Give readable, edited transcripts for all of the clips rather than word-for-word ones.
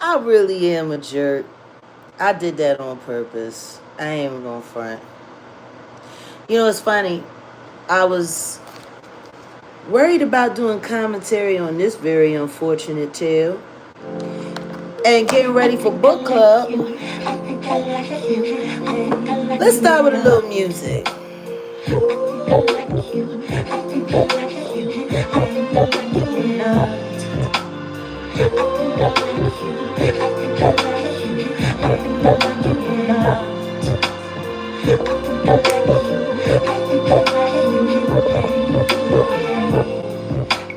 I really am a jerk. I did that on purpose. I ain't even gonna front. You know, it's funny. I was worried about doing commentary on this very unfortunate tale and getting ready for book club. Let's start with a little music.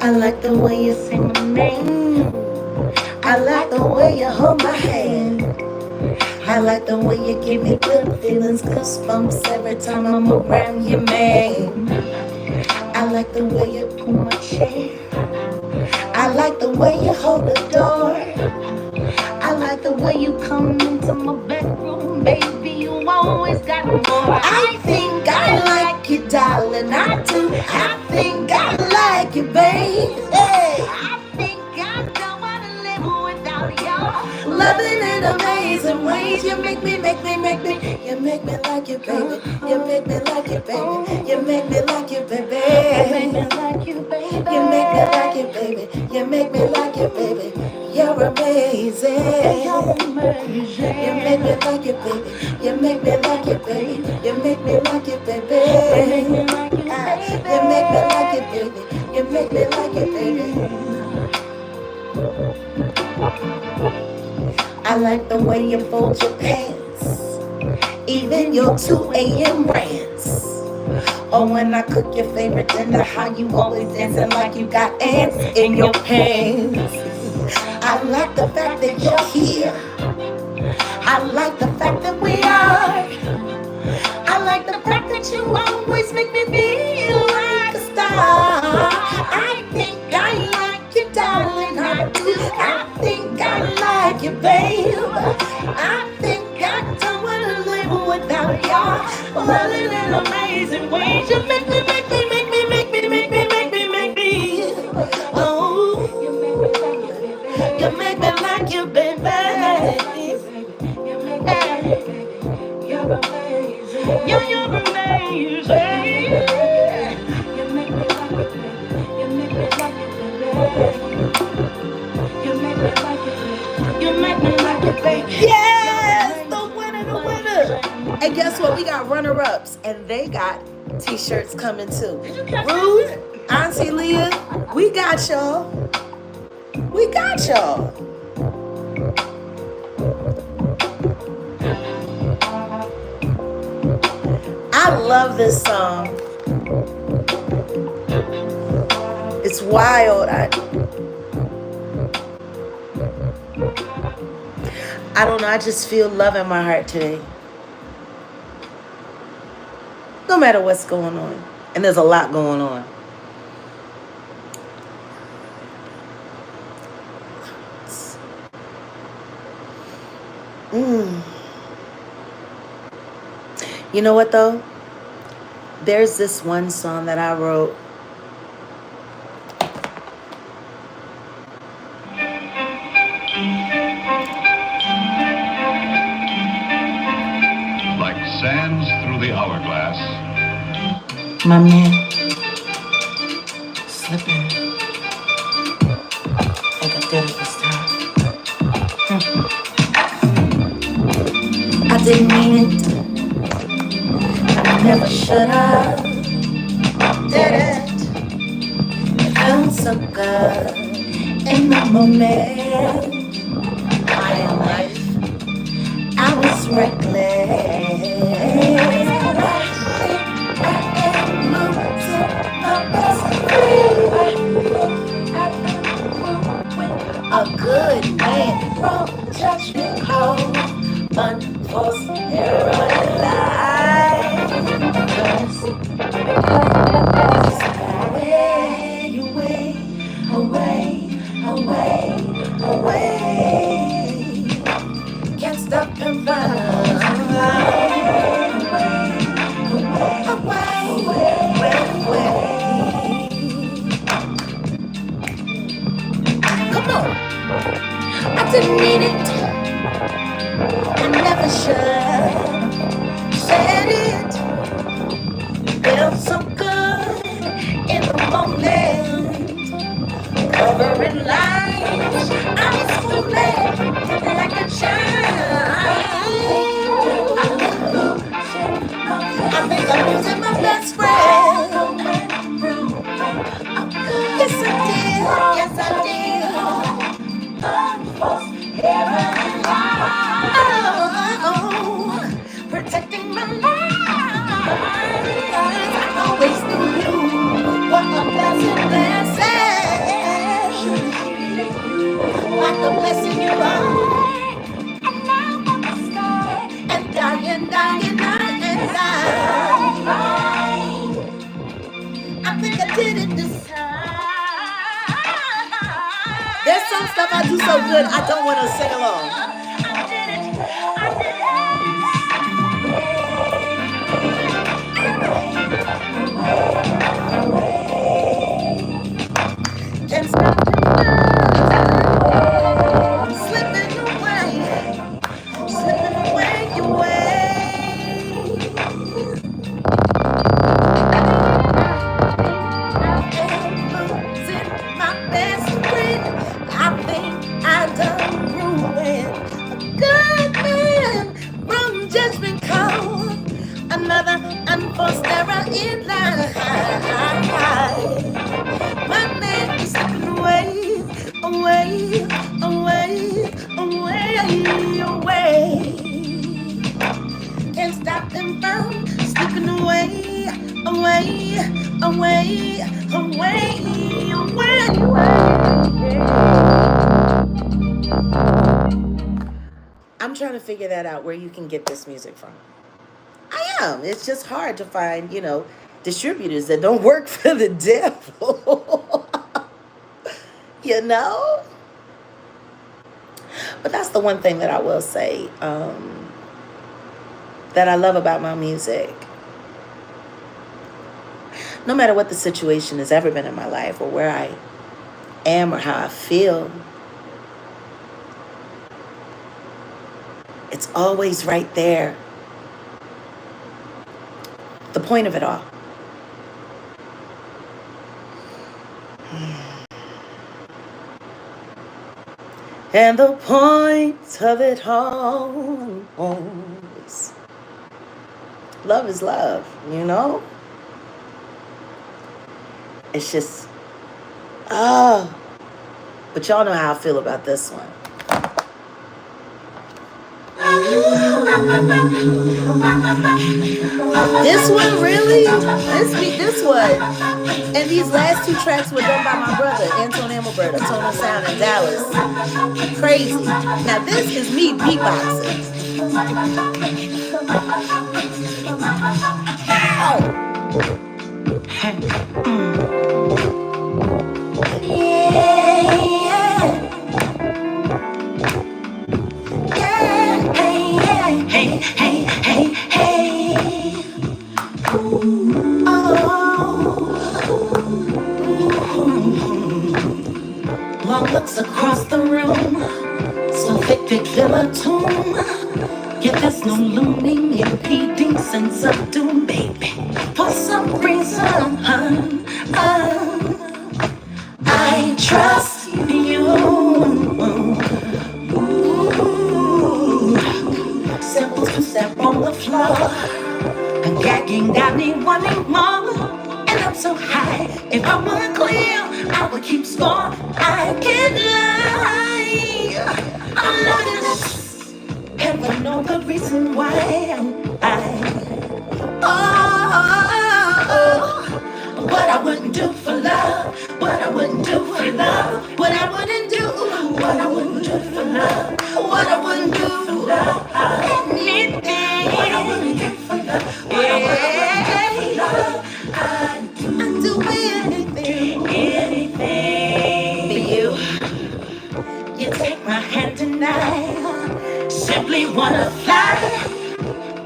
I like the way you sing my name. I like the way you hold my hand. I like the way you give me good feelings, goosebumps every time I'm around you, man. I like the way you pull my chair. I like the way you hold the door. I like the way you come into my bedroom, baby. You always got more. I think I like you, darling. I do. I think I like you, babe. Hey. I think I don't wanna live without you. Loving in amazing ways. You make me. You make me like you, baby. You make me like you, baby. You make me like you, baby. You make me like you, baby. You make me like you, baby. You make me like you, baby. You're amazing. You're amazing. You make me like it, baby. You make me like it, baby. You make me like it, baby. You make me like it, baby. You make me like it, baby. I like the way you fold your pants, even your 2 a.m. rants. Or when I cook your favorite dinner, how you always dancing like you got ants in your pants. I like the fact that you're here. I like the fact that we are. I like the fact that you always make me feel like a star. I think I like you, darling. I do. I think I like you, babe. I think I don't wanna live without you. Loving in amazing ways. You make me. Oh, you make me like you, baby. You're amazing. You're amazing. You make me like it, baby. You make me like it, baby. You make me like it, baby. You make me like it, baby. Yes, the winner. And guess what? We got runner-ups, and they got t-shirts coming too. Ruth, Auntie Leah, we got y'all. We got y'all. I love this song. It's wild. I don't know. I just feel love in my heart today. No matter what's going on. And there's a lot going on. You know what though? There's this one song that I wrote. Like sands through the hourglass. My man, slipping. I think I did it this time. I didn't mean it. I never should have. Did it. It felt so good in the moment. My life, I was reckless. A good man from judgment call, unforced error in life. Away. Can't stop and run. Away. Come on. I didn't need it, I never should. Said it, felt so good in the moment. Covering lines, I was fooling like a child. I think I'm losing my best friend. Yes, I did. Yes, I did. Oh, protecting my life. I always knew you were a blessing, like the blessing you are. And now I'm scared and dying, dying, dying, dying. I think I did it this time. There's some stuff I do so good I don't want to sing along. I did it. I did it. Can't stop slipping away your way. Losing my best friend. I think I done ruined a good man from judgment call. Another unforced error in life. My man is slipping away, away, away, away, away. Can't stop them from slipping away, away, away, away, away. I'm trying to figure that out, where you can get this music from. I am. It's just hard to find, distributors that don't work for the devil. You know? But that's the one thing that I will say that I love about my music. No matter what the situation has ever been in my life, or where I am, or how I feel, it's always right there. The point of it all. And the point of it all is love is love, It's just, but y'all know how I feel about this one. This one, really? This one. And these last two tracks were done by my brother, Anton Amelbert, of Tonal Sound in Dallas. Crazy. Now this is me beatboxing. Ow! Long looks across the room, so thick they fill a tomb. Yet there's no looming, impeding sense of doom, baby. For some reason, I trust you. Simple to step on the floor, and gagging got me wanting more. And I'm so high, if I want clear, I would keep score. I can't lie, I'm loving this. Heaven know the reason why what I wouldn't do for love, what I wouldn't do for love, what I wouldn't do, what I wouldn't do for love, what I wouldn't do for love, anything, what I wouldn't do for love, what I wouldn't do for love, I'd do anything for you. You take my hand tonight, simply wanna fly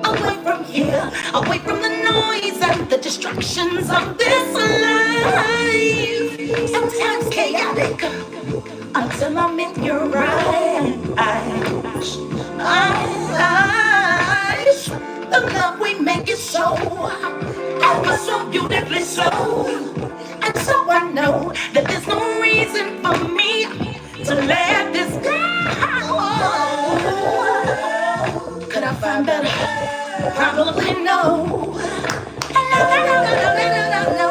away from here, away from the noise and the distractions of this life. Sometimes chaotic, until I'm in your eyes. Oh, but so beautifully so. And so I know that there's no reason for me to let this go. Could I find better? Probably no. No.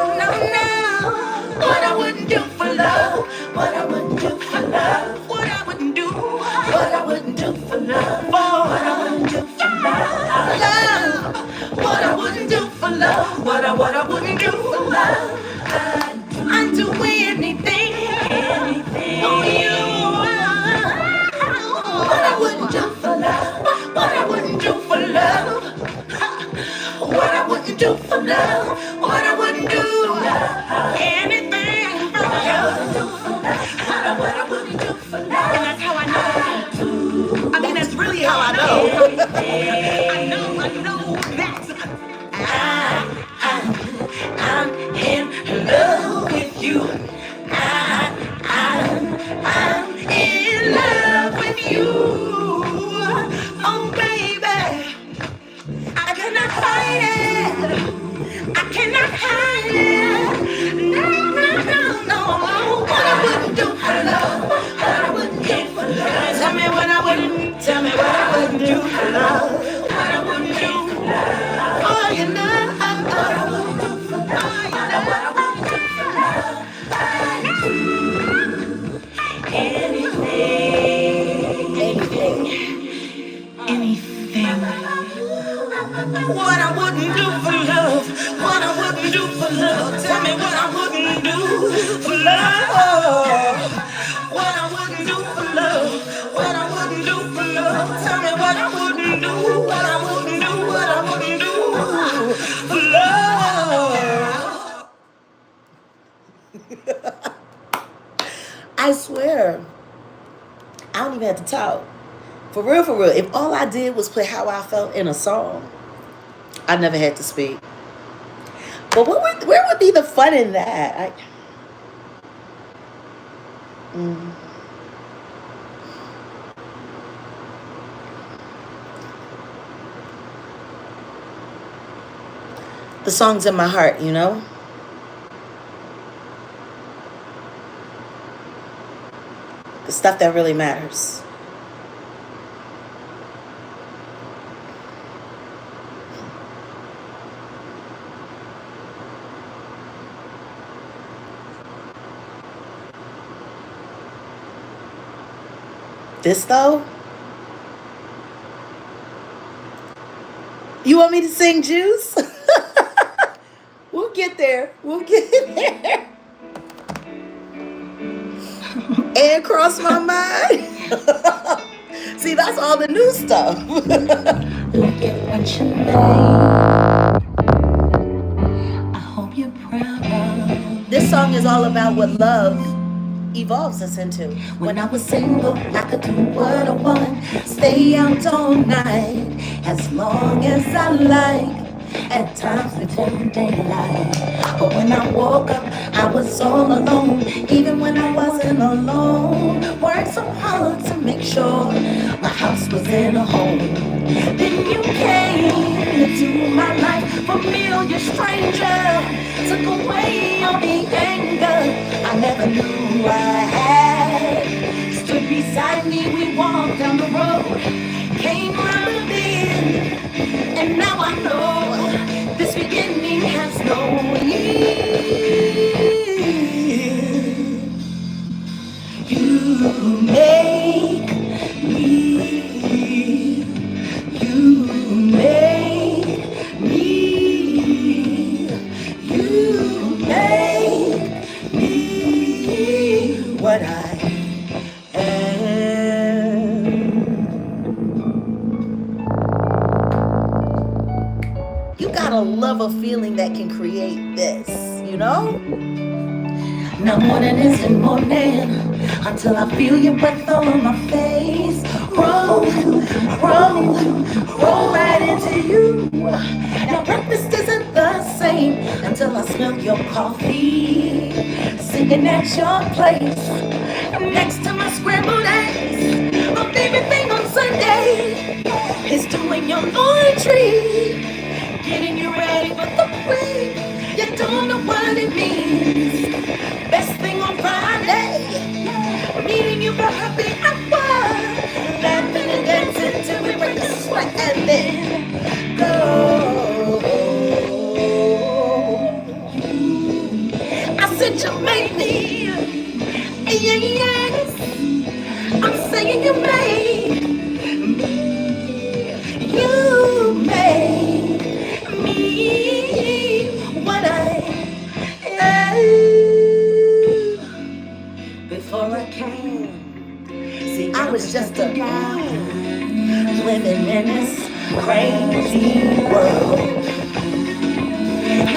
What I wouldn't do for love. What I wouldn't do for love. What I wouldn't do. What I wouldn't do for love. What I wouldn't do for love. What I wouldn't do for love. What I wouldn't do for love. I'd do anything. For you. What I wouldn't do for love. What I wouldn't do for love. What I wouldn't do for love. What I wouldn't do. Anything for love. What I wouldn't do for love. And that's how I know. I mean, that's really how I know. I know that I'm in love with you. I'm in love with you. Oh, baby. I cannot hide it. I cannot hide it. No. What I wouldn't do for love. What I wouldn't do for love. Tell me what I wouldn't do for love. What I wouldn't do. Oh, you know. What I wouldn't do for love. Oh, you know what I wouldn't do for love. Anything. What I wouldn't do for love. What I wouldn't do for love. Tell me what I wouldn't do for love. What I wouldn't do for love. What I wouldn't do for love. Tell me what I wouldn't do. What I wouldn't do. What I wouldn't do for love. I swear, I don't even have to talk. For real. If all I did was play how I felt in a song, I never had to speak. But where would be the fun in that? The song's in my heart, you know? The stuff that really matters. This though? You want me to sing Juice? We'll get there. And Cross My Mind. See, that's all the new stuff. Look at what you made. I hope you're proud of. This song is all about what love evolves us into. When I was single, I could do what I want, stay out all night, as long as I like, at times before daylight. But when I woke up, I was all alone, even when I wasn't alone. Worked so hard to make sure my house was in a home. Then you came into my life, familiar stranger, took away all the anger I never knew I had. Stood beside me, we walked down the road, came round the bend, and now I know this beginning has no end. You make me, you make me, you make me what I am. You gotta love a feeling that can create this, you know? Now morning isn't morning until I feel your breath on my face. Roll right into you. Now breakfast isn't the same until I smell your coffee, sitting at your place next to my scrambled eggs. My favorite thing on Sunday is doing your laundry, getting you ready living in this crazy world.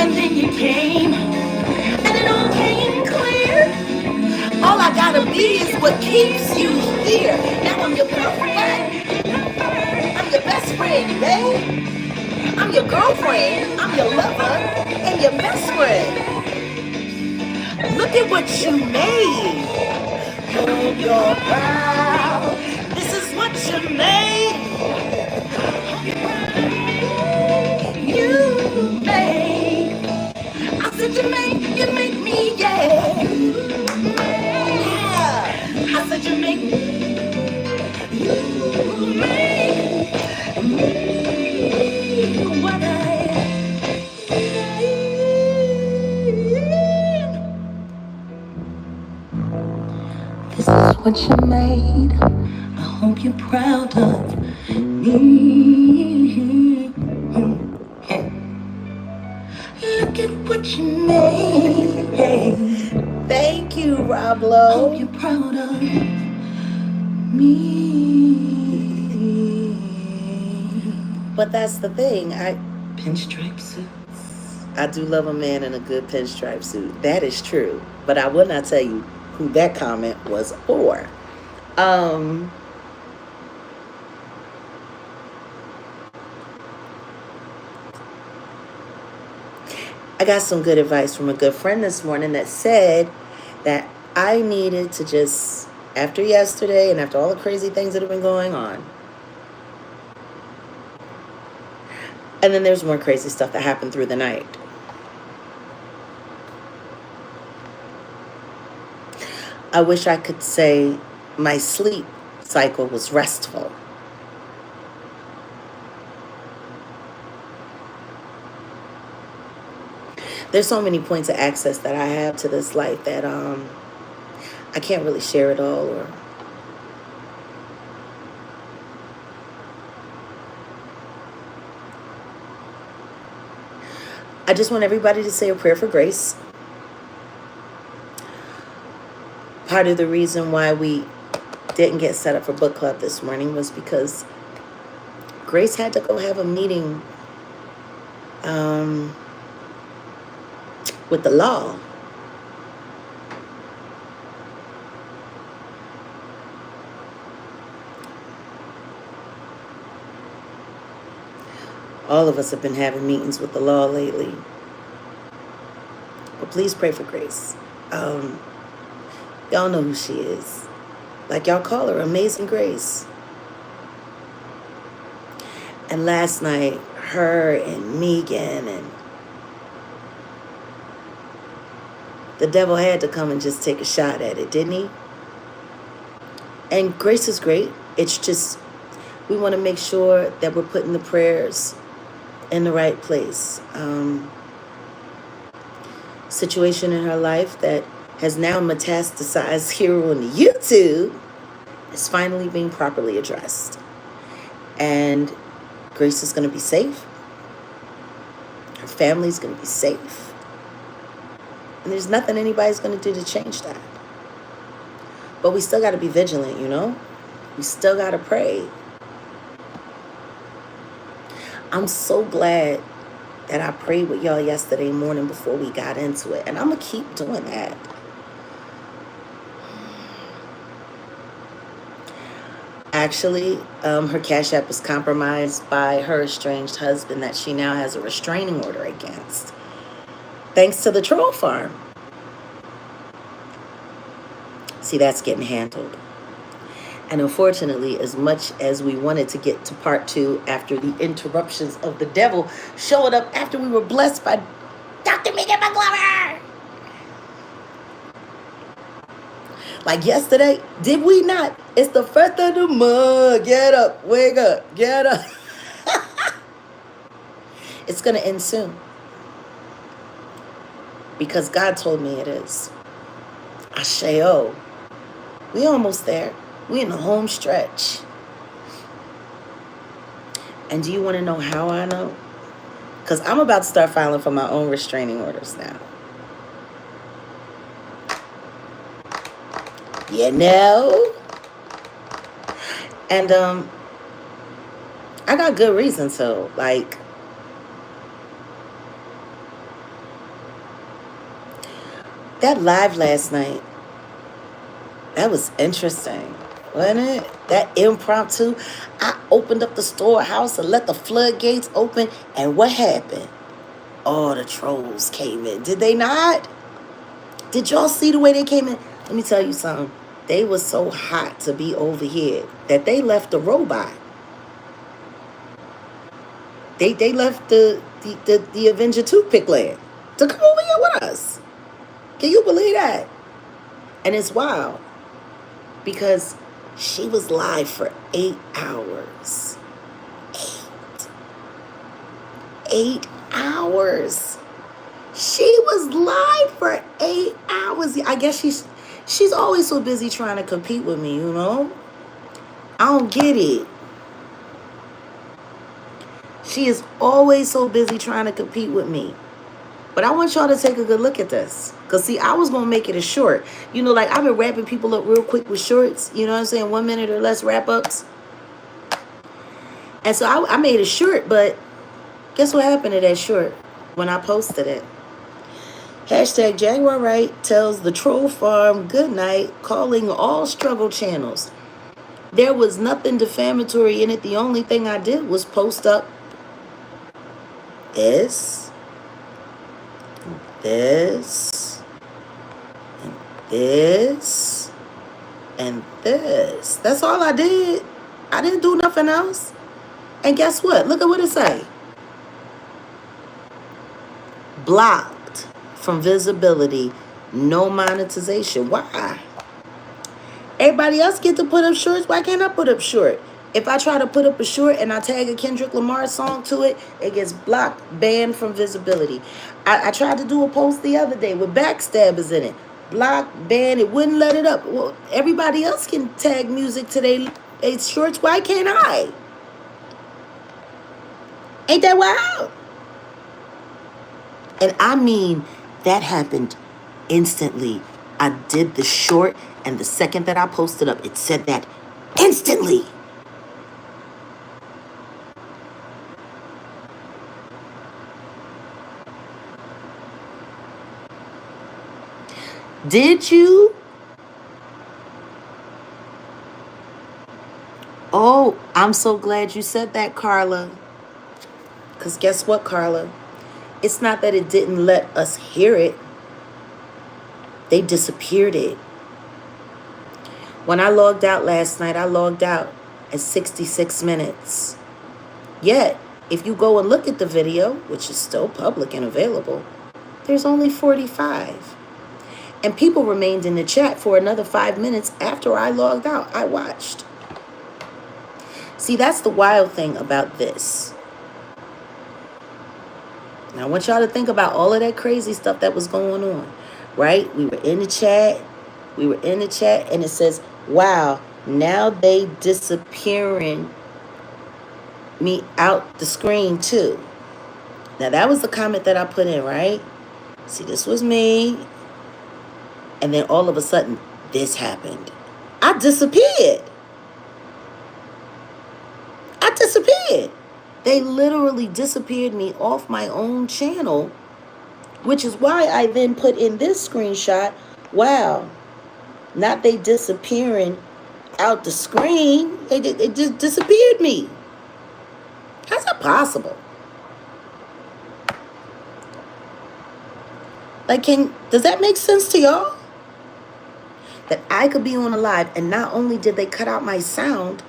And then you came, and it all came clear. All I gotta be is what keeps you here. Now I'm your girlfriend, I'm your best friend, babe. I'm your girlfriend, I'm your lover, and your best friend. Look at what you made. Hope you're proud. This is what you made. You made. I said you make me, yeah. Yeah. I said you make me. You make me what I am. This is what you made. I hope you're proud of me. Look at what you made. Thank you, Roblo. I hope you're proud of me. But that's the thing. Pinstripe suits. I do love a man in a good pinstripe suit. That is true. But I will not tell you who that comment was for. I got some good advice from a good friend this morning that said that I needed to just, after yesterday and after all the crazy things that have been going on, and then there's more crazy stuff that happened through the night. I wish I could say my sleep cycle was restful. There's so many points of access that I have to this life that I can't really share it all. Or I just want everybody to say a prayer for grace. Part of the reason why we didn't get set up for book club this morning was because Grace had to go have a meeting with the law. All of us have been having meetings with the law lately. But please pray for Grace. Y'all know who she is. Like y'all call her Amazing Grace. And last night, her and Megan and the devil had to come and just take a shot at it, didn't he? And Grace is great. It's just, we want to make sure that we're putting the prayers in the right place. Situation in her life that has now metastasized here on the YouTube is finally being properly addressed. And Grace is going to be safe. Her family's going to be safe. And there's nothing anybody's going to do to change that. But we still got to be vigilant, you know? We still got to pray. I'm so glad that I prayed with y'all yesterday morning before we got into it. And I'm going to keep doing that. Actually, her Cash App was compromised by her estranged husband that she now has a restraining order against. Thanks to the troll farm. See, that's getting handled. And unfortunately, as much as we wanted to get to part 2 after the interruptions of the devil showing up after we were blessed by Dr. Megan McGlover. Like yesterday, did we not? It's the first of the month. Get up, wake up, get up. It's going to end soon. Because God told me it is. Asheo. We almost there. We in the home stretch. And do you want to know how I know? Because I'm about to start filing for my own restraining orders now. You know? And I got good reason to. Like, that live last night, that was interesting, wasn't it? That impromptu. I opened up the storehouse and let the floodgates open, and what happened? All the trolls came in. Did they not? Did y'all see the way they came in? Let me tell you something. They were so hot to be over here that they left the robot. They left the Avenger Toothpick land to come over here with us. Can you believe that? And it's wild because she was live for 8 hours. 8 hours. She was live for 8 hours. I guess she's always so busy trying to compete with me, you know? I don't get it. She is always so busy trying to compete with me. But I want y'all to take a good look at this. Because, see, I was going to make it a short. You know, like, I've been wrapping people up real quick with shorts. You know what I'm saying? 1 minute or less wrap-ups. And so I made a short, but guess what happened to that short when I posted it? Hashtag Jaguar Wright tells the troll farm good night, calling all struggle channels. There was nothing defamatory in it. The only thing I did was post up this, and this, and this. That's all I did. I didn't do nothing else. And guess what? Look at what it say. Blocked from visibility, no monetization. Why? Everybody else get to put up shorts. Why can't I put up short? If I try to put up a short and I tag a Kendrick Lamar song to it, it gets blocked, banned from visibility. I tried to do a post the other day with backstabbers in it. Blocked, banned, it wouldn't let it up. Well, everybody else can tag music to their shorts. Why can't I? Ain't that wild? And I mean, that happened instantly. I did the short, and the second that I posted up, it said that instantly. Did you? Oh, I'm so glad you said that, Carla. Because guess what, Carla? It's not that it didn't let us hear it. They disappeared it. When I logged out last night, I logged out at 66 minutes. Yet, if you go and look at the video, which is still public and available, there's only 45. And people remained in the chat for another 5 minutes after I logged out. I watched. See, that's the wild thing about this. Now, I want y'all to think about all of that crazy stuff that was going on, right? We were in the chat. And it says, wow, now they disappearing me out the screen too. Now, that was the comment that I put in, right? See, this was me. And then all of a sudden, this happened. I disappeared. They literally disappeared me off my own channel, which is why I then put in this screenshot. Wow, not they disappearing out the screen. It just disappeared me. How's that possible? Like, does that make sense to y'all? That I could be on a live and not only did they cut out my sound,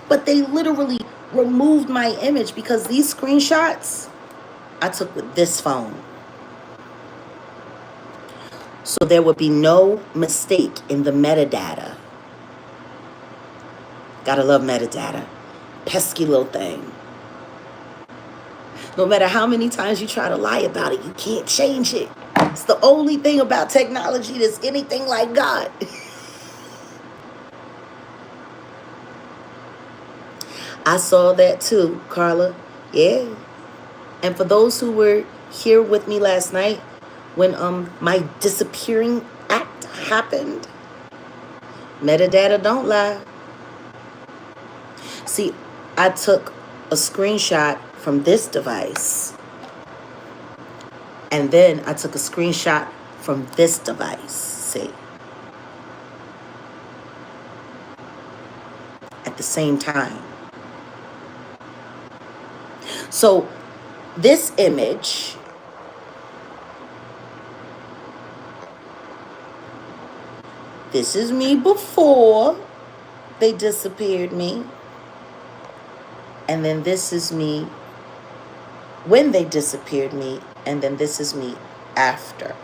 but they literally removed my image because these screenshots I took with this phone. So there would be no mistake in the metadata. Gotta love metadata. Pesky little thing. No matter how many times you try to lie about it, you can't change it. It's the only thing about technology that's anything like God. I saw that too, Carla. Yeah. And for those who were here with me last night when my disappearing act happened, metadata don't lie. See, I took a screenshot from this device, and then I took a screenshot from this device. See, at the same time. So this image, this is me before they disappeared me. And then this is me when they disappeared me. And then this is me after.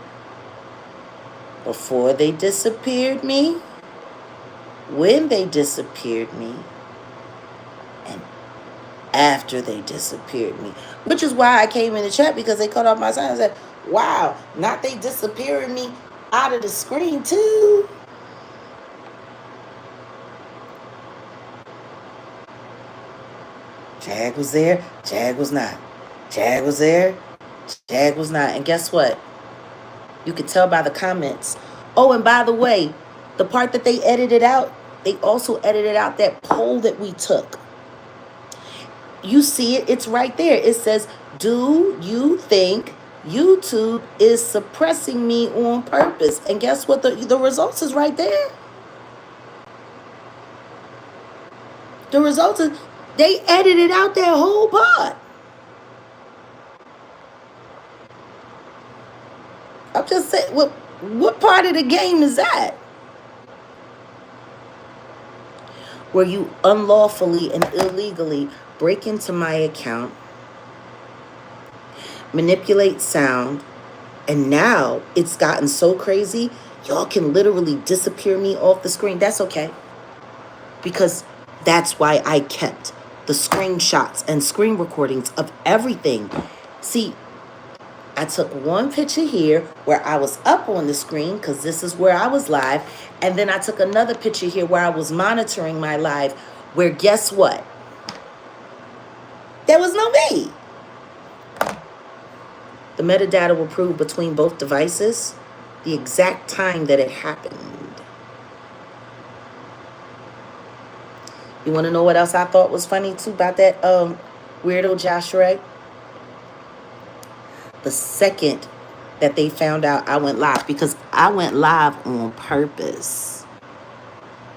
Before they disappeared me, when they disappeared me, and after they disappeared me. Which is why I came in the chat, because they cut off my sign and said, wow, not they disappearing me out of the screen too. Jag was there, Jag was not. Jag was there, Jag was not. And guess what? You can tell by the comments. Oh, and by the way, the part that they edited out, they also edited out that poll that we took. You see it, it's right there. It says, do you think YouTube is suppressing me on purpose? And guess what? The results is right there. The results is, they edited out that whole part. I'm just saying, what part of the game is that? Where you unlawfully and illegally break into my account, manipulate sound, and now it's gotten so crazy, y'all can literally disappear me off the screen. That's okay. Because that's why I kept the screenshots and screen recordings of everything. See, I took one picture here where I was up on the screen, because this is where I was live. And then I took another picture here where I was monitoring my live, where guess what? There was no me. The metadata will prove between both devices the exact time that it happened. You want to know what else I thought was funny too about that weirdo Jaguar Wright? The second that they found out I went live, because I went live on purpose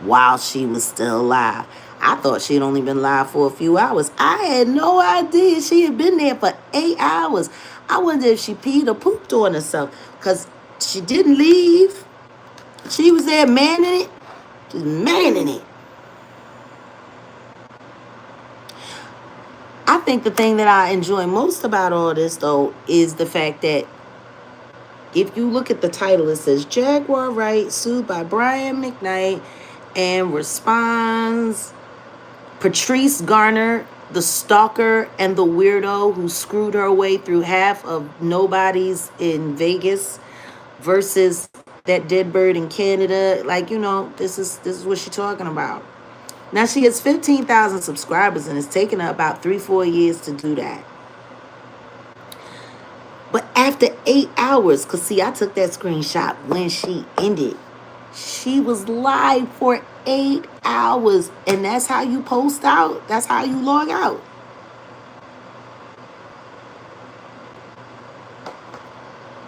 while she was still live. I thought she had only been live for a few hours. I had no idea she had been there for 8 hours. I wonder if she peed or pooped on herself, because she didn't leave. She was there manning it. Just manning it. I think the thing that I enjoy most about all this, though, is the fact that if you look at the title, it says Jaguar Wright sued by Brian McKnight and responds Patrice Garner, the stalker and the weirdo who screwed her way through half of nobodies in Vegas, versus that dead bird in Canada. Like, you know, this is what she's talking about. Now, she has 15,000 subscribers, and it's taken her about 3-4 years to do that. But after 8 hours, because see, I took that screenshot when she ended. She was live for 8 hours, and that's how you post out. That's how you log out.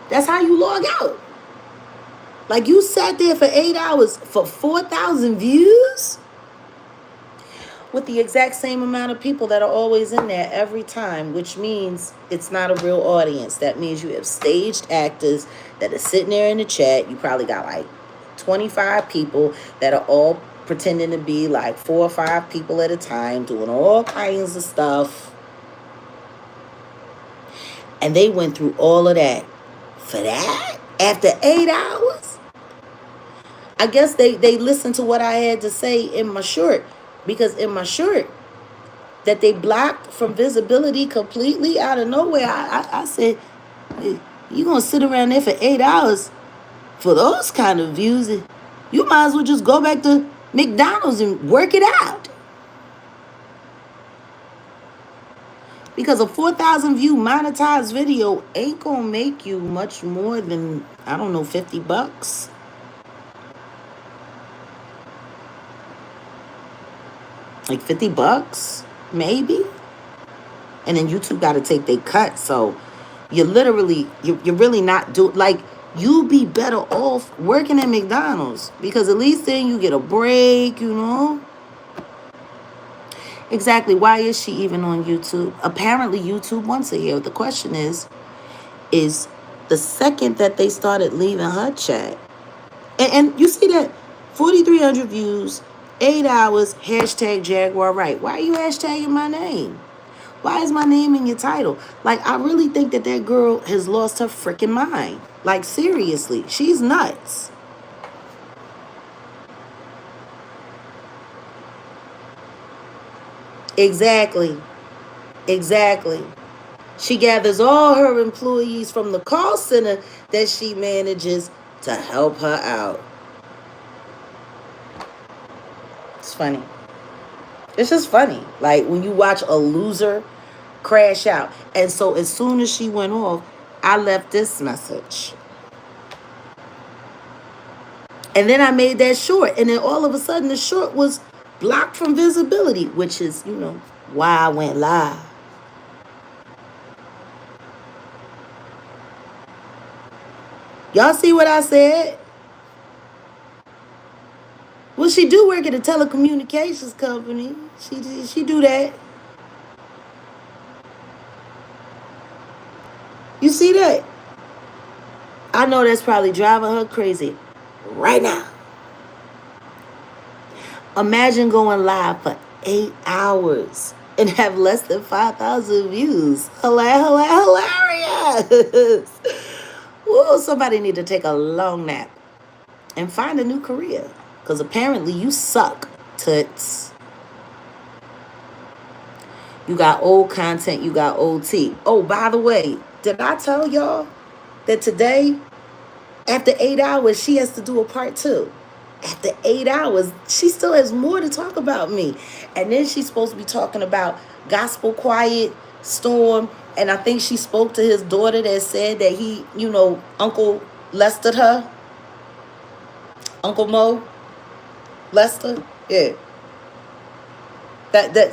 That's how you log out. Like, you sat there for 8 hours for 4,000 views? With the exact same amount of people that are always in there every time, which means it's not a real audience. That means you have staged actors that are sitting there in the chat. You probably got like 25 people that are all pretending to be like 4 or 5 people at a time, doing all kinds of stuff. And they went through all of that for that after 8 hours. I guess they listened to what I had to say in my short. Because in my short that they blocked from visibility completely out of nowhere, I said, hey, you going to sit around there for 8 hours for those kind of views? You might as well just go back to McDonald's and work it out. Because a 4,000 view monetized video ain't going to make you much more than, I don't know, $50. like $50, maybe. And then YouTube got to take their cut. So you're really not like, you be better off working at McDonald's, because at least then you get a break, you know. Exactly. Why is she even on YouTube? Apparently YouTube wants it here. The question is the second that they started leaving her chat, and you see that 4,300 views, 8 hours, hashtag Jaguar Wright. Why are you hashtagging my name? Why is my name in your title? Like, I really think that girl has lost her freaking mind. Like, seriously, she's nuts. Exactly. She gathers all her employees from the call center that she manages to help her out. It's funny. It's just funny. Like, when you watch a loser crash out. And so as soon as she went off, I left this message. And then I made that short. And then all of a sudden the short was blocked from visibility, which is, why I went live. Y'all see what I said? Well, she do work at a telecommunications company. She do that. You see that? I know that's probably driving her crazy right now. Imagine going live for 8 hours and have less than 5,000 views. Hilarious. Whoa, somebody need to take a long nap and find a new career. Because apparently you suck, toots. You got old content, you got old tea. Oh, by the way, did I tell y'all that today, after 8 hours, she has to do a part 2? After 8 hours, she still has more to talk about me. And then she's supposed to be talking about Gospel Quiet Storm. And I think she spoke to his daughter that said that he, Uncle Lestered her. Uncle Mo Lester. Yeah.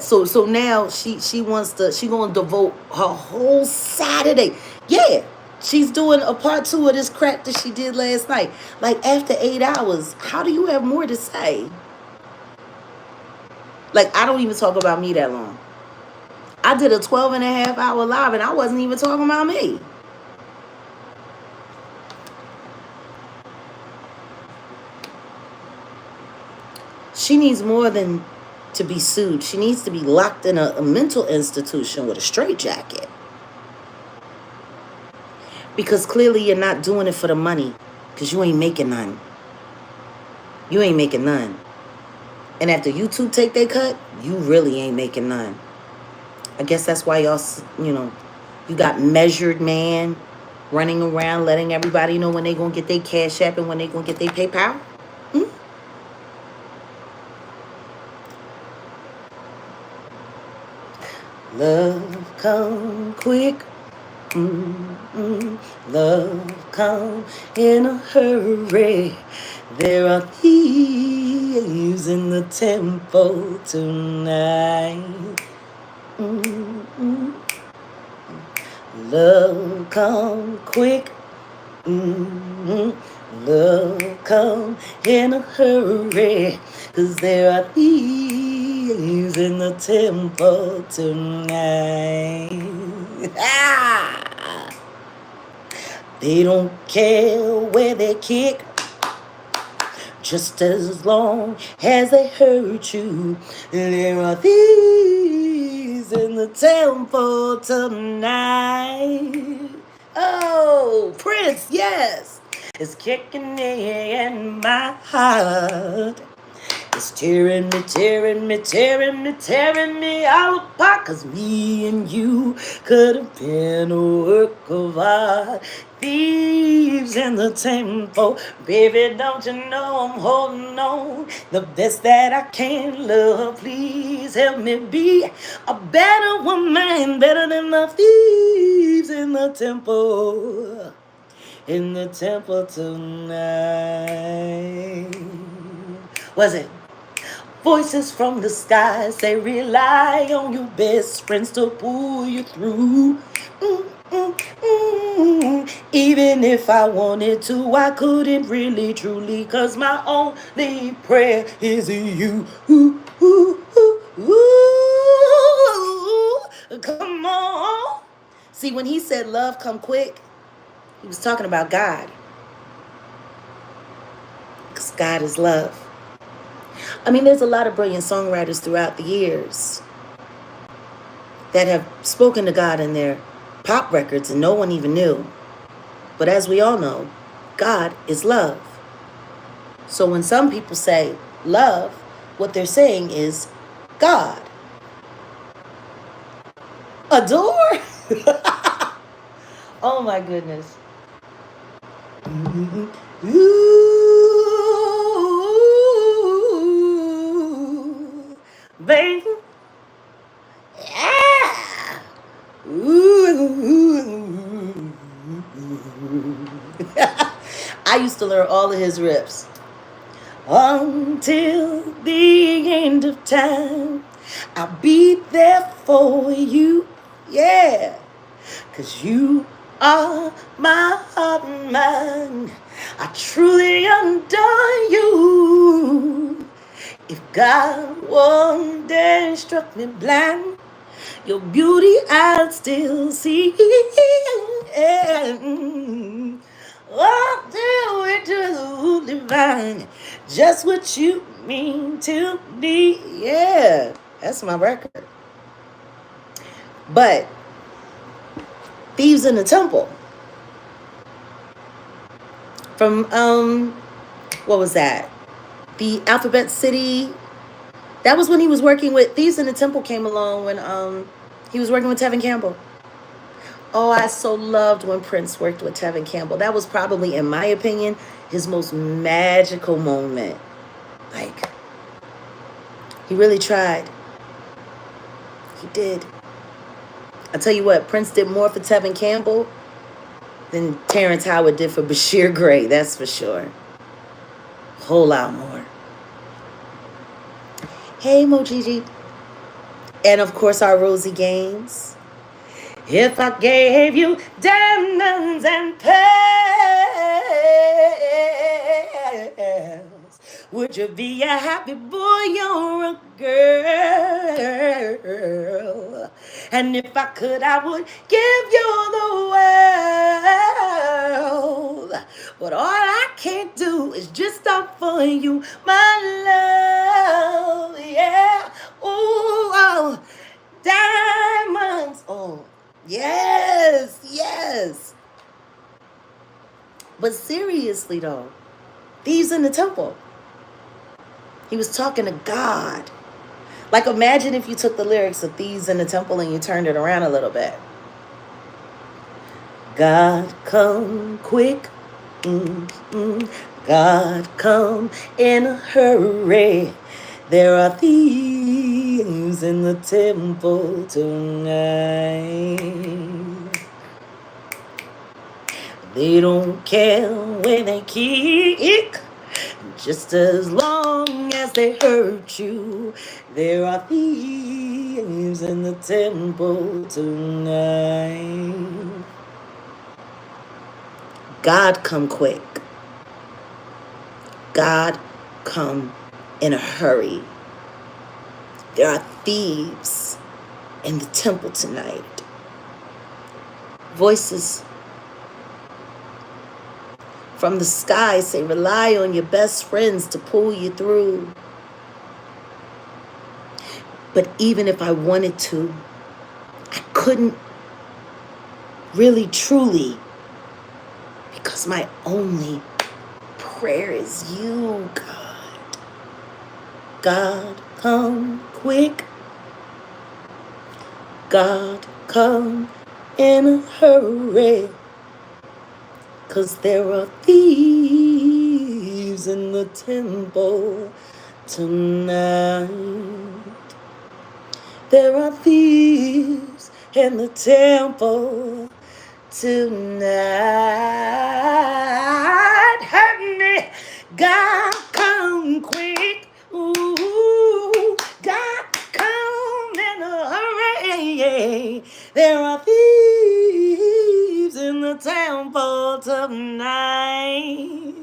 So now she gonna devote her whole Saturday. Yeah. She's doing a part 2 of this crap that she did last night. Like, after 8 hours, how do you have more to say? Like, I don't even talk about me that long. I did a 12.5-hour live and I wasn't even talking about me. She needs more than to be sued. She needs to be locked in a mental institution with a straitjacket. Because clearly you're not doing it for the money. Because you ain't making none. You ain't making none. And after YouTube take their cut, you really ain't making none. I guess that's why y'all, you got Measured Man running around letting everybody know when they gonna get their Cash App and when they gonna get their PayPal. Love come quick. Love come in a hurry. There are thieves in the temple tonight. Love come quick. Love come in a hurry. 'Cause there are thieves in the temple tonight. They don't care where they kick, just as long as they hurt you. There are thieves in the temple tonight. Oh, Prince, yes. It's kicking in my heart. It's tearing me all apart. 'Cause me and you could have been a work of art. Thieves in the temple. Baby, don't you know I'm holding on the best that I can. Love, please help me be a better woman. Better than the thieves in the temple. In the temple tonight. Was it? Voices from the sky say rely on your best friends to pull you through. Mm, mm, Even if I wanted to, I couldn't really truly, cause my only prayer is you. Come on. See, when he said love come quick, he was talking about God. Because God is love. I mean, there's a lot of brilliant songwriters throughout the years that have spoken to God in their pop records and no one even knew. But as we all know, God is love. So when some people say love, what they're saying is God. Adore? Oh my goodness. Ooh, baby. Yeah. Ooh. I used to learn all of his riffs. Until the end of time, I'll be there for you. Yeah. 'Cause you are my heart and mind. I truly adore you. If God one day struck me blind, your beauty I'd still see. Oh, do it to the divine. Just what you mean to me. Yeah, that's my record. But Thieves in the Temple from what was that? The Alphabet City. That was when he was working with Thieves in the Temple came along when he was working with Tevin Campbell. Oh, I so loved when Prince worked with Tevin Campbell. That was probably, in my opinion, his most magical moment. Like, he really tried. He did. I tell you what, Prince did more for Tevin Campbell than Terrence Howard did for Bashir Gray, that's for sure. A whole lot more. Hey, Mo Gigi. And of course, our Rosie Gaines. If I gave you diamonds and pearls, would you be a happy boy or a girl? And if I could, I would give you the world. But all I can't do is just offer you my love. Yeah. Ooh, oh. Diamonds. Oh. Yes, yes. But seriously though, Thieves in the Temple. He was talking to God. Like, imagine if you took the lyrics of Thieves in the Temple and you turned it around a little bit. God come quick. God come in a hurry. There are thieves in the temple tonight. They don't care when they kick, just as long as they hurt you. There are thieves in the temple tonight. God come quick. God come in a hurry. There are thieves in the temple tonight. Voices from the sky say, rely on your best friends to pull you through. But even if I wanted to, I couldn't really, truly, because my only prayer is you, God. God, come quick. God, come in a hurry. 'Cause there are thieves in the temple tonight. There are thieves in the temple tonight. Help me, God, come quick. Ooh. There are thieves in the temple tonight.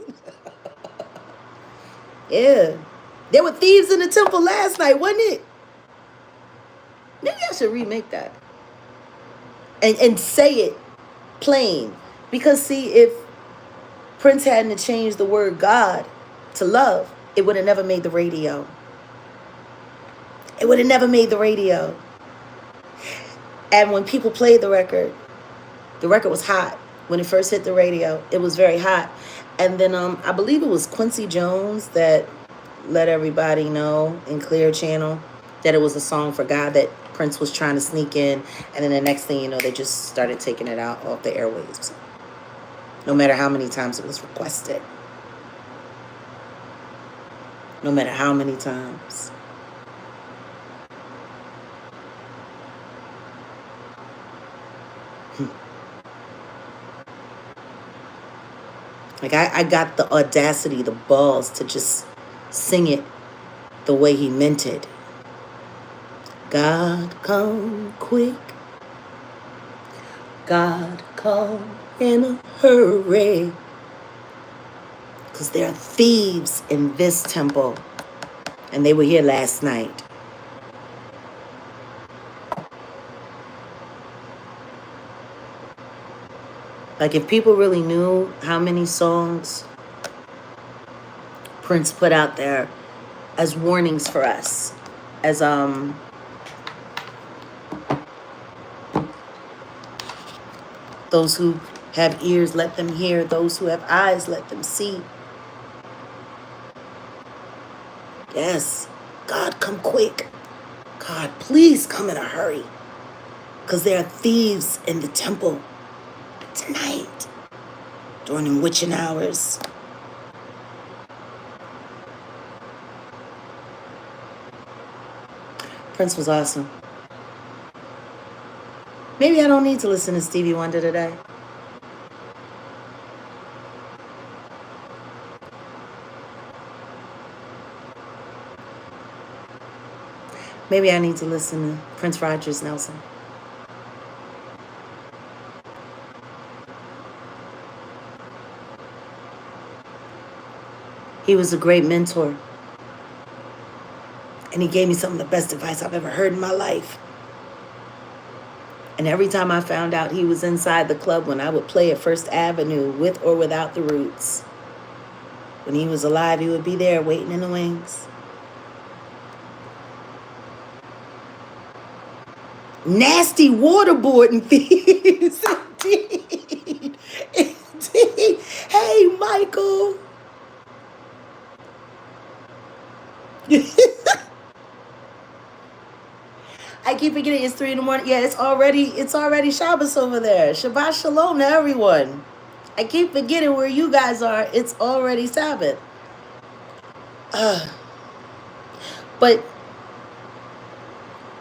Yeah. There were thieves in the temple last night, wasn't it? Maybe I should remake that. And say it plain. Because see, if Prince hadn't changed the word God to love, it would have never made the radio. It would have never made the radio. And when people played the record was hot. When it first hit the radio, it was very hot. And then I believe it was Quincy Jones that let everybody know in Clear Channel that it was a song for God that Prince was trying to sneak in. And then the next thing you know, they just started taking it out off the airwaves. No matter how many times it was requested. No matter how many times. Like I got the audacity, the balls to just sing it the way he meant it. God come quick. God come in a hurry. Because there are thieves in this temple. And they were here last night. Like if people really knew how many songs Prince put out there as warnings for us, as those who have ears, let them hear. Those who have eyes, let them see. Yes, God, come quick. God, please come in a hurry. Because there are thieves in the temple tonight during the witching hours. Prince was awesome. Maybe I don't need to listen to Stevie Wonder today. Maybe I need to listen to Prince Rogers Nelson. He was a great mentor. And he gave me some of the best advice I've ever heard in my life. And every time I found out he was inside the club when I would play at First Avenue with or without the Roots, when he was alive, he would be there waiting in the wings. Nasty waterboarding thieves. Indeed. Indeed. Hey, Michael. I keep forgetting it's 3 a.m. Yeah, it's already Shabbos over there. Shabbat Shalom to everyone. I keep forgetting where you guys are. It's already Sabbath. But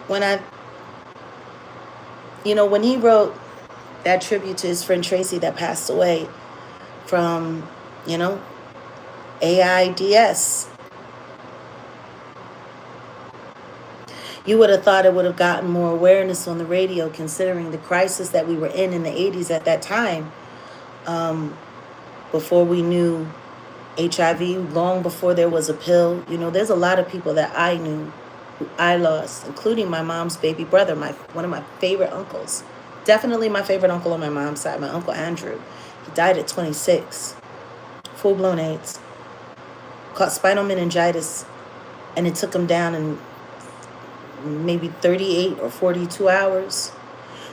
when when he wrote that tribute to his friend Tracy that passed away from, AIDS, you would have thought it would have gotten more awareness on the radio, considering the crisis that we were in the 80s at that time, before we knew HIV, long before there was a pill. There's a lot of people that I knew who I lost, including my mom's baby brother, one of my favorite uncles. Definitely my favorite uncle on my mom's side, my Uncle Andrew. He died at 26, full-blown AIDS, caught spinal meningitis, and it took him down in maybe 38 or 42 hours.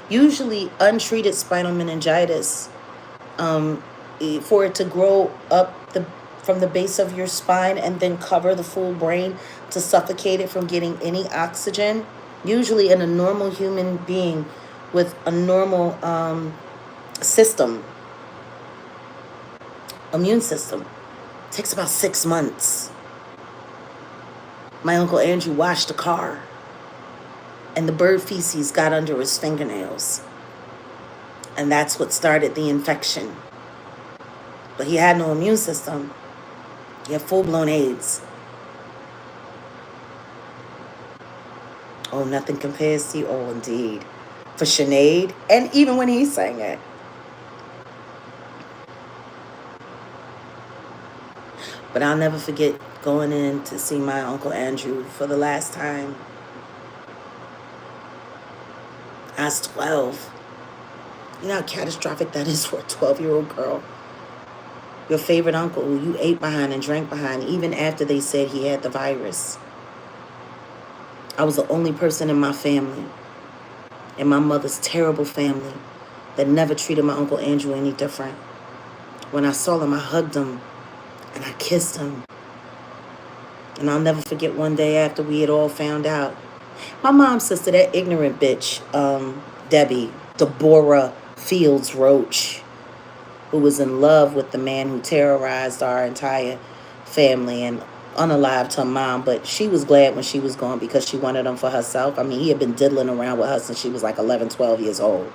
Usually untreated spinal meningitis, for it to grow up from the base of your spine and then cover the full brain to suffocate it from getting any oxygen, usually in a normal human being with a normal immune system, takes about 6 months. My Uncle Andrew washed a car, and the bird feces got under his fingernails. And that's what started the infection. But he had no immune system. He had full-blown AIDS. Oh, nothing compares to you. Oh, indeed. For Sinead, and even when he sang it. But I'll never forget going in to see my Uncle Andrew for the last time. I was 12. You know how catastrophic that is for a 12-year-old girl? Your favorite uncle who you ate behind and drank behind, even after they said he had the virus. I was the only person in my family, in my mother's terrible family, that never treated my Uncle Andrew any different. When I saw him, I hugged him and I kissed him. And I'll never forget one day after we had all found out. My mom's sister, that ignorant bitch, Debbie, Deborah Fields Roach, who was in love with the man who terrorized our entire family and unalived her mom, but she was glad when she was gone because she wanted him for herself. I mean, he had been diddling around with her since she was like 11, 12 years old.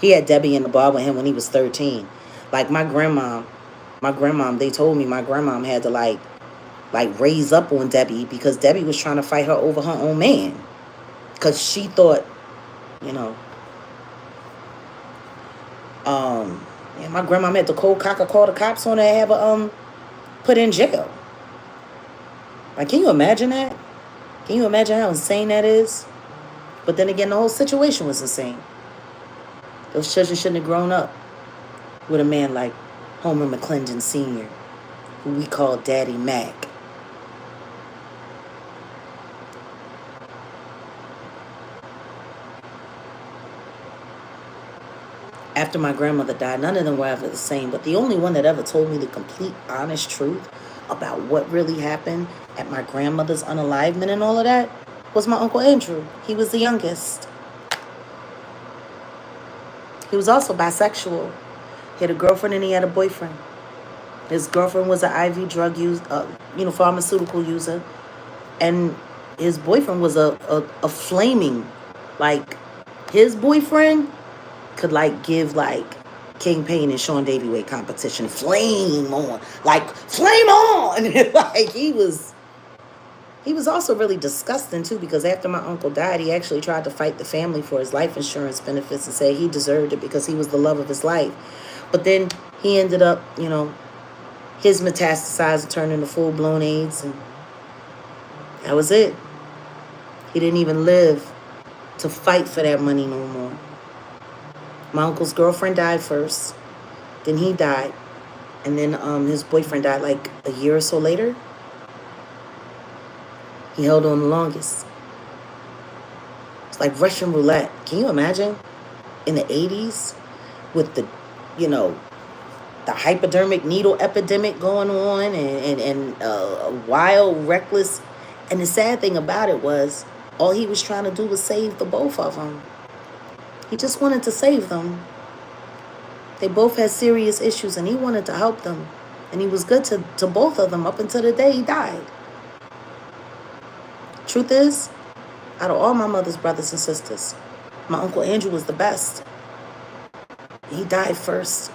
He had Debbie in the bar with him when he was 13. Like my grandmom, they told me my grandmom had to like raise up on Debbie because Debbie was trying to fight her over her own man. Because she thought, you know, yeah, my grandma had to call the cops on her and have her put in jail. Like, can you imagine that? Can you imagine how insane that is? But then again, the whole situation was insane. Those children shouldn't have grown up with a man like Homer McClendon Sr., who we call Daddy Mac. After my grandmother died, none of them were ever the same, but the only one that ever told me the complete honest truth about what really happened at my grandmother's unalivement and all of that was my Uncle Andrew. He was the youngest. He was also bisexual. He had a girlfriend and he had a boyfriend. His girlfriend was an IV drug user, pharmaceutical user, and his boyfriend was a flaming, like, his boyfriend could like give like King Payne and Sean Davy weight competition. Flame on. Like, flame on. Like, he was also really disgusting too, because after my uncle died, he actually tried to fight the family for his life insurance benefits and say he deserved it because he was the love of his life. But then he ended up, his metastasized and turned into full-blown AIDS, and that was it. He didn't even live to fight for that money no more. My uncle's girlfriend died first. Then he died. And then his boyfriend died like a year or so later. He held on the longest. It's like Russian roulette. Can you imagine? In the 80s with the hypodermic needle epidemic going on and wild, reckless. And the sad thing about it was all he was trying to do was save the both of them. He just wanted to save them. They both had serious issues, and he wanted to help them. And he was good to both of them up until the day he died. Truth is, out of all my mother's brothers and sisters, my Uncle Andrew was the best. He died first.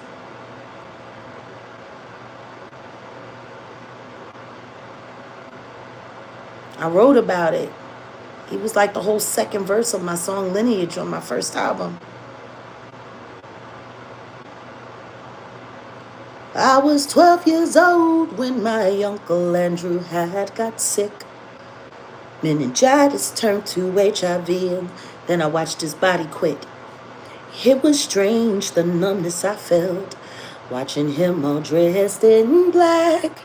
I wrote about it. He was like the whole second verse of my song Lineage on my first album. I was 12 years old when my Uncle Andrew had got sick. Meningitis turned to HIV, and then I watched his body quit. It was strange, the numbness I felt, watching him all dressed in black.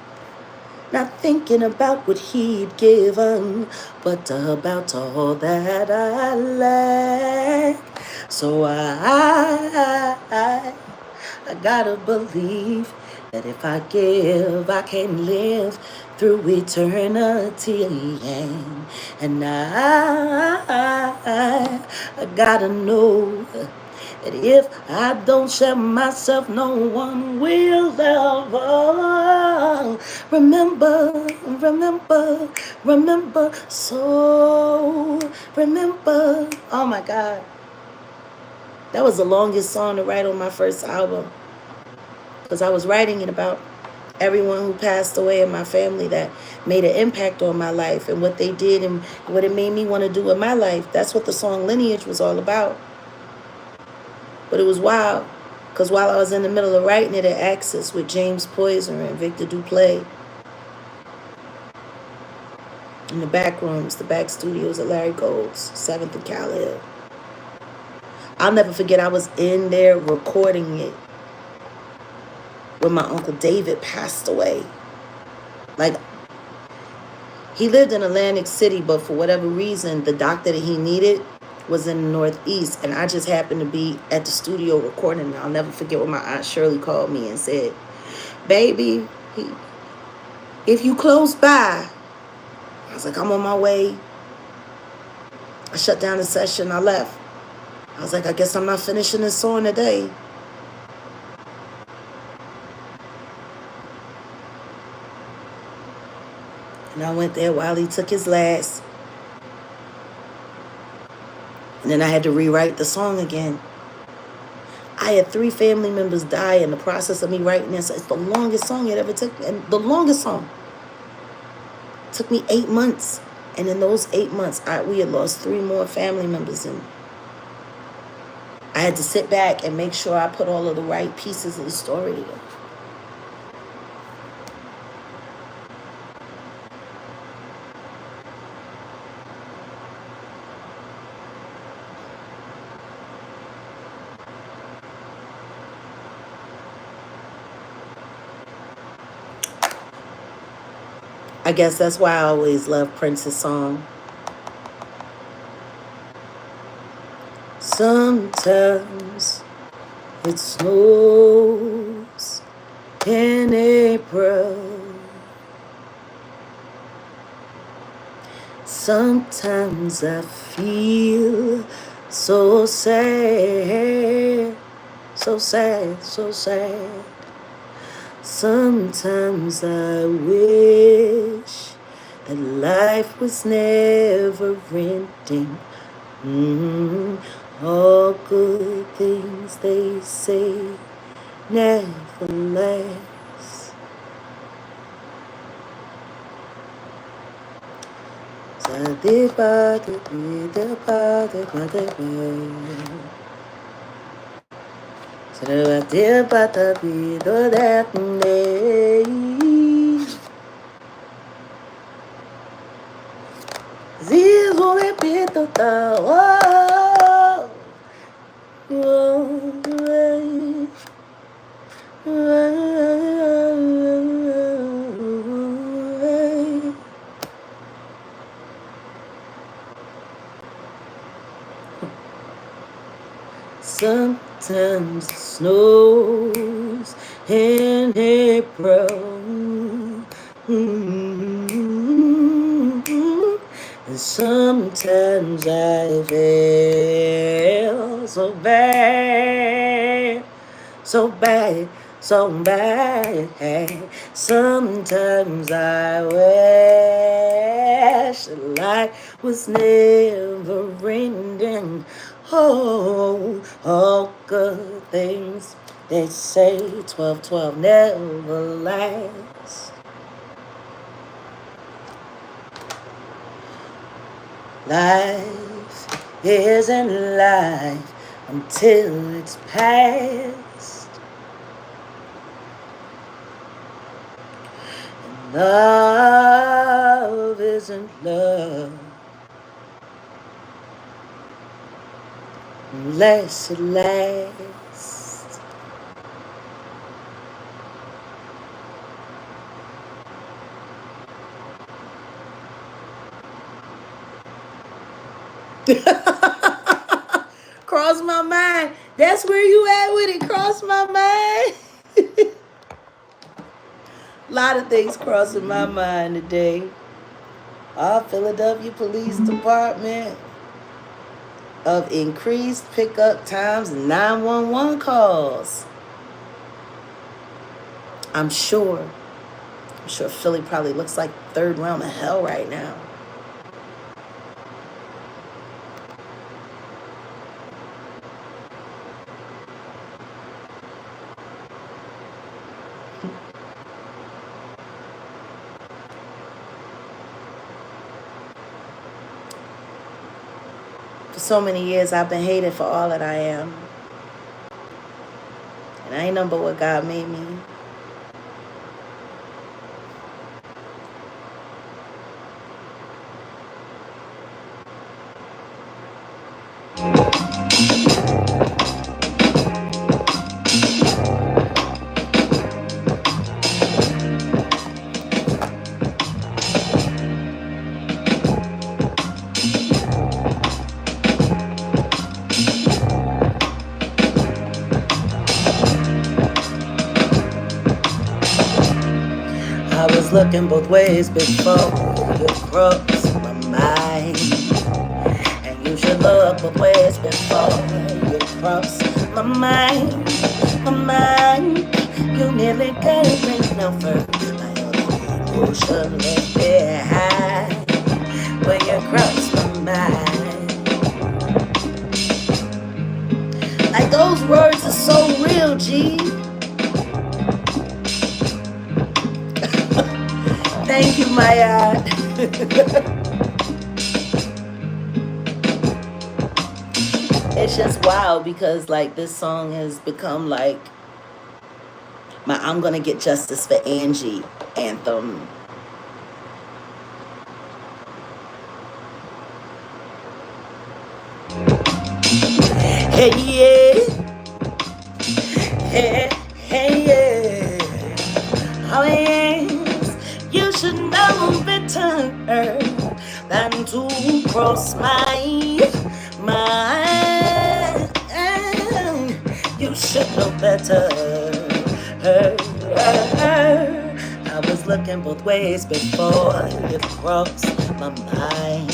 Not thinking about what he'd given, but about all that I lack. So I gotta believe that if I give, I can live through eternity. And I gotta know that if I don't share myself, no one will ever remember. So remember. Oh my God. That was the longest song to write on my first album, because I was writing it about everyone who passed away in my family that made an impact on my life and what they did and what it made me want to do in my life. That's what the song Lineage was all about. But it was wild, because while I was in the middle of writing it at Axis with James Poyser and Victor Duplay, in the back rooms, the back studios at Larry Gold's, 7th and Cal Hill, I'll never forget I was in there recording it when my Uncle David passed away. Like, he lived in Atlantic City, but for whatever reason, the doctor that he needed was in the Northeast, and I just happened to be at the studio recording. And I'll never forget when my Aunt Shirley called me and said, "Baby, if you close by," I was like, "I'm on my way." I shut down the session. I left. I was like, "I guess I'm not finishing this song today." And I went there while he took his last. And then I had to rewrite the song again. I had 3 family members die in the process of me writing this. It's the longest song it ever took. And the longest song. It took me 8 months. And in those 8 months, we had lost 3 more family members. And I had to sit back and make sure I put all of the right pieces of the story together. I guess that's why I always loved Prince's song. Sometimes it snows in April. Sometimes I feel so sad, so sad, so sad. Sometimes I wish that life was never ending. All good things, they say, never last. Zizo repito ta Sometimes it snows in April. And sometimes I feel so bad, so bad, so bad. Sometimes I wish that life was never ending. Oh, all good things, they say 12-12 never last. Life isn't life until it's past. And love isn't love unless it lasts. Cross my mind. That's where you at with it. Cross my mind. A lot of things crossing my mind today. Our Philadelphia Police Department of increased pickup times and 911 calls. I'm sure Philly probably looks like third round of hell right now. so many years I've been hated for all that I am. And I ain't nothing but what God made me. I was looking both ways before you crossed my mind. And you should look both ways before you cross my mind. My mind, you nearly gave me no further. My emotion left behind when you crossed my mind. Like those words are so real, G. Thank you, Maya. It's just wild because like this song has become like my I'm Gonna Get Justice for Angie anthem. Hey yeah. Hey, hey yeah. Oh yes, you should know better than to cross my mind. You should know better. I was looking both ways before you crossed my mind.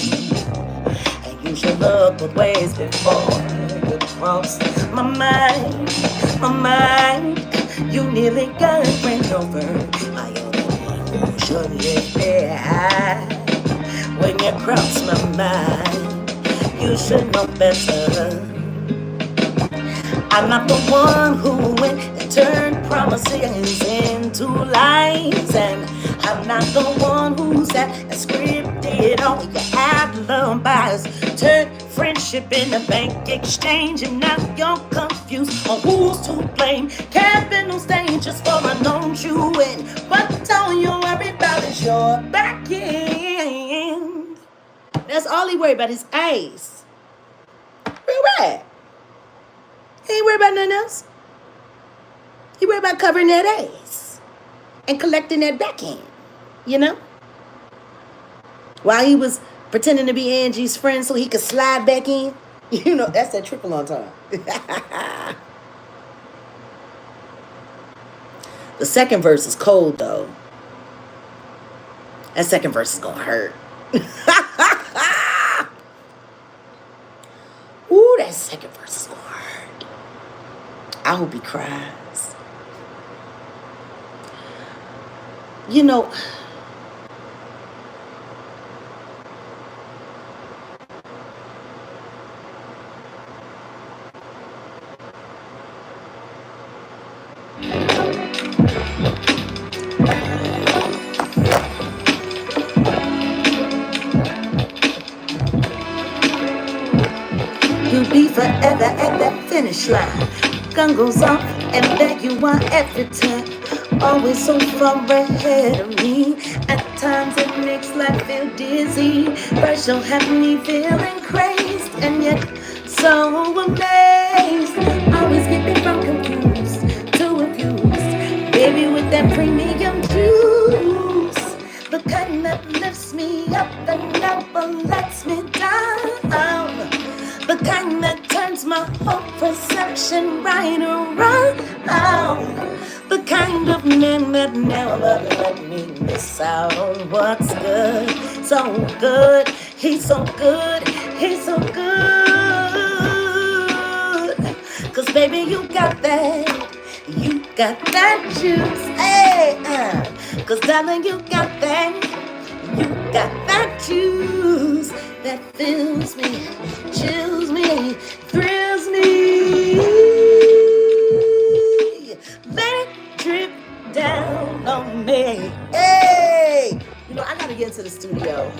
And you should look both ways before you crossed my mind. My mind, you nearly got ran over. My emotion left behind when you crossed my mind. You should know better. I'm not the one who went and turned promises into lies. And I'm not the one who sat and scripted all your alibis. Turned friendship in a bank exchange. And now you're confused on who's to blame. Camping on stage just for a known you win. But all you worry about is your back end. That's all he worried about, his ass. Real rap. He ain't worried about nothing else. He worried about covering that ass and collecting that back end, you know? While he was pretending to be Angie's friend so he could slide back in. You know, that's that triple on time. The second verse is cold, though. That second verse is gonna hurt. Ooh, that second verse is gonna hurt. I hope he cries. You know, you'll be forever at that finish line. Gun goes off and there you are every time. Always so far ahead of me. At times it makes life feel dizzy. First you'll have me feeling crazed and yet so amazed. Always get me from confused to abused. Baby with that premium juice, the kind that lifts me up and never lets me down. The kind that turns my whole perception right around. The kind of man that never let me miss out on what's good. So good, he's so good, he's so good. Cause baby you got that juice. Hey, cause darling you got that juice that fills me, chills me, thrills me. Let it drip down on me. Hey, you know I gotta get into the studio.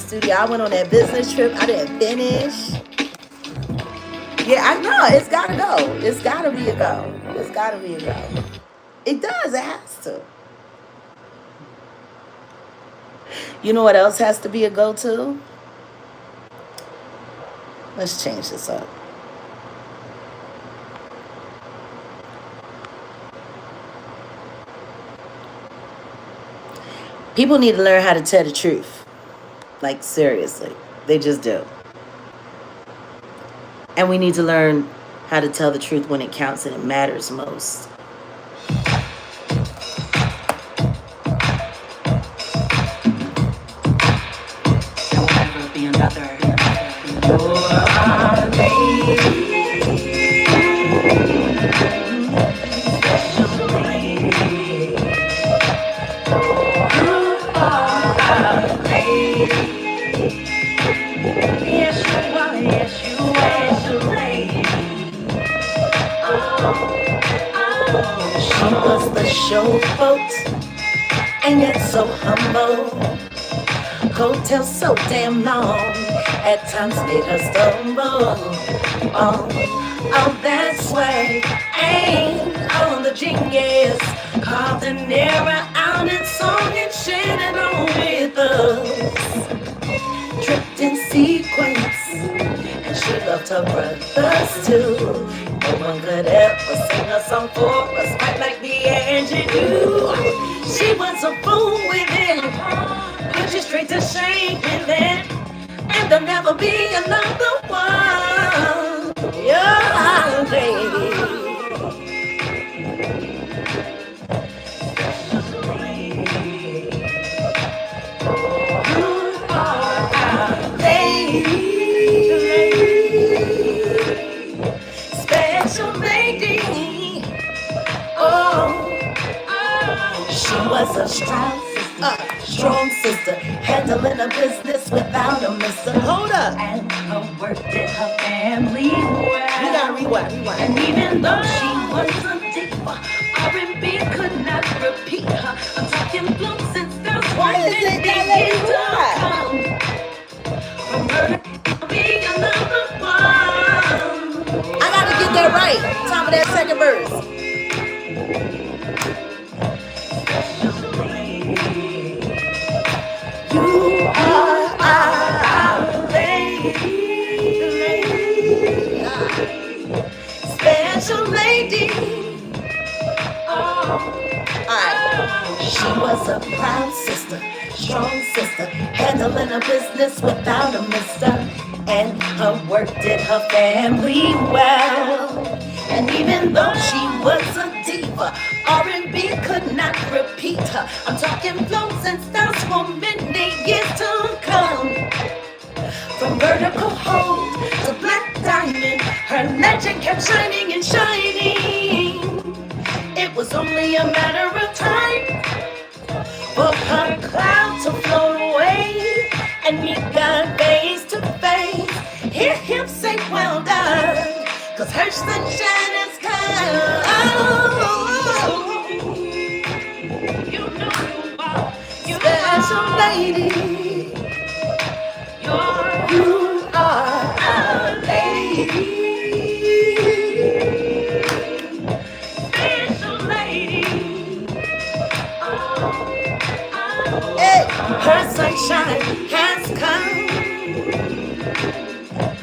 studio. I went on that business trip. I didn't finish. Yeah, I know. It's gotta go. It's gotta be a go. It's gotta be a go. It does. It has to. You know what else has to be a go-to? Let's change this up. People need to learn how to tell the truth. Like, seriously. They just do. And we need to learn how to tell the truth when it counts and it matters most. There will never be another. She was the showboat, and yet so humble. Hotel so damn long, at times made her stumble. Oh, that's why ain't on the genius. Carved an era out in song and shared it on with us. Tripped in sequence, and she loved her brothers too. No one could ever sing a song for us quite like the Angie do. She was a fool with it, put you straight to shame with it, and there'll never be another one. Yeah, lady. Was a strong sister, handling her business without a mister. Hold up. And her work did her family well. We gotta rewind. And even though she was a diva, R&B could not repeat her. I'm talking blues and stuff. Why is it that lady from her to be another one? I gotta get that right. Top of that second verse. You are our lady, special lady. Alright, she was a proud sister, strong sister, handling her business without a mister. And her work did her family well. And even though she was a diva, R&B could not repeat her. I'm talking flows and styles for many years to come. From vertical hold to black diamond, her legend kept shining and shining. It was only a matter of time for her cloud to float away, and we got face to face. Hear him say, well done, 'cause her sunshine is kind. You know you are special lady. You are our lady. Special lady. Hey, her sunshine has come.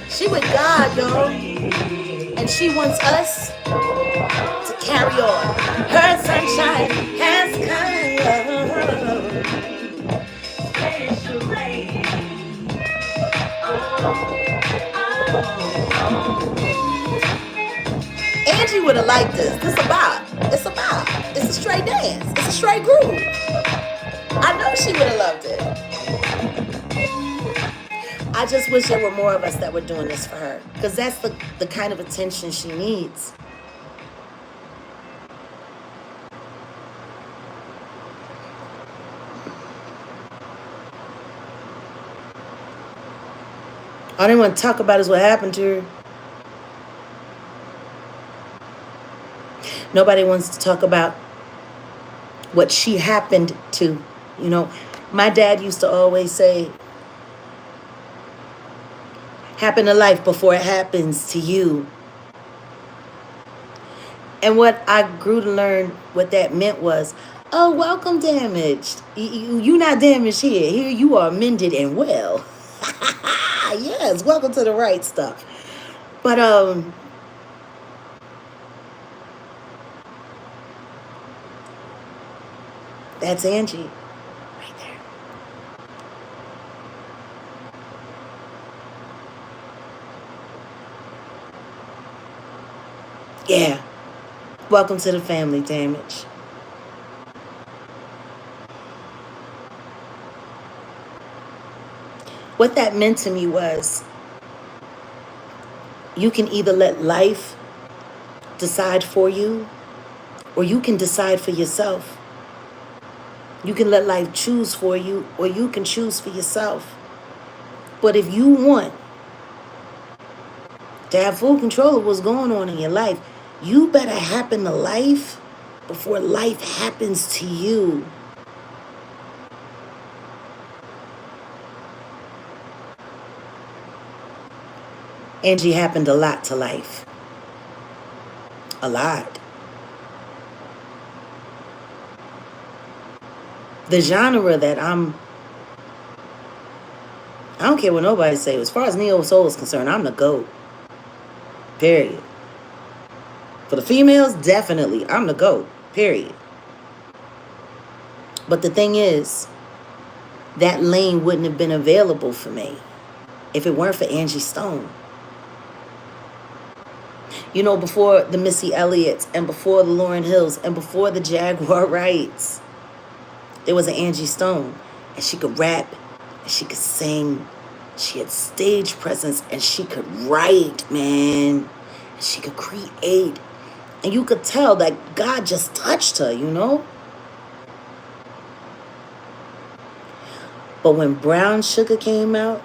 She with God, y'all. And she wants us to carry on. Her sunshine has come. Special lady. Angie would have liked this. It's a bop. It's a straight dance. It's a straight groove. I know she would have loved it. I just wish there were more of us that were doing this for her, because that's the kind of attention she needs. All they want to talk about is what happened to her. Nobody wants to talk about what she happened to. You know, my dad used to always say, Happen to life before it happens to you. And what I grew to learn what that meant was, oh, welcome damaged. You not damaged here. Here you are mended and well. Yes, welcome to the right stuff. But that's Angie right there. Yeah. Welcome to the family, Damage. What that meant to me was you can either let life decide for you, or you can decide for yourself. You can let life choose for you, or you can choose for yourself. But if you want to have full control of what's going on in your life, you better happen to life before life happens to you. Angie happened a lot to life. A lot. The genre that I don't care what nobody say. As far as neo soul is concerned, I'm the GOAT. Period. For the females, definitely, I'm the GOAT. Period. But the thing is, that lane wouldn't have been available for me if it weren't for Angie Stone. You know, before the Missy Elliott's and before the Lauryn Hills and before the Jaguar Wrights, there was an Angie Stone. And she could rap, and she could sing. She had stage presence, and she could write, man. And she could create. And you could tell that God just touched her, you know? But when Brown Sugar came out,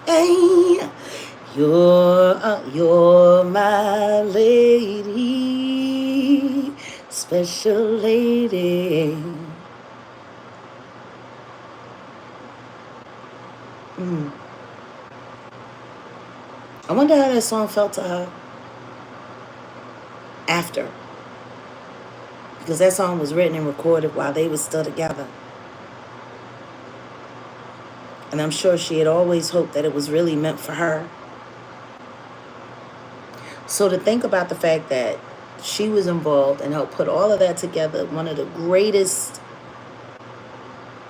hey, you're my lady, special lady. I wonder how that song felt to her after. Because that song was written and recorded while they were still together. And I'm sure she had always hoped that it was really meant for her. So to think about the fact that she was involved and helped put all of that together, one of the greatest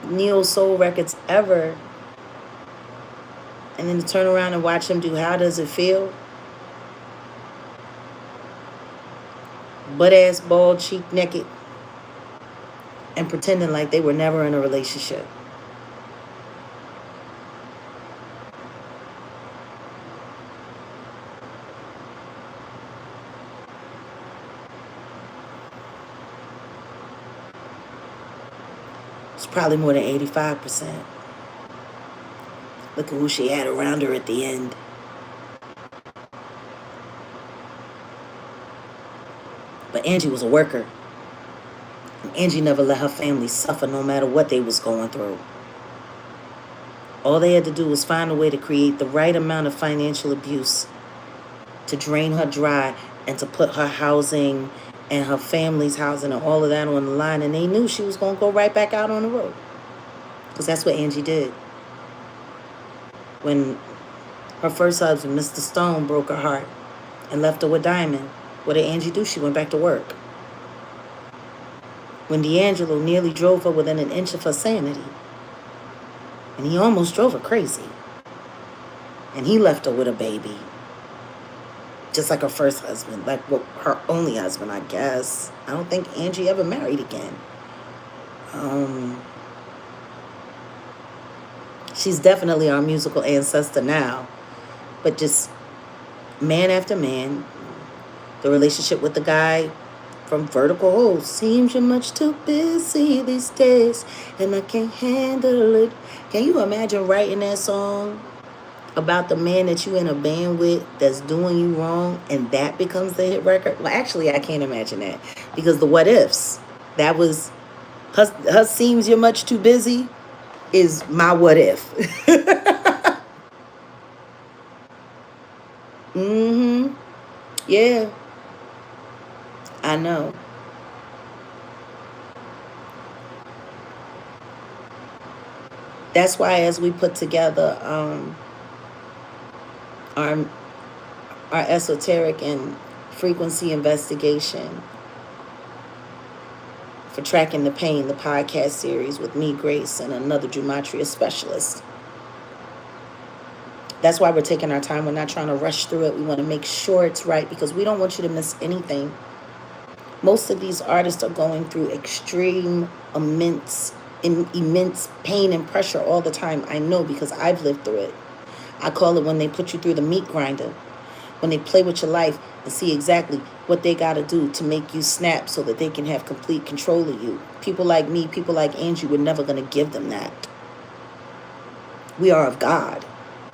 neo soul records ever, and then to turn around and watch him do How Does It Feel? Butt ass, bald, cheek naked, and pretending like they were never in a relationship. It's probably more than 85%. Look at who she had around her at the end. But Angie was a worker. And Angie never let her family suffer no matter what they was going through. All they had to do was find a way to create the right amount of financial abuse to drain her dry and to put her housing and her family's housing and all of that on the line. And they knew she was going to go right back out on the road. Because that's what Angie did. When her first husband, Mr. Stone, broke her heart and left her with Diamond, what did Angie do? She went back to work. When D'Angelo nearly drove her within an inch of her sanity, and he almost drove her crazy, and he left her with a baby, just like her first husband, like her only husband, I guess. I don't think Angie ever married again. She's definitely our musical ancestor now, but just man after man, the relationship with the guy from Vertical Hole. Seems you're much too busy these days, and I can't handle it. Can you imagine writing that song about the man that you in a band with that's doing you wrong, and that becomes the hit record? Well, actually, I can't imagine that, because the What Ifs, that was her Seems You're Much Too Busy. is my what if. Mm-hmm. Yeah, I know. That's why as we put together our esoteric and frequency investigation for tracking the pain, the podcast series with me, Grace, and another gematria specialist. That's why we're taking our time. We're not trying to rush through it. We want to make sure it's right because we don't want you to miss anything. Most of these artists are going through extreme, immense pain and pressure all the time. I know because I've lived through it. I call it when they put you through the meat grinder, when they play with your life and see exactly what they got to do to make you snap so that they can have complete control of you. People like me, people like Angie, we're never going to give them that. We are of God.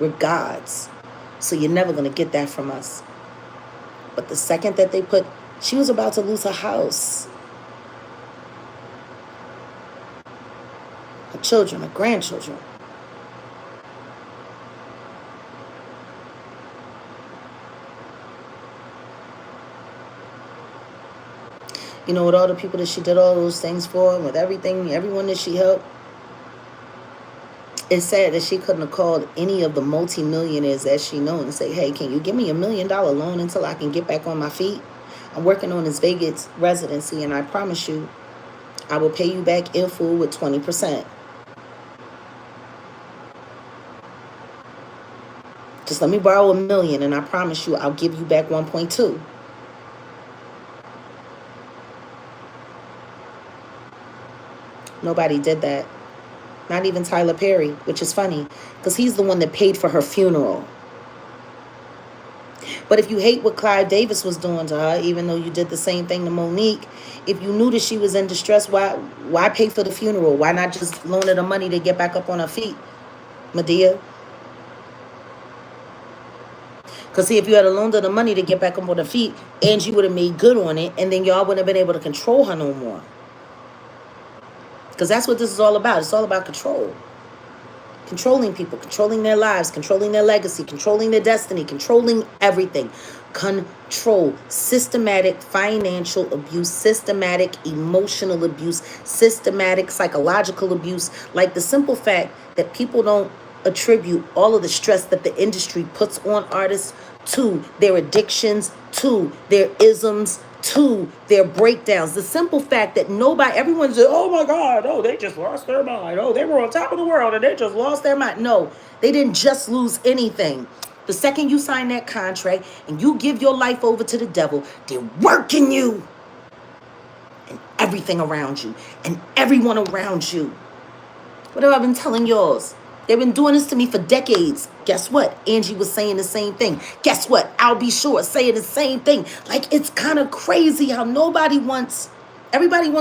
We're gods. So you're never going to get that from us. But the second that they put, she was about to lose her house, her children, her grandchildren. You know, with all the people that she did all those things for, with everything, everyone that she helped, it's sad that she couldn't have called any of the multimillionaires that she knows and say, hey, can you give me $1 million loan until I can get back on my feet? I'm working on this Vegas residency, and I promise you, I will pay you back in full with 20%. Just let me borrow $1 million, and I promise you, I'll give you back 1.2. Nobody did that. Not even Tyler Perry, which is funny, because he's the one that paid for her funeral. But if you hate what Clive Davis was doing to her, even though you did the same thing to Monique, if you knew that she was in distress, why pay for the funeral? Why not just loan her the money to get back up on her feet, Medea? Because see, if you had loaned her the money to get back up on her feet, Angie would have made good on it, and then y'all wouldn't have been able to control her no more. Because that's what this is all about. It's all about control. Controlling people, controlling their lives, controlling their legacy, controlling their destiny, controlling everything. Control. Systematic financial abuse, systematic emotional abuse, systematic psychological abuse. Like the simple fact that people don't attribute all of the stress that the industry puts on artists to their addictions, to their isms, to their breakdowns. The simple fact that everyone says, oh my God, oh, they just lost their mind. Oh, they were on top of the world and they just lost their mind. No, they didn't just lose anything. The second you sign that contract and you give your life over to the devil, they're working you and everything around you and everyone around you. What have I been telling yours? They've been doing this to me for decades. Guess what? Angie was saying the same thing. Guess what? I'll be sure saying the same thing. Like, it's kind of crazy how everybody wants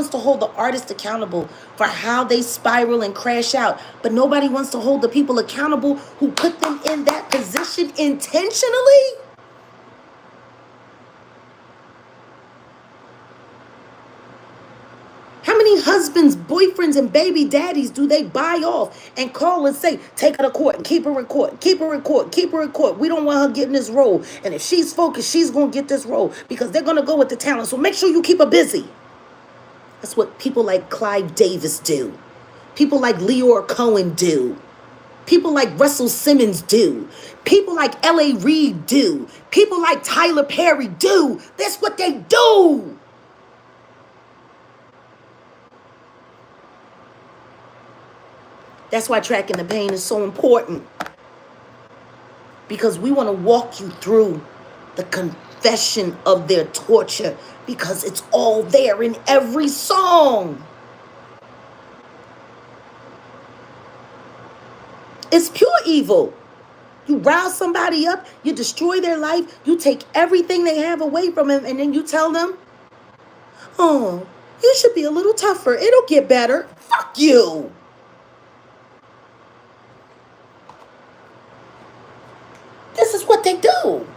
to hold the artist accountable for how they spiral and crash out. But nobody wants to hold the people accountable who put them in that position intentionally. How many husbands, boyfriends, and baby daddies do they buy off and call and say, take her to court and keep her in court, keep her in court, keep her in court. We don't want her getting this role. And if she's focused, she's going to get this role because they're going to go with the talent. So make sure you keep her busy. That's what people like Clive Davis do. People like Leor Cohen do. People like Russell Simmons do. People like L.A. Reid do. People like Tyler Perry do. That's what they do. That's why tracking the pain is so important. Because we want to walk you through the confession of their torture. Because it's all there in every song. It's pure evil. You rouse somebody up, you destroy their life, you take everything they have away from them, and then you tell them, oh, you should be a little tougher. It'll get better. Fuck you. This is what they do.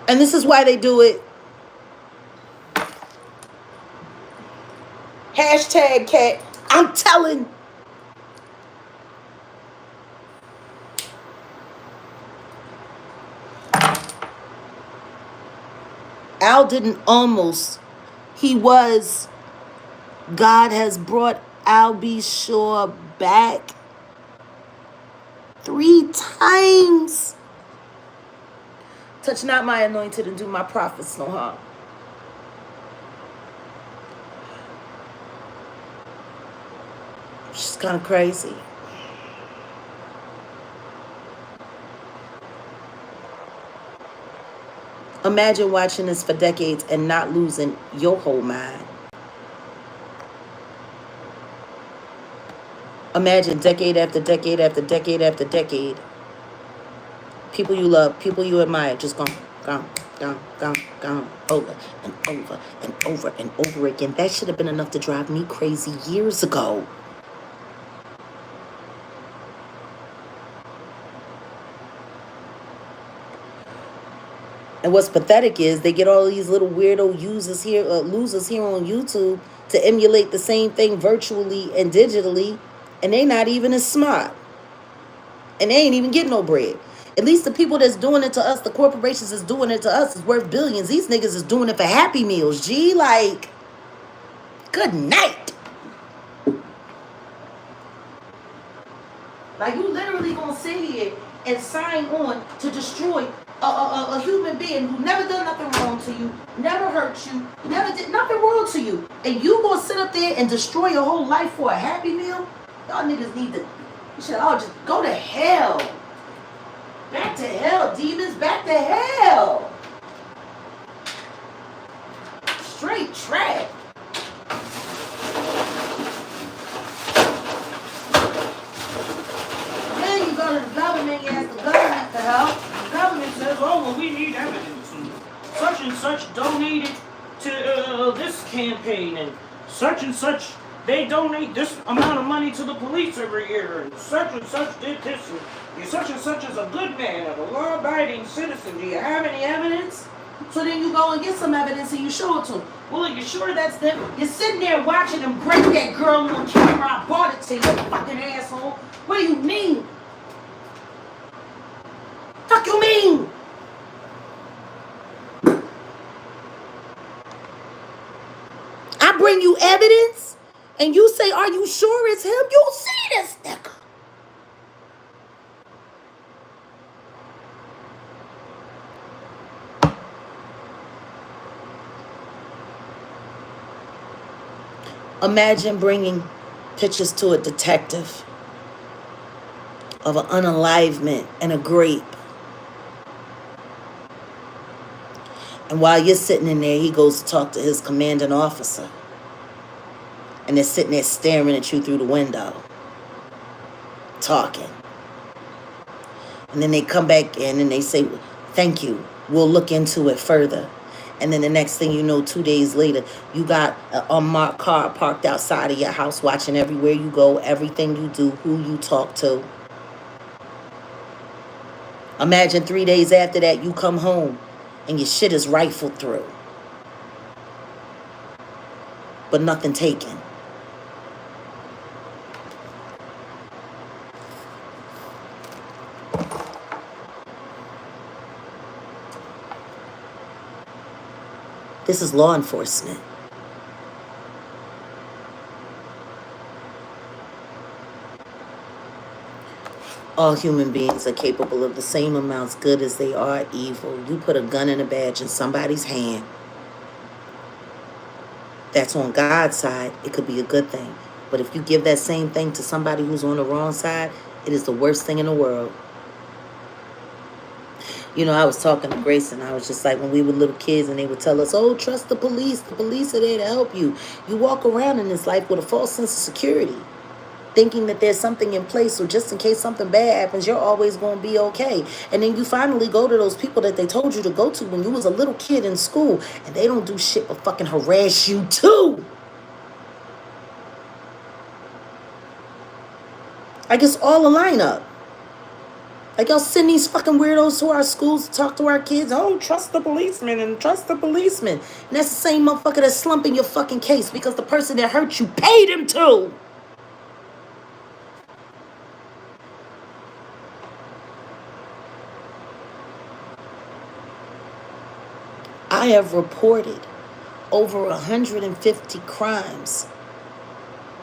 And this is why they do it. Hashtag cat. I'm telling. Al didn't almost. He was. God has brought Al B. Shore back 3 times. Touch not my anointed and do my prophets no harm. She's kind of crazy. Imagine watching this for decades and not losing your whole mind. Imagine decade after decade after decade after decade. People you love, people you admire, just gone, over and over and over and over again. That should have been enough to drive me crazy years ago. And what's pathetic is they get all these little weirdo losers here on YouTube to emulate the same thing virtually and digitally, and they not even as smart. And they ain't even getting no bread. At least the people that's doing it to us, the corporations that's doing it to us, is worth billions. These niggas is doing it for Happy Meals. Gee, like, good night. Like, you literally gonna sit here and sign on to destroy a human being who never done nothing wrong to you, never hurt you, never did nothing wrong to you, and you gonna sit up there and destroy your whole life for a Happy Meal? Y'all niggas need to, you should all just go to hell. Back to hell, demons, back to hell. Straight trash. Then you go to the government, you ask the government for help. The government says, oh, well, we need evidence. And such donated to this campaign, and such, they donate this amount of money to the police every year, and such did this, and such is a good man and a law-abiding citizen. Do you have any evidence? So then you go and get some evidence and you show it to them. Well, are you sure that's them? You're sitting there watching them break that girl on camera. I bought it to you, fucking asshole. What do you mean? Fuck you mean? I bring you evidence and you say, are you sure it's him? You see this nigga. Imagine bringing pictures to a detective of an unalivement and a grape. And while you're sitting in there, he goes to talk to his commanding officer. And they're sitting there staring at you through the window, talking. And then they come back in and they say, thank you, we'll look into it further. And then the next thing you know, 2 days later, you got an unmarked car parked outside of your house, watching everywhere you go, everything you do, who you talk to. Imagine 3 days after that, you come home and your shit is rifled through, but nothing taken. This is law enforcement. All human beings are capable of the same amounts good as they are evil. You put a gun and a badge in somebody's hand, that's on God's side, it could be a good thing. But if you give that same thing to somebody who's on the wrong side, it is the worst thing in the world. You know, I was talking to Grace and I was just like, when we were little kids and they would tell us, oh, trust the police are there to help you. You walk around in this life with a false sense of security, thinking that there's something in place, so just in case something bad happens, you're always going to be okay. And then you finally go to those people that they told you to go to when you was a little kid in school, and they don't do shit but fucking harass you too. Like, it's all a lineup. Like, y'all send these fucking weirdos to our schools to talk to our kids. Oh, trust the policeman and trust the policeman. And that's the same motherfucker that's slumping your fucking case because the person that hurt you paid him to. I have reported over 150 crimes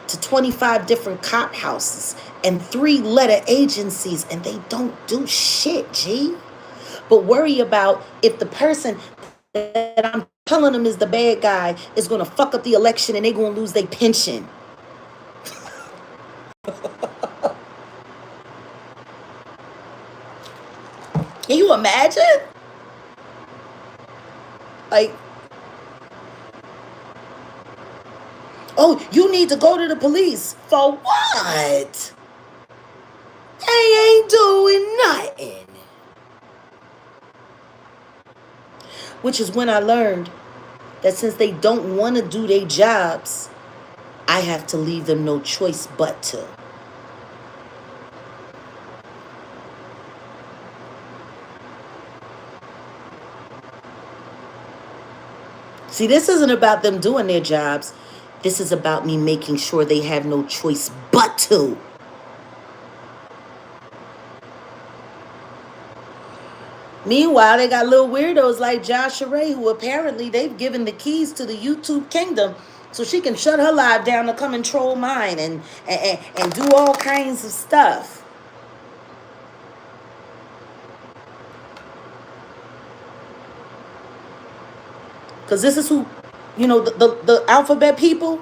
to 25 different cop houses and 3-letter agencies, and they don't do shit, G. But worry about if the person that I'm telling them is the bad guy is going to fuck up the election and they're going to lose their pension. Can you imagine? Like, oh, you need to go to the police. For what? They ain't doing nothing. Which is when I learned that since they don't want to do their jobs, I have to leave them no choice but to. See, this isn't about them doing their jobs. This is about me making sure they have no choice but to. Meanwhile, they got little weirdos like Jaguar Wright, who apparently they've given the keys to the YouTube kingdom so she can shut her live down to come and troll mine and do all kinds of stuff. Because this is who, the alphabet people,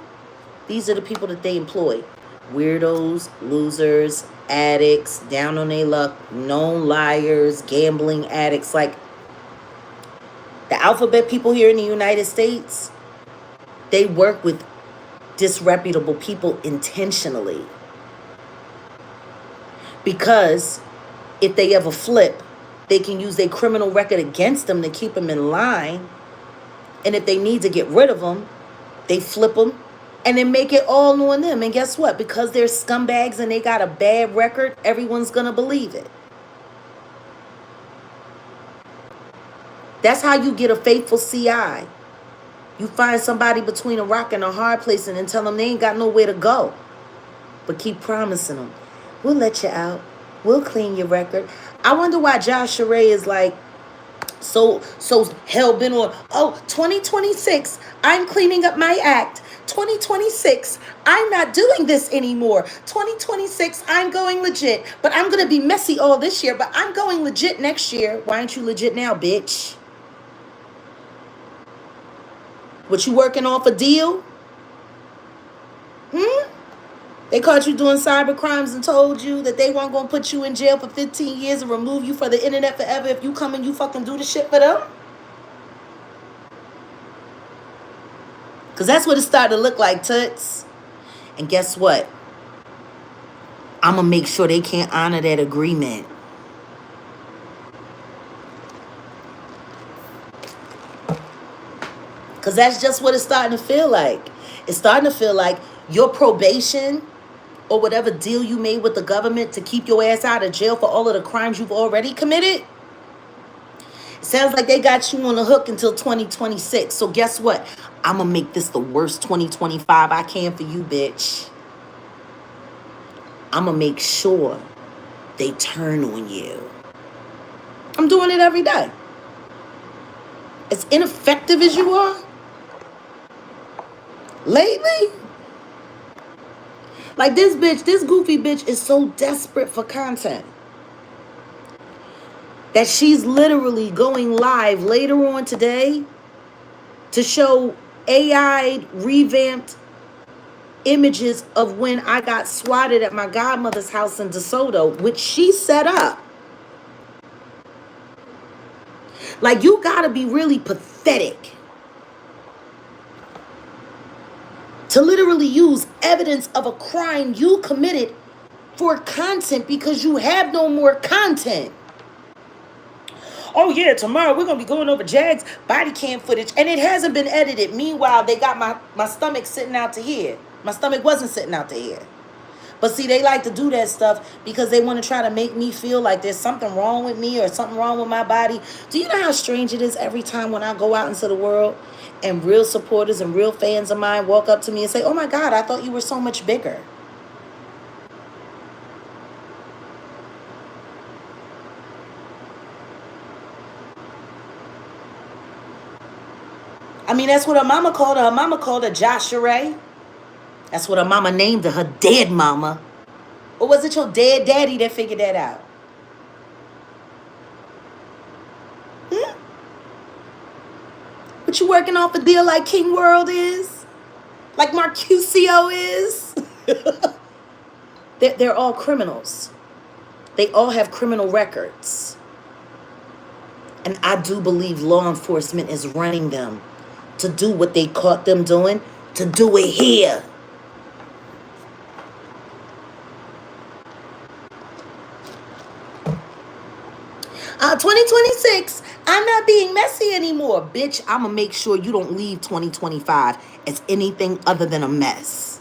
these are the people that they employ. Weirdos, losers, addicts, down on their luck, known liars, gambling addicts. Like, the alphabet people here in the United States, they work with disreputable people intentionally. Because if they ever flip, they can use their criminal record against them to keep them in line. And if they need to get rid of them, they flip them and then make it all on them. And guess what? Because they're scumbags and they got a bad record, everyone's going to believe it. That's how you get a faithful CI. You find somebody between a rock and a hard place and then tell them they ain't got nowhere to go. But keep promising them, we'll let you out. We'll clean your record. I wonder why Jaguar Wright is like so hell-bent on, 2026, I'm cleaning up my act. 2026, I'm not doing this anymore. 2026, I'm going legit. But I'm going to be messy all this year, but I'm going legit next year. Why aren't you legit now, bitch? What, you working off a deal? They caught you doing cyber crimes and told you that they weren't going to put you in jail for 15 years and remove you from the internet forever if you come and you fucking do the shit for them? Because that's what it started to look like, toots. And guess what? I'm going to make sure they can't honor that agreement. Because that's just what it's starting to feel like. It's starting to feel like your probation or whatever deal you made with the government to keep your ass out of jail for all of the crimes you've already committed, it sounds like they got you on the hook until 2026. So guess what? I'm going to make this the worst 2025 I can for you, bitch. I'm going to make sure they turn on you. I'm doing it every day. As ineffective as you are lately, like this goofy bitch is so desperate for content that she's literally going live later on today to show AI revamped images of when I got swatted at my godmother's house in DeSoto, which she set up. Like, you gotta be really pathetic to literally use evidence of a crime you committed for content because you have no more content. Oh yeah, tomorrow we're going to be going over Jag's body cam footage and it hasn't been edited. Meanwhile, they got my stomach sitting out to here. My stomach wasn't sitting out to here. But see, they like to do that stuff because they want to try to make me feel like there's something wrong with me or something wrong with my body. Do you know how strange it is every time when I go out into the world and real supporters and real fans of mine walk up to me and say, oh my God, I thought you were so much bigger. I mean, that's what her mama called her. Her mama called her Jaguar Wright. That's what her mama named her, her dead mama. Or was it your dead daddy that figured that out? Hmm? But you working off a deal like King World is? Like Marcusio is? They're all criminals. They all have criminal records. And I do believe law enforcement is running them to do what they caught them doing, to do it here. Uh, 2026, I'm not being messy anymore. Bitch, I'm going to make sure you don't leave 2025 as anything other than a mess.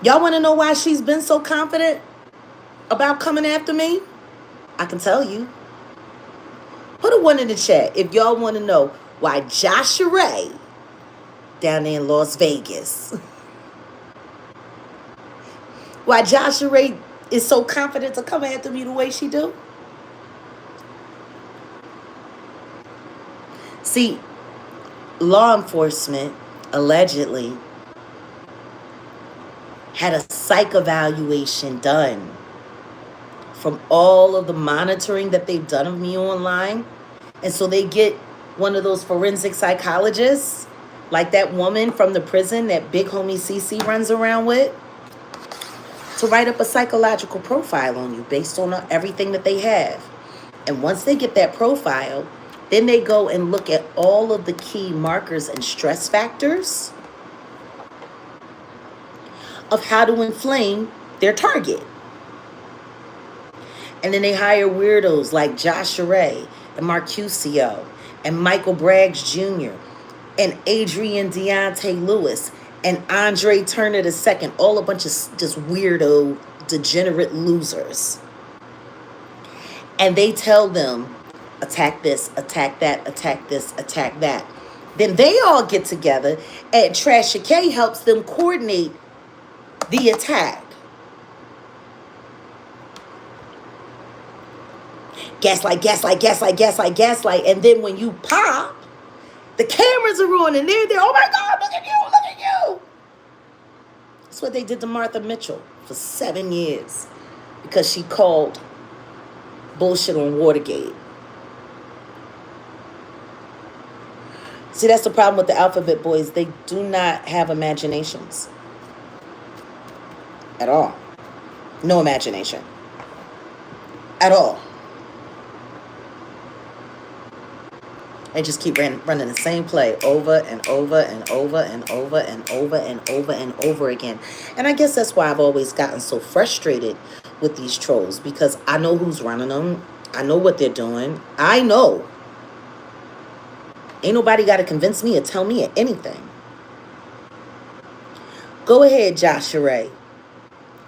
Y'all want to know why she's been so confident about coming after me? I can tell you. Put a 1 in the chat if y'all want to know why Jaguar Wright down there in Las Vegas, why Jaguar Wright is so confident to come after me the way she do. See, law enforcement allegedly had a psych evaluation done from all of the monitoring that they've done of me online. And so they get one of those forensic psychologists, like that woman from the prison that big homie CC runs around with, to write up a psychological profile on you based on everything that they have. And once they get that profile, then they go and look at all of the key markers and stress factors of how to inflame their target. And then they hire weirdos like Jaguar Wright and Marcusio and Michael Braggs Jr. and Adrian Deontay Lewis and Andre Turner II, all a bunch of just weirdo, degenerate losers. And they tell them, attack this, attack that, attack this, attack that. Then they all get together and Trashy K helps them coordinate the attack. Gaslight, gaslight, gaslight, gaslight, gaslight. And then when you pop, the cameras are on and they're there. Oh my God, look at you, look at you. That's what they did to Martha Mitchell for 7 years because she called bullshit on Watergate. See, that's the problem with the alphabet boys. They do not have imaginations at all. No imagination at all. They just keep running the same play over and over and over and over and over and over and over again. And I guess that's why I've always gotten so frustrated with these trolls, because I know who's running them. I know what they're doing. I know. Ain't nobody got to convince me or tell me anything. Go ahead, Jaguar Wright.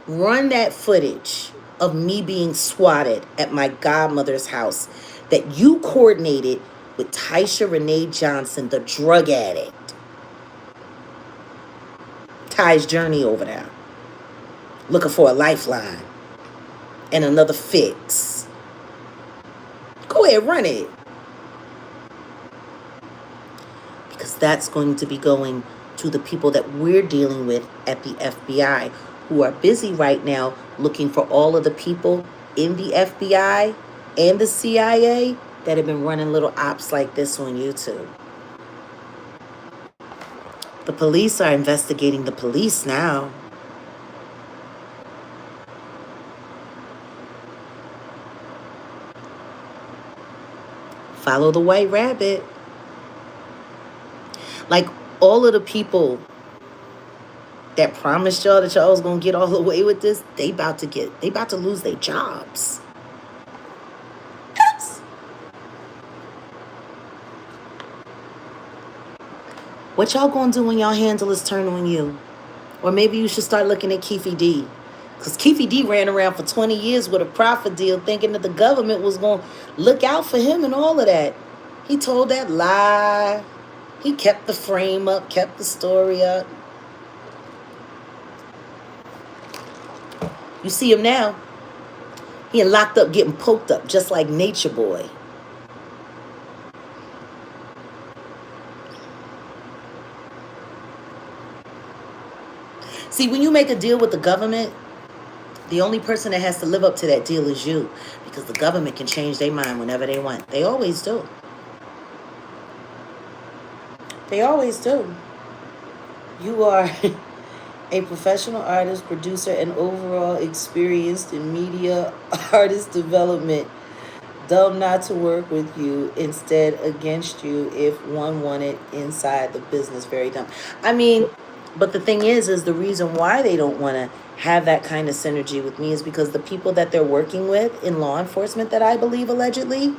Run that footage of me being swatted at my godmother's house that you coordinated with Tysha Renee Johnson, the drug addict. Ty's journey over there, looking for a lifeline and another fix. Go ahead, run it. Because that's going to be going to the people that we're dealing with at the FBI, who are busy right now looking for all of the people in the FBI and the CIA that have been running little ops like this on YouTube. The police are investigating the police now. Follow the white rabbit. Like all of the people that promised y'all that y'all was gonna get all the way with this, they about to lose their jobs. What y'all gonna do when y'all handle is turn on you? Or maybe you should start looking at Keefe D. Because Keefe D ran around for 20 years with a profit deal thinking that the government was going to look out for him and all of that. He told that lie. He kept the frame up, kept the story up. You see him now. He locked up getting poked up just like Nature Boy. See, when you make a deal with the government, the only person that has to live up to that deal is you. Because the government can change their mind whenever they want. They always do. They always do. You are a professional artist, producer, and overall experienced in media artist development. Dumb not to work with you, instead against you if one wanted inside the business. Very dumb. I mean, but the thing is the reason why they don't want to have that kind of synergy with me is because the people that they're working with in law enforcement that I believe allegedly,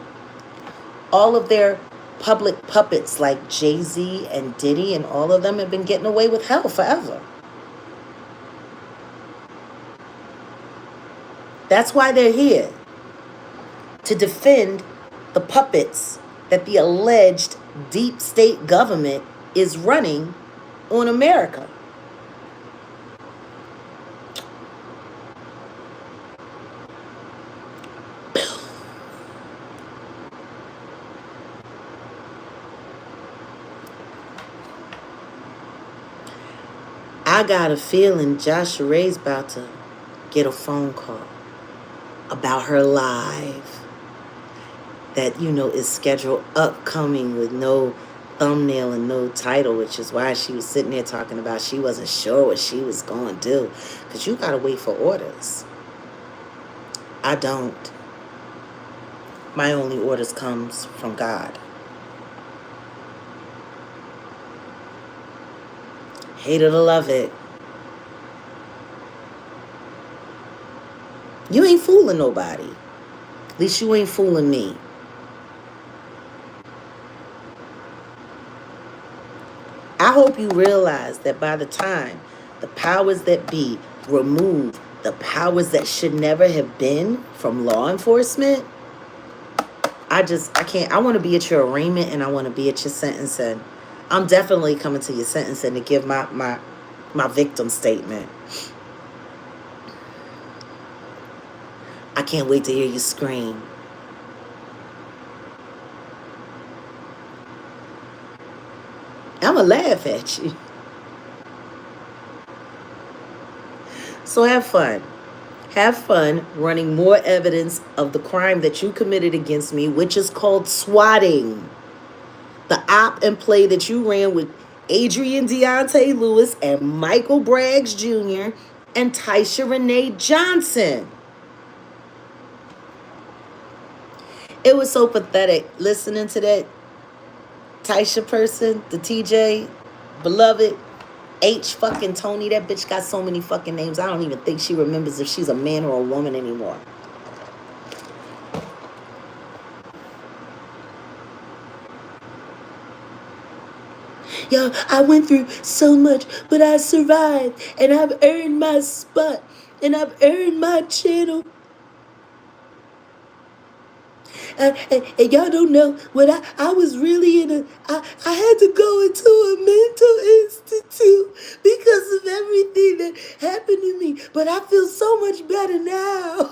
all of their public puppets like Jay-Z and Diddy and all of them have been getting away with hell forever. That's why they're here. To defend the puppets that the alleged deep state government is running on America. I got a feeling Joshua Ray's about to get a phone call about her live that, is scheduled upcoming with no thumbnail and no title, which is why she was sitting there talking about she wasn't sure what she was going to do. Because you got to wait for orders. I don't. My only orders comes from God. Hate it or love it. You ain't fooling nobody. At least you ain't fooling me. I hope you realize that by the time the powers that be remove the powers that should never have been from law enforcement, I can't. I want to be at your arraignment and I want to be at your sentencing. I'm definitely coming to your sentencing to give my victim statement. I can't wait to hear you scream. I'ma laugh at you. So have fun. Have fun running more evidence of the crime that you committed against me, which is called swatting. The op and play that you ran with Adrian Deontay Lewis and Michael Braggs Jr. and Tysha Renee Johnson. It was so pathetic listening to that Tysha person, the TJ, beloved, H fucking Tony. That bitch got so many fucking names. I don't even think she remembers if she's a man or a woman anymore. Yo, I went through so much, but I survived. And I've earned my spot. And I've earned my channel. And y'all don't know what I was really I had to go into a mental institute because of everything that happened to me. But I feel so much better now.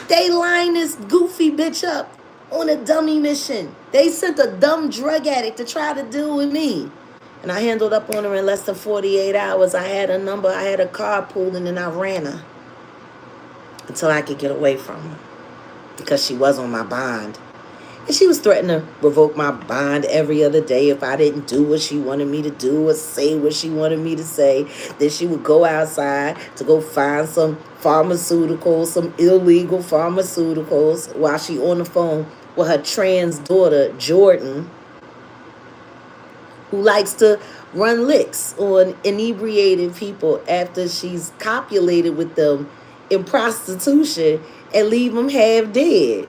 They lined this goofy bitch up on a dummy mission. They sent a dumb drug addict to try to deal with me. And I handled up on her in less than 48 hours. I had a number, I had a car pulled, and then I ran her until I could get away from her because she was on my bond. And she was threatening to revoke my bond every other day if I didn't do what she wanted me to do or say what she wanted me to say. Then she would go outside to go find some pharmaceuticals, some illegal pharmaceuticals, while she on the phone with her trans daughter, Jordan, who likes to run licks on inebriated people after she's copulated with them in prostitution and leave them half dead,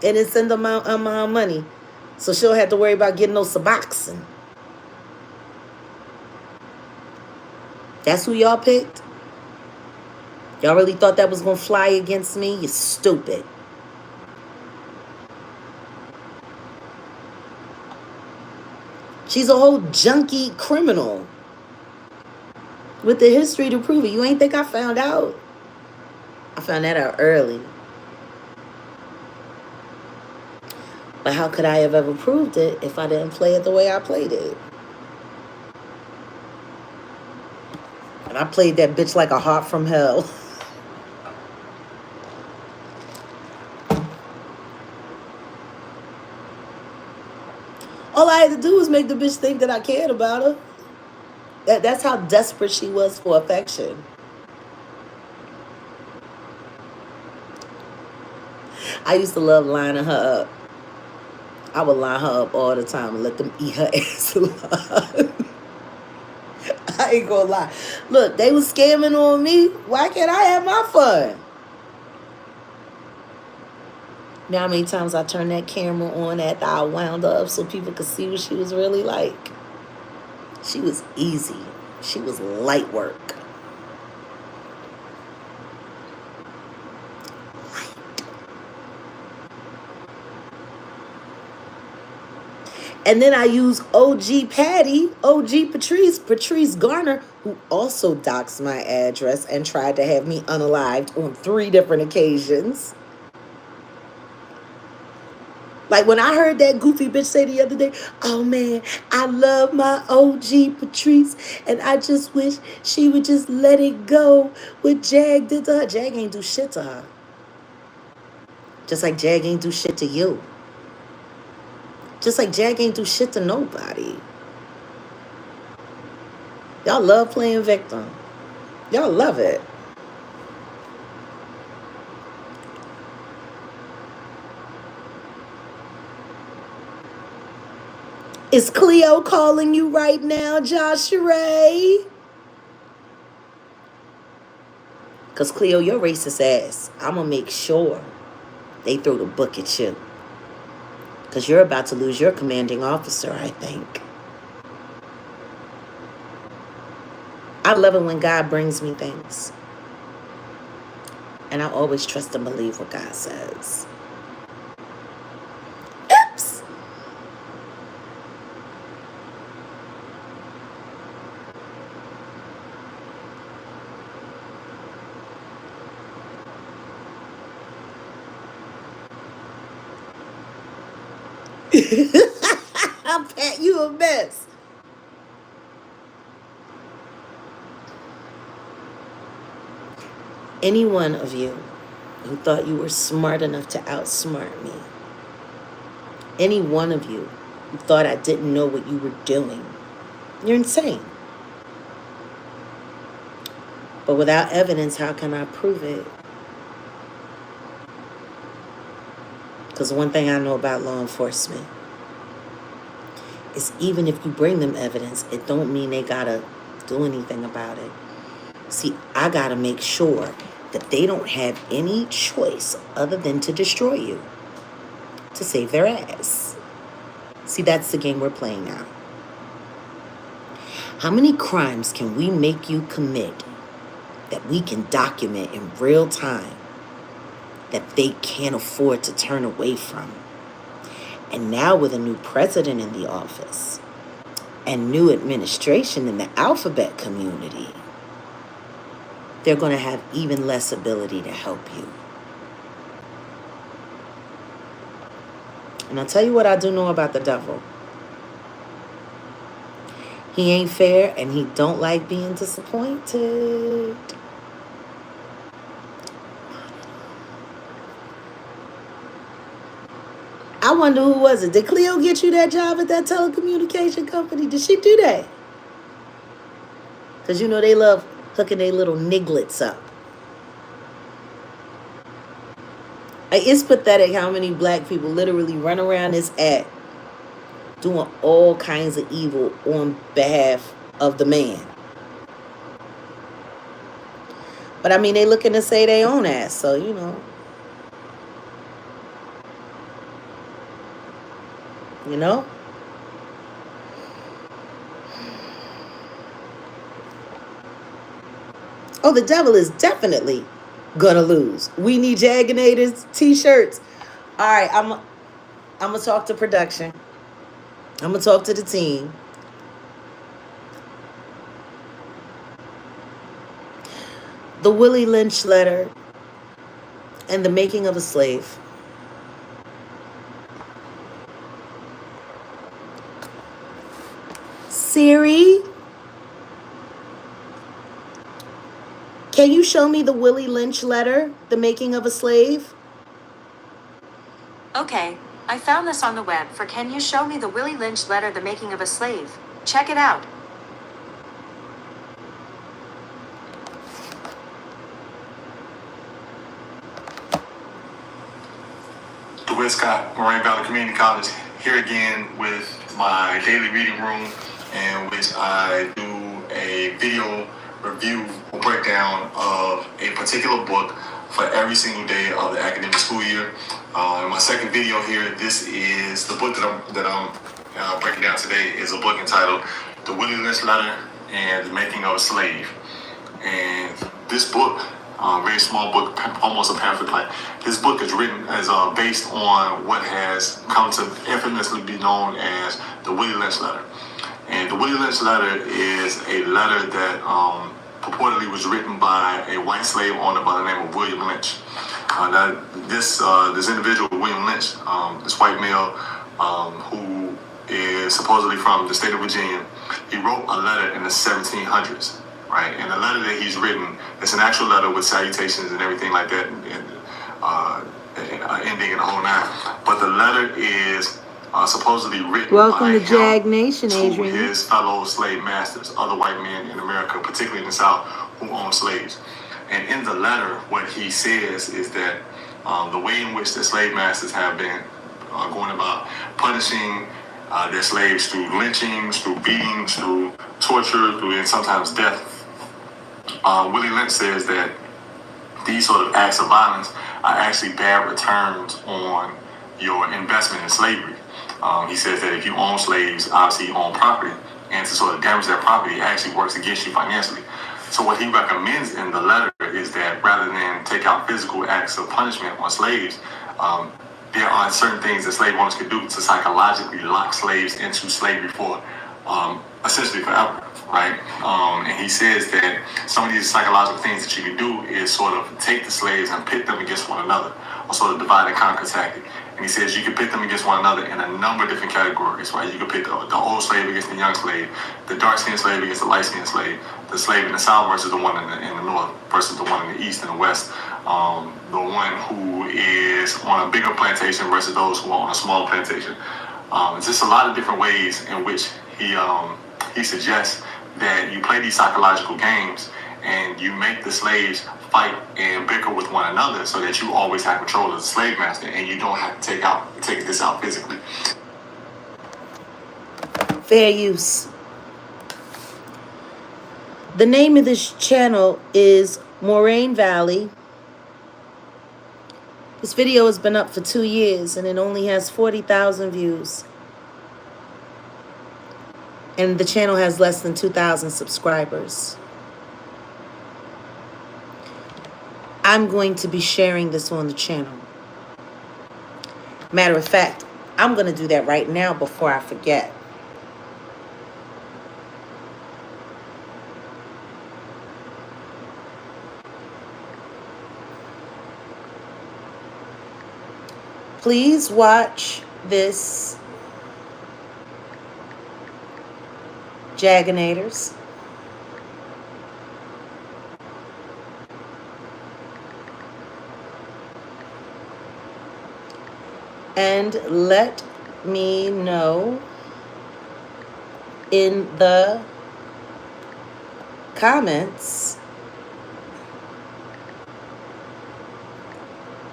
and then send them out money so she don't have to worry about getting no Suboxone. That's who y'all picked? Y'all really thought that was gonna fly against me? You stupid. She's a whole junkie criminal with the history to prove it. You ain't think I found out? I found that out early. But how could I have ever proved it if I didn't play it the way I played it? And I played that bitch like a heart from hell. All I had to do was make the bitch think that I cared about her. That's how desperate she was for affection. I used to love lining her up. I would line her up all the time and let them eat her ass alive. I ain't gonna lie. Look, they was scamming on me. Why can't I have my fun? You know how many times I turned that camera on after I wound her up so people could see what she was really like? She was easy. She was light work. And then I use OG Patty, OG Patrice Garner, who also doxed my address and tried to have me unalived on 3 different occasions. Like when I heard that goofy bitch say the other day, oh man, I love my OG Patrice, and I just wish she would just let it go what Jag did to her. Jag ain't do shit to her. Just like Jag ain't do shit to you. Just like Jag ain't do shit to nobody. Y'all love playing victim. Y'all love it. Is Cleo calling you right now, Josh Ray? Because Cleo, your racist ass, I'm going to make sure they throw the book at you. Because you're about to lose your commanding officer, I think. I love it when God brings me things. And I always trust and believe what God says. Oops. Pat, you a mess. Any one of you who thought you were smart enough to outsmart me, any one of you who thought I didn't know what you were doing, you're insane. But without evidence, how can I prove it? Because one thing I know about law enforcement is even if you bring them evidence, it don't mean they gotta do anything about it. See, I gotta make sure that they don't have any choice other than to destroy you, to save their ass. See, that's the game we're playing now. How many crimes can we make you commit that we can document in real time that they can't afford to turn away from? And now with a new president in the office and new administration in the alphabet community, they're going to have even less ability to help you. And I'll tell you what I do know about the devil. He ain't fair and he don't like being disappointed. I wonder who was it. Did Cleo get you that job at that telecommunication company? Did she do that? Because you know they love hooking their little nigglets up. It's pathetic how many black people literally run around this app doing all kinds of evil on behalf of the man. But I mean, they looking to say they own ass, so you know. You know? Oh, the devil is definitely gonna lose. We need Jaganators t-shirts. All right, I'm gonna talk to production. I'm gonna talk to the team. The Willie Lynch letter and the making of a slave. Siri, can you show me the Willie Lynch letter, the making of a slave? Okay, I found this on the web for Can You Show Me the Willie Lynch Letter, The Making of a Slave? Check it out. DeWitt Scott, Moraine Valley Community College, here again with my daily reading room, in which I do a video review or breakdown of a particular book for every single day of the academic school year. In my second video here, this is the book that I'm breaking down today is a book entitled The Willie Lynch Letter and the Making of a Slave. And this book, very small book, almost a pamphlet like. This book is written as based on what has come to infamously be known as the Willie Lynch Letter. And the Willie Lynch Letter is a letter that purportedly was written by a white slave owner by the name of William Lynch. This individual, William Lynch, this white male who is supposedly from the state of Virginia, he wrote a letter in the 1700s. Right, and the letter that he's written, it's an actual letter with salutations and everything like that, and ending in the whole nine. But the letter is supposedly written Welcome by to Jag Nation, to Adrian. his fellow slave masters, other white men in America, particularly in the South, who owned slaves. And in the letter, what he says is that the way in which the slave masters have been going about punishing their slaves through lynchings, through beatings, through torture, through and sometimes death. Willie Lynch says that these sort of acts of violence are actually bad returns on your investment in slavery. He says that if you own slaves, obviously you own property, and to sort of damage that property, it actually works against you financially. So what he recommends in the letter is that rather than take out physical acts of punishment on slaves, there are certain things that slave owners can do to psychologically lock slaves into slavery for essentially forever, right? And he says that some of these psychological things that you can do is sort of take the slaves and pit them against one another, or sort of divide and conquer tactic. And he says you can pit them against one another in a number of different categories, right? You can pit the old slave against the young slave, the dark-skinned slave against the light-skinned slave, the slave in the South versus the one in the North versus the one in the East and the West, the one who is on a bigger plantation versus those who are on a smaller plantation. It's just a lot of different ways in which he suggests that you play these psychological games and you make the slaves fight and bicker with one another so that you always have control of the slave master and you don't have to take this out physically. Fair use. The name of this channel is Moraine Valley. This video has been up for 2 years and it only has 40,000 views. And the channel has less than 2,000 subscribers. I'm going to be sharing this on the channel. Matter of fact, I'm going to do that right now before I forget. Please watch this Jaganators. And let me know in the comments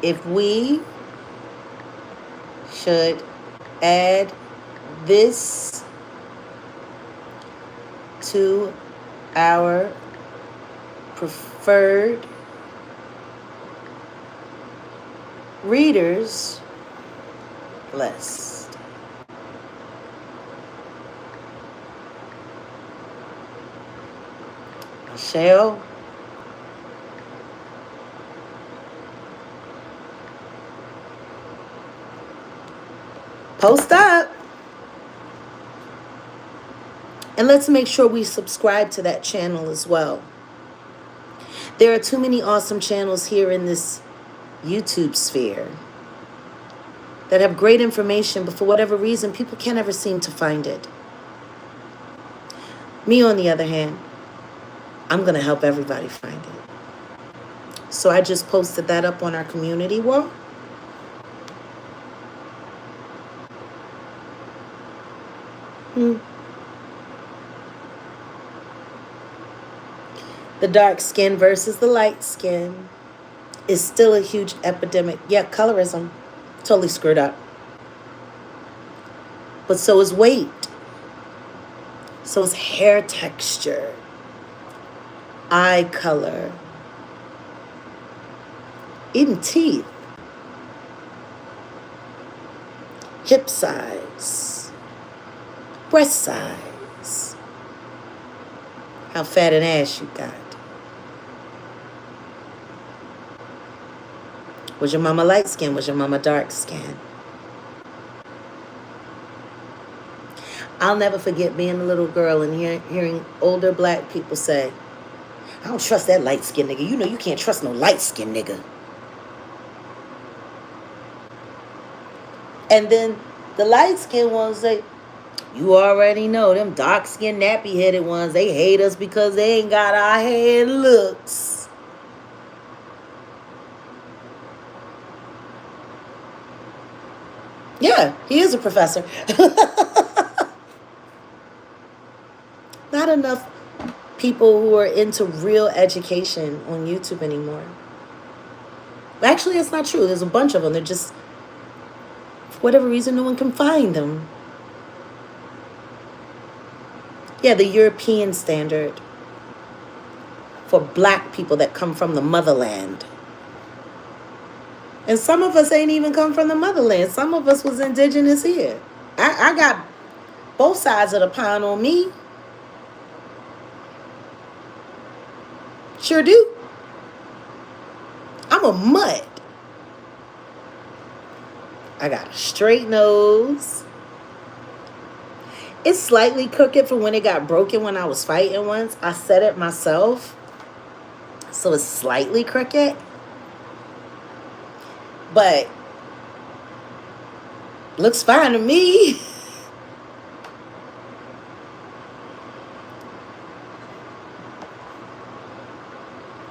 if we should add this to our preferred readers list. Michelle. Post up. And let's make sure we subscribe to that channel as well. There are too many awesome channels here in this YouTube sphere that have great information, but for whatever reason, people can't ever seem to find it. Me, on the other hand, I'm going to help everybody find it. So I just posted that up on our community wall. The dark skin versus the light skin is still a huge epidemic. Yeah, colorism, totally screwed up. But so is weight. So is hair texture, eye color, even teeth, hip size, breast size, how fat an ass you got. Was your mama light skin? Was your mama dark skin? I'll never forget being a little girl and hearing older black people say, I don't trust that light skin nigga. You know you can't trust no light skin nigga. And then the light skin ones say, you already know them dark skin nappy headed ones, they hate us because they ain't got our hair looks. Yeah, he is a professor. Not enough people who are into real education on YouTube anymore. Actually, it's not true. There's a bunch of them. They're just, for whatever reason, no one can find them. Yeah, the European standard for black people that come from the motherland. And some of us ain't even come from the motherland. Some of us was indigenous here. I got both sides of the pond on me. Sure do. I'm a mutt. I got a straight nose. It's slightly crooked from when it got broken when I was fighting once. I set it myself. So it's slightly crooked. But looks fine to me.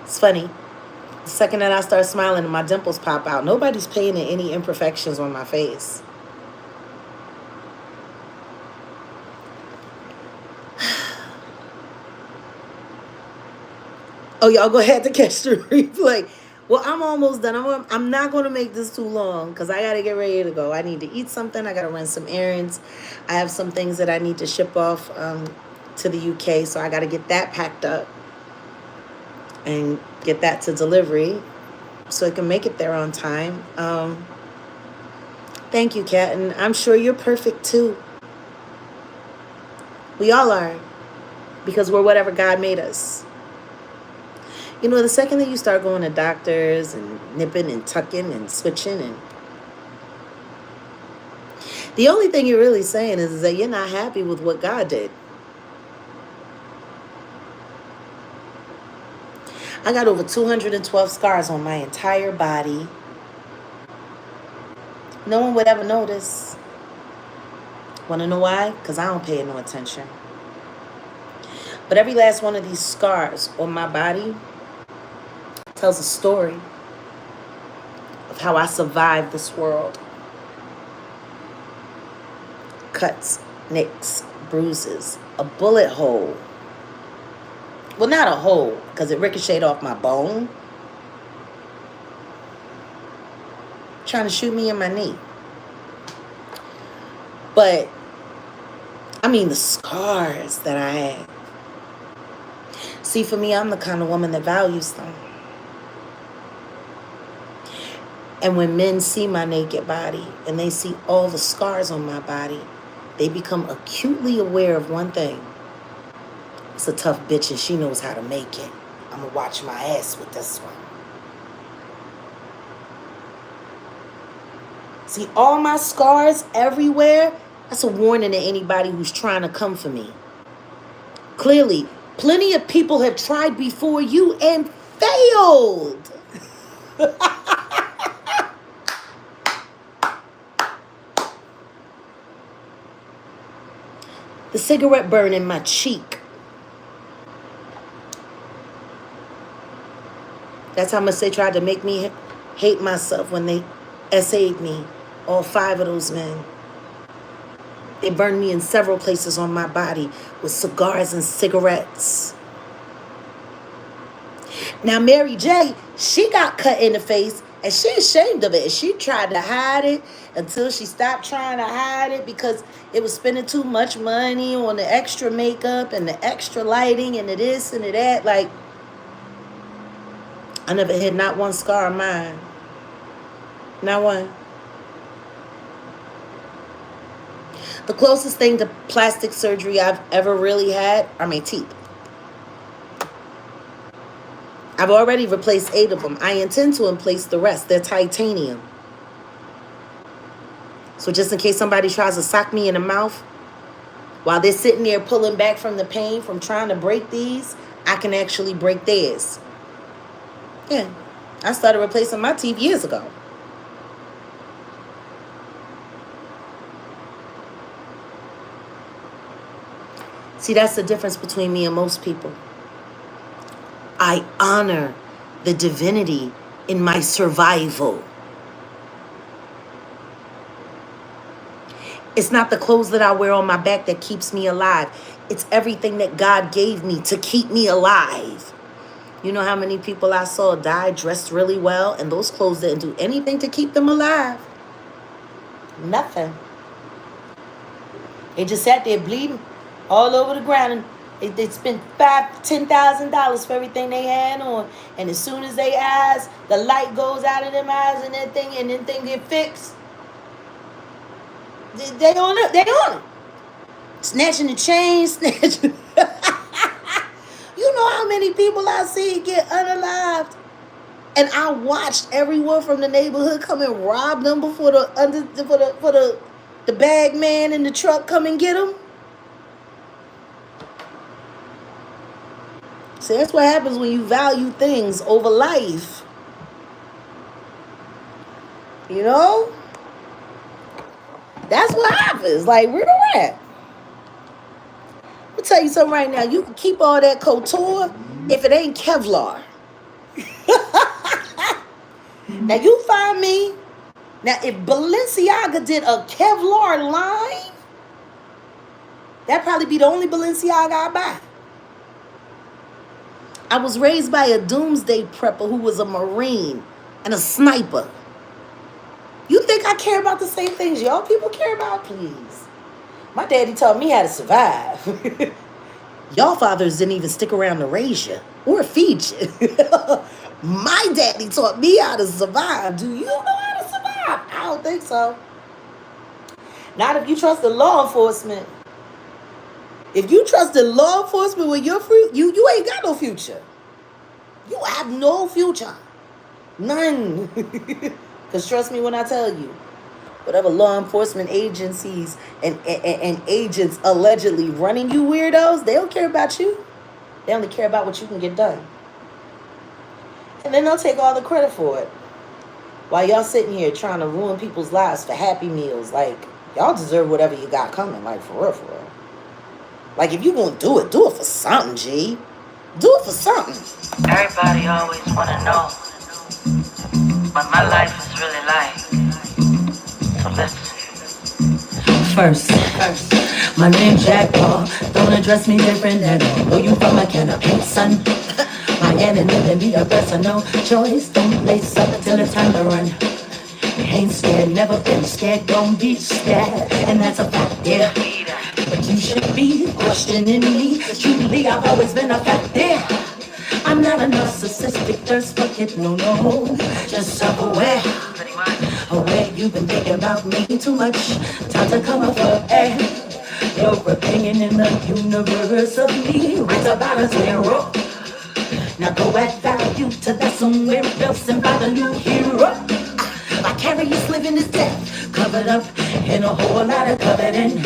It's funny. The second that I start smiling and my dimples pop out, nobody's painting any imperfections on my face. Oh, y'all go ahead to catch the replay. Well, I'm almost done. I'm not going to make this too long because I got to get ready to go. I need to eat something. I got to run some errands. I have some things that I need to ship off to the UK, so I got to get that packed up and get that to delivery so I can make it there on time. Thank you, Kat, and I'm sure you're perfect too. We all are, because we're whatever God made us. You know, the second that you start going to doctors and nipping and tucking and switching, and the only thing you're really saying is that you're not happy with what God did. I got over 212 scars on my entire body. No one would ever notice. Want to know why? Because I don't pay no attention. But every last one of these scars on my body tells a story of how I survived this world. Cuts, nicks, bruises, a bullet hole. Well, not a hole, because it ricocheted off my bone. Trying to shoot me in my knee. But, I mean, the scars that I had. See, for me, I'm the kind of woman that values them. And when men see my naked body and they see all the scars on my body, they become acutely aware of one thing. It's a tough bitch and she knows how to make it. I'm going to watch my ass with this one. See, all my scars everywhere, that's a warning to anybody who's trying to come for me. Clearly, plenty of people have tried before you and failed. The cigarette burn in my cheek. That's how much they tried to make me hate myself when they essayed me. All 5 of those men. They burned me in several places on my body with cigars and cigarettes. Now, Mary J., she got cut in the face and she ashamed of it. She tried to hide it until she stopped trying to hide it because it was spending too much money on the extra makeup and the extra lighting and the this and the that. Like, I never had not one scar on mine. Not one. The closest thing to plastic surgery I've ever really had are my teeth. I've already replaced 8 of them. I intend to replace the rest. They're titanium. So just in case somebody tries to sock me in the mouth, while they're sitting there pulling back from the pain from trying to break these, I can actually break theirs. Yeah, I started replacing my teeth years ago. See, that's the difference between me and most people. I honor the divinity in my survival. It's not the clothes that I wear on my back that keeps me alive. It's everything that God gave me to keep me alive. You know how many people I saw die dressed really well, and those clothes didn't do anything to keep them alive? Nothing. They just sat there bleeding all over the ground, and they spent $5,000-$10,000 for everything they had on. And as soon as they eyes, the light goes out of them eyes, and that thing, and then thing get fixed. They on it. They on it. Snatching the chain, snatching. You know how many people I see get unalived, and I watched everyone from the neighborhood come and rob them before the bag man in the truck come and get them. See, that's what happens when you value things over life. You know? That's what happens. Like, where the at? I'll tell you something right now. You can keep all that couture if it ain't Kevlar. Now, you find me. Now, if Balenciaga did a Kevlar line, that'd probably be the only Balenciaga I buy. I was raised by a doomsday prepper who was a Marine and a sniper. You think I care about the same things y'all people care about? Please. My daddy taught me how to survive. Y'all fathers didn't even stick around to raise you or feed you. My daddy taught me how to survive. Do you know how to survive? I don't think so. Not if you trust the law enforcement. If you trust the law enforcement with your fruit, you ain't got no future. You have no future. None. Because trust me when I tell you, whatever law enforcement agencies and agents allegedly running you weirdos, they don't care about you. They only care about what you can get done. And then they'll take all the credit for it. While y'all sitting here trying to ruin people's lives for Happy Meals. Like, y'all deserve whatever you got coming. Like, for real, for real. Like, if you gonna do it for something, G. Do it for something. Everybody always wanna know what my life is really like. So listen. First, my name's Jaguar. Don't address me different at all. Know you from a can of paint, son. My enemy, let me a person, no choice. Don't lace up till it's time to run. Ain't scared, never been scared, don't be scared. And that's a fact, yeah. But you should be questioning me. Truly, I've always been a fact, yeah. I'm not a narcissistic thirst bucket, no, no. Just self-aware. Pretty much. Aware you've been thinking about me too much. Time to come up for air. Your opinion in the universe of me rates about a 0. Now go add value to that somewhere else and buy the new hero. Vicarious living is death, covered up in a whole lot of coveting.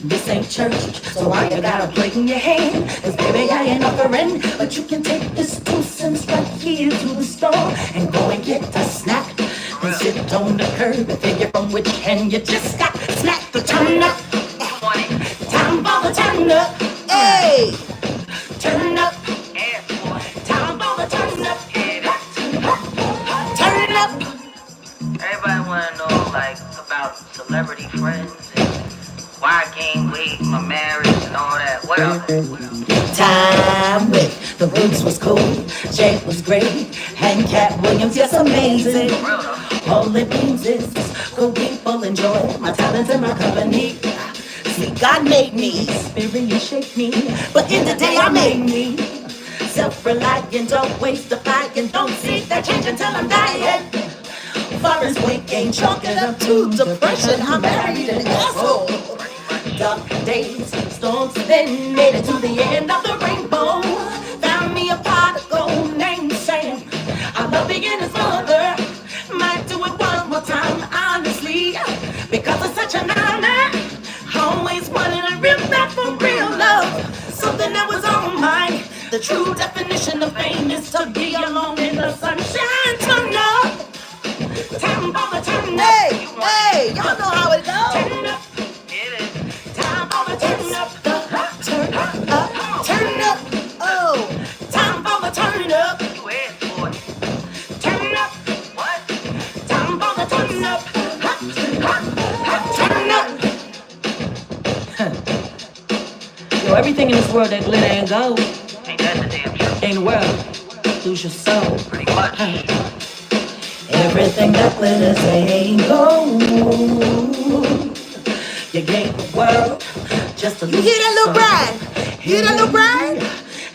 This ain't church, so why you got a plate in your hand? Cause baby I ain't offering, but you can take this 2 cents right here to the store and go and get a snack. Then sit on the curb and figure from which hand you just got. Snack the turn up, time for the turn up, hey, turn up. Time for the turn up, turn up. Everybody wanna know like about celebrity friends and why I gained weight, my marriage and all that. What else? Time with the Roots was cool, Jake was great, and Cat Williams, yes, amazing. Real though. All it means is cool people enjoy my talents and my company. See, God made me, spirit shaped me, but in the day I made me. Self-reliant, don't waste the fight, and don't seek that change until I'm dying. Forest weight gain, chalk it up to depression. I'm married an asshole. Dark days, storms, then made it to the end of the rainbow. Found me a prodigal named Sam. I love being his mother. Might do it one more time, honestly, because it's such an honor. Always wanted a real back for real love, something that was on mine. The true definition of fame is to be alone in the sunshine. Turn up, time for the turn up. Hey, hey, y'all know how it goes. Turn up, time for the turn up. Turn up, turn up. Oh, time for the turn up. You asked for it. Turn up, What? time for the turn up. Turn up. Yo, everything in this world that glitter and gold Ain't that the damn truth? ain't the world. Lose your soul. Pretty much. Everything that glitters ain't gold. You gave the world just to lose. You hear that little bride? Hear that little bride?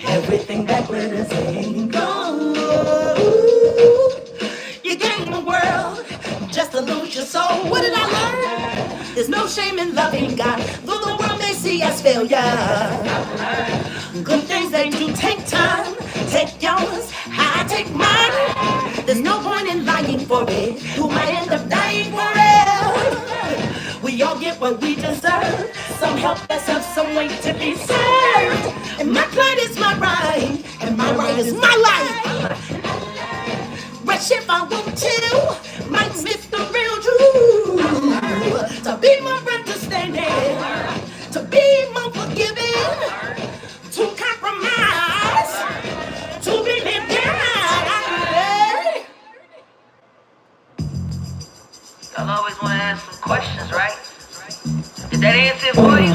Everything that glitters ain't gold. You gave the world just to lose your soul. What did I learn? There's no shame in loving God, though the world may see as failure. Good things they do take time. Take yours, I take mine. There's no point in lying for it. You might end up dying for it. We all get what we deserve. Some help us have some way to be served. And my pride is my right, and my right is my life. Rush if I want to, might miss the real truth. To be more understanding, to be more forgiving, to compromise, to be lived down. Y'all always wanna ask some questions, right? Did that answer it for you?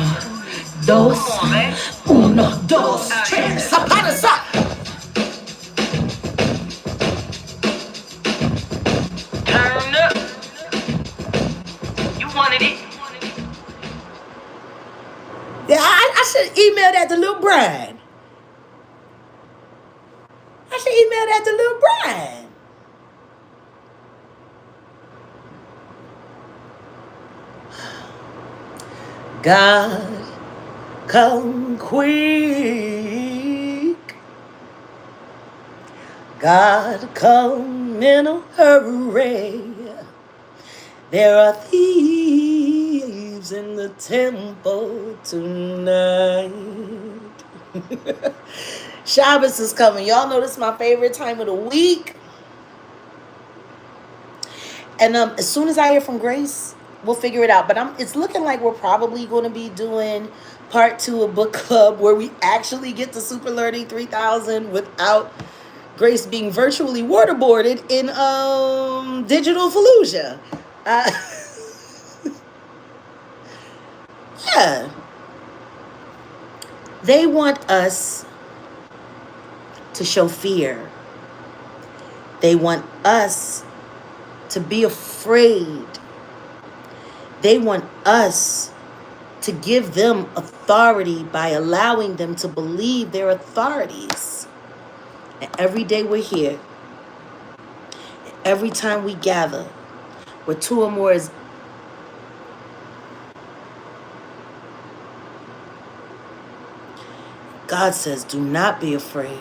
Dos, Come on, man. uno, dos, tres, zapata, Turn up. You wanted it. Yeah, I should email that to Lil Brian. I should email that to Lil Brian. God, come quick. God, come in a hurry. There are thieves in the temple tonight. Shabbos is coming. Y'all know this is my favorite time of the week. And as soon as I hear from Grace, we'll figure it out. But it's looking like we're probably going to be doing part 2 of book club, where we actually get to Super Learning 3000 without Grace being virtually waterboarded in Digital Fallujah. Yeah. They want us to show fear. They want us to be afraid. They want us to give them authority by allowing them to believe they're authorities. And every day we're here, every time we gather, where two or more is, God says, do not be afraid.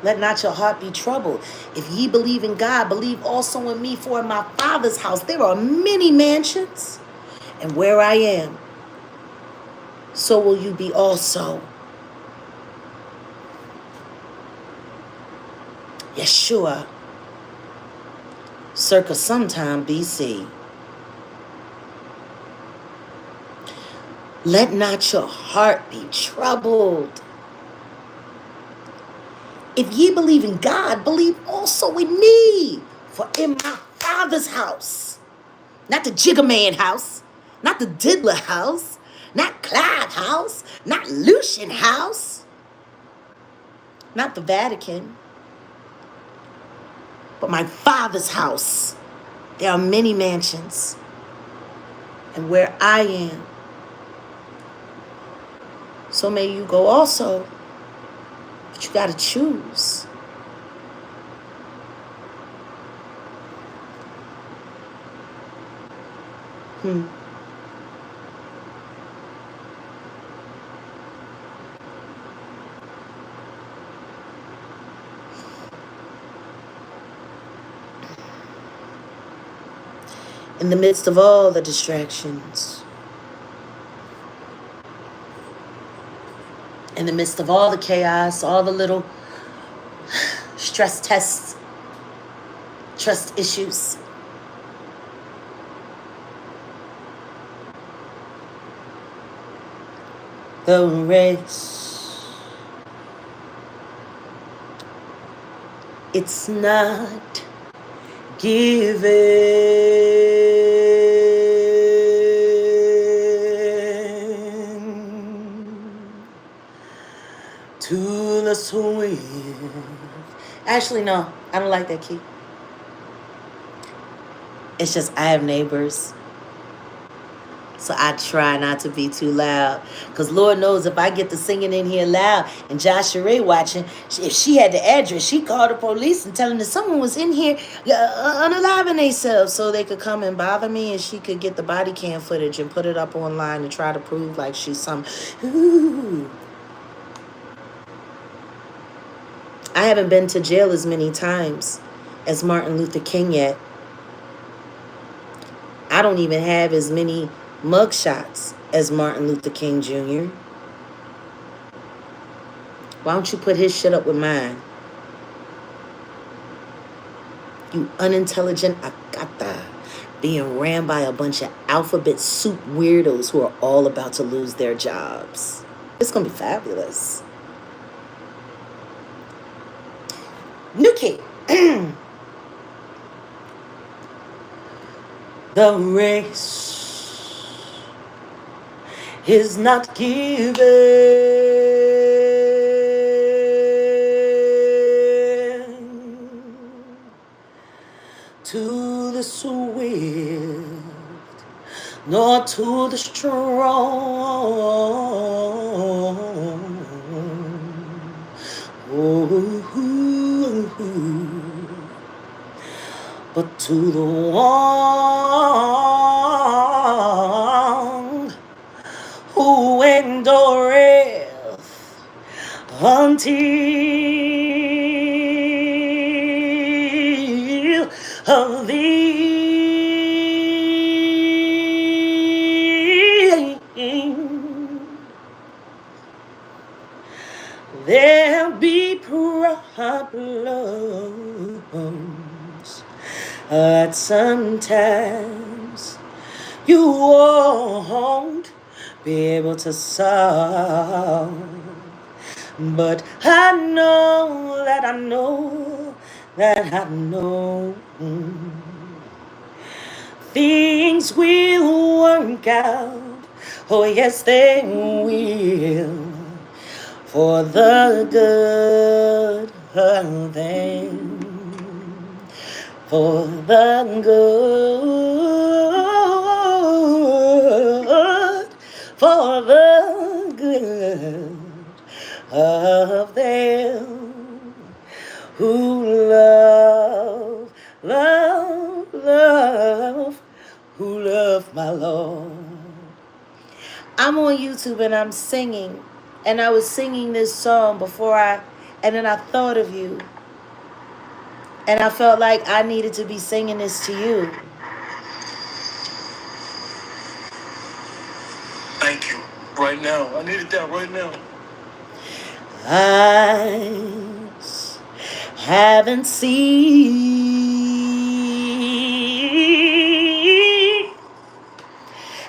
Let not your heart be troubled. If ye believe in God, believe also in me. For in my Father's house there are many mansions. And where I am, so will you be also. Yeshua, circa sometime BC. Let not your heart be troubled. If ye believe in God, believe also in me. For in my Father's house, not the Jigga Man house, not the Diddler house, not Clive house, not Lucian house, not the Vatican, but my Father's house. There are many mansions. And where I am, so may you go also. But you got to choose. In the midst of all the distractions, in the midst of all the chaos, all the little stress tests, trust issues, the race, it's not given to the swift. Actually, no, I don't like that key. It's just I have neighbors, so I try not to be too loud. Because Lord knows if I get to singing in here loud and Joshua Ray watching, if she had the address, she called the police and tell them that someone was in here unaliving themselves so they could come and bother me, and she could get the body cam footage and put it up online and try to prove like she's some. Ooh. I haven't been to jail as many times as Martin Luther King yet. I don't even have as many mugshots as Martin Luther King Jr. Why don't you put his shit up with mine? You unintelligent akata, being ran by a bunch of alphabet soup weirdos who are all about to lose their jobs. It's gonna be fabulous. Nuki. The race is not given to the swift, nor to the strong. But to the one who endureth until the there'll be problems that sometimes you won't be able to solve. But I know that I know that I know things will work out. Oh, yes, they will. For the good of them. For the good. For the good of them. I'm on YouTube and I'm singing, and I was singing this song and then I thought of you, and I felt like I needed to be singing this to you. Thank you. Right now. I needed that right now. Eyes haven't seen,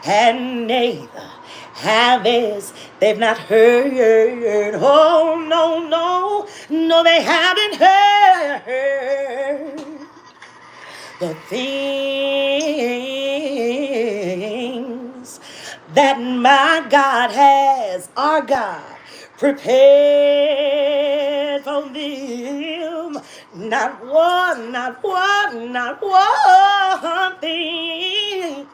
and neither have ears. They've not heard. Oh, no, no, no, they haven't heard the things that my God has, our God, prepared for them. Not one, not one, not one thing.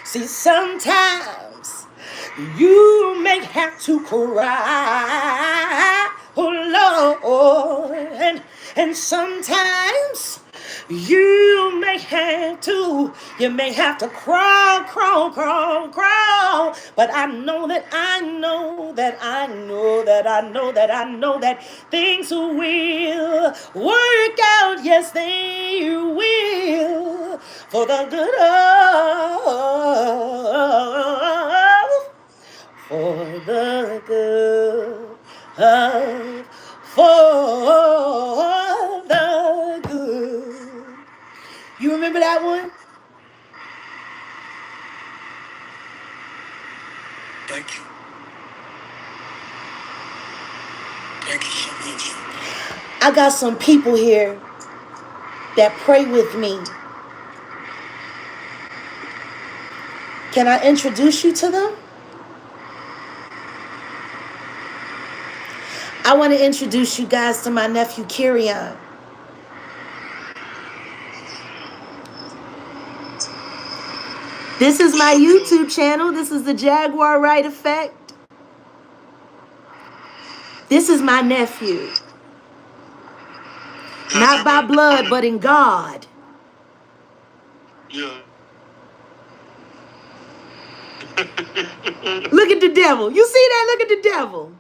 See, sometimes you may have to cry, oh Lord, and sometimes you may have to crawl, crawl, crawl, crawl. But I know that things will work out. Yes, they will, for the good for the good for the good. You remember that one? Thank you. Thank you so much. I got some people here that pray with me. Can I introduce you to them? I want to introduce you guys to my nephew, Kirion. This is my YouTube channel. This is the Jaguar Wright Effect. This is my nephew. Not by blood, but in God. Yeah. Look at the devil. You see that? Look at the devil.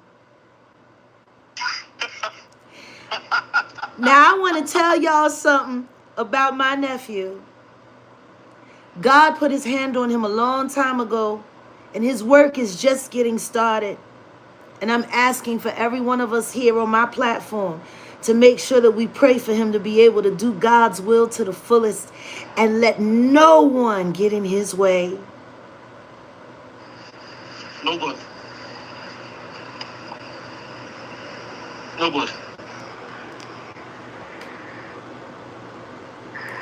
Now I want to tell y'all something about my nephew. God put his hand on him a long time ago, and his work is just getting started. And I'm asking for every one of us here on my platform to make sure that we pray for him to be able to do God's will to the fullest and let no one get in his way. Nobody. Nobody.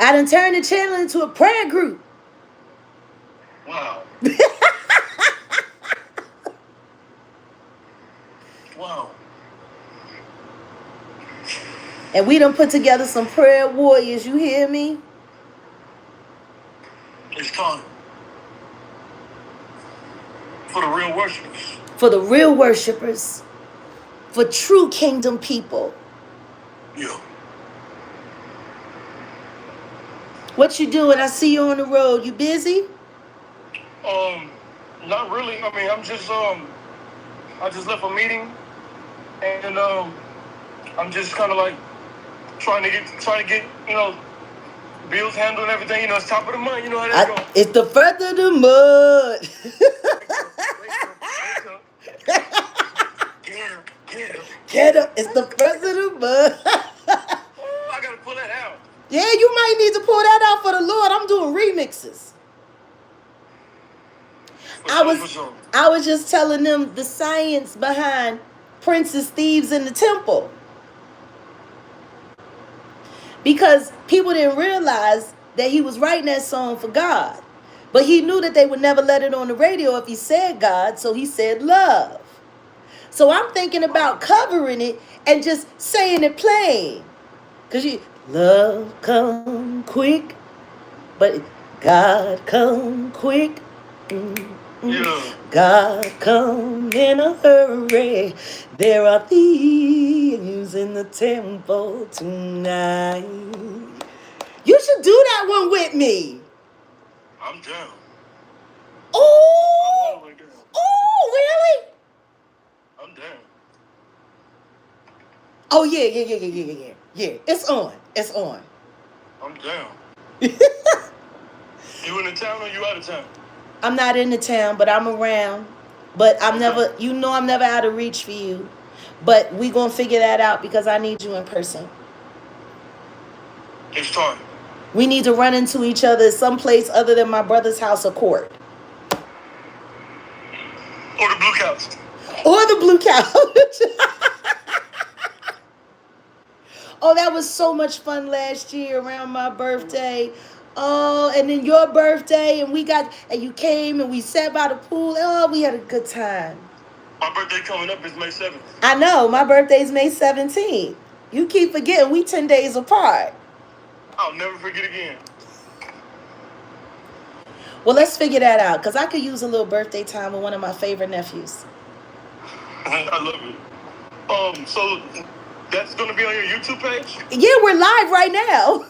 I done turned the channel into a prayer group. Wow. Wow. And we done put together some prayer warriors. You hear me? It's time. For the real worshipers. For the real worshipers. For true kingdom people. Yeah. What you doing? I see you on the road. You busy? Not really. I mean, I just left a meeting, and I'm just kind of like trying to get, bills handled and everything. It's top of the month. You know how that goes. It's the first of the month. Get up. It's the first of the month. I gotta pull that out. Yeah, you might need to pull that out for the Lord. I'm doing remixes. I was just telling them the science behind Prince's Thieves in the Temple. Because people didn't realize that he was writing that song for God. But he knew that they would never let it on the radio if he said God, so he said love. So I'm thinking about covering it and just saying it plain. Because love come quick, but God come quick. Yeah. God come in a hurry. There are thieves in the temple tonight. You should do that one with me. I'm down. Oh, way down. Oh, really? I'm down. Oh, yeah. It's on. It's on. I'm down. You in the town or you out of town? I'm not in the town, but I'm around. But I'm Okay. never, I'm never out of reach for you. But we gonna figure that out because I need you in person. It's time. We need to run into each other someplace other than my brother's house or court. Or the blue couch. Or the blue couch. Oh, that was so much fun last year around my birthday. Oh, and then your birthday, and you came and we sat by the pool. Oh, we had a good time. My birthday coming up is May 7th. I know, my birthday's May 17th. You keep forgetting we 10 days apart. I'll never forget again. Well, let's figure that out, because I could use a little birthday time with one of my favorite nephews. I love it. So that's going to be on your YouTube page? Yeah, we're live right now.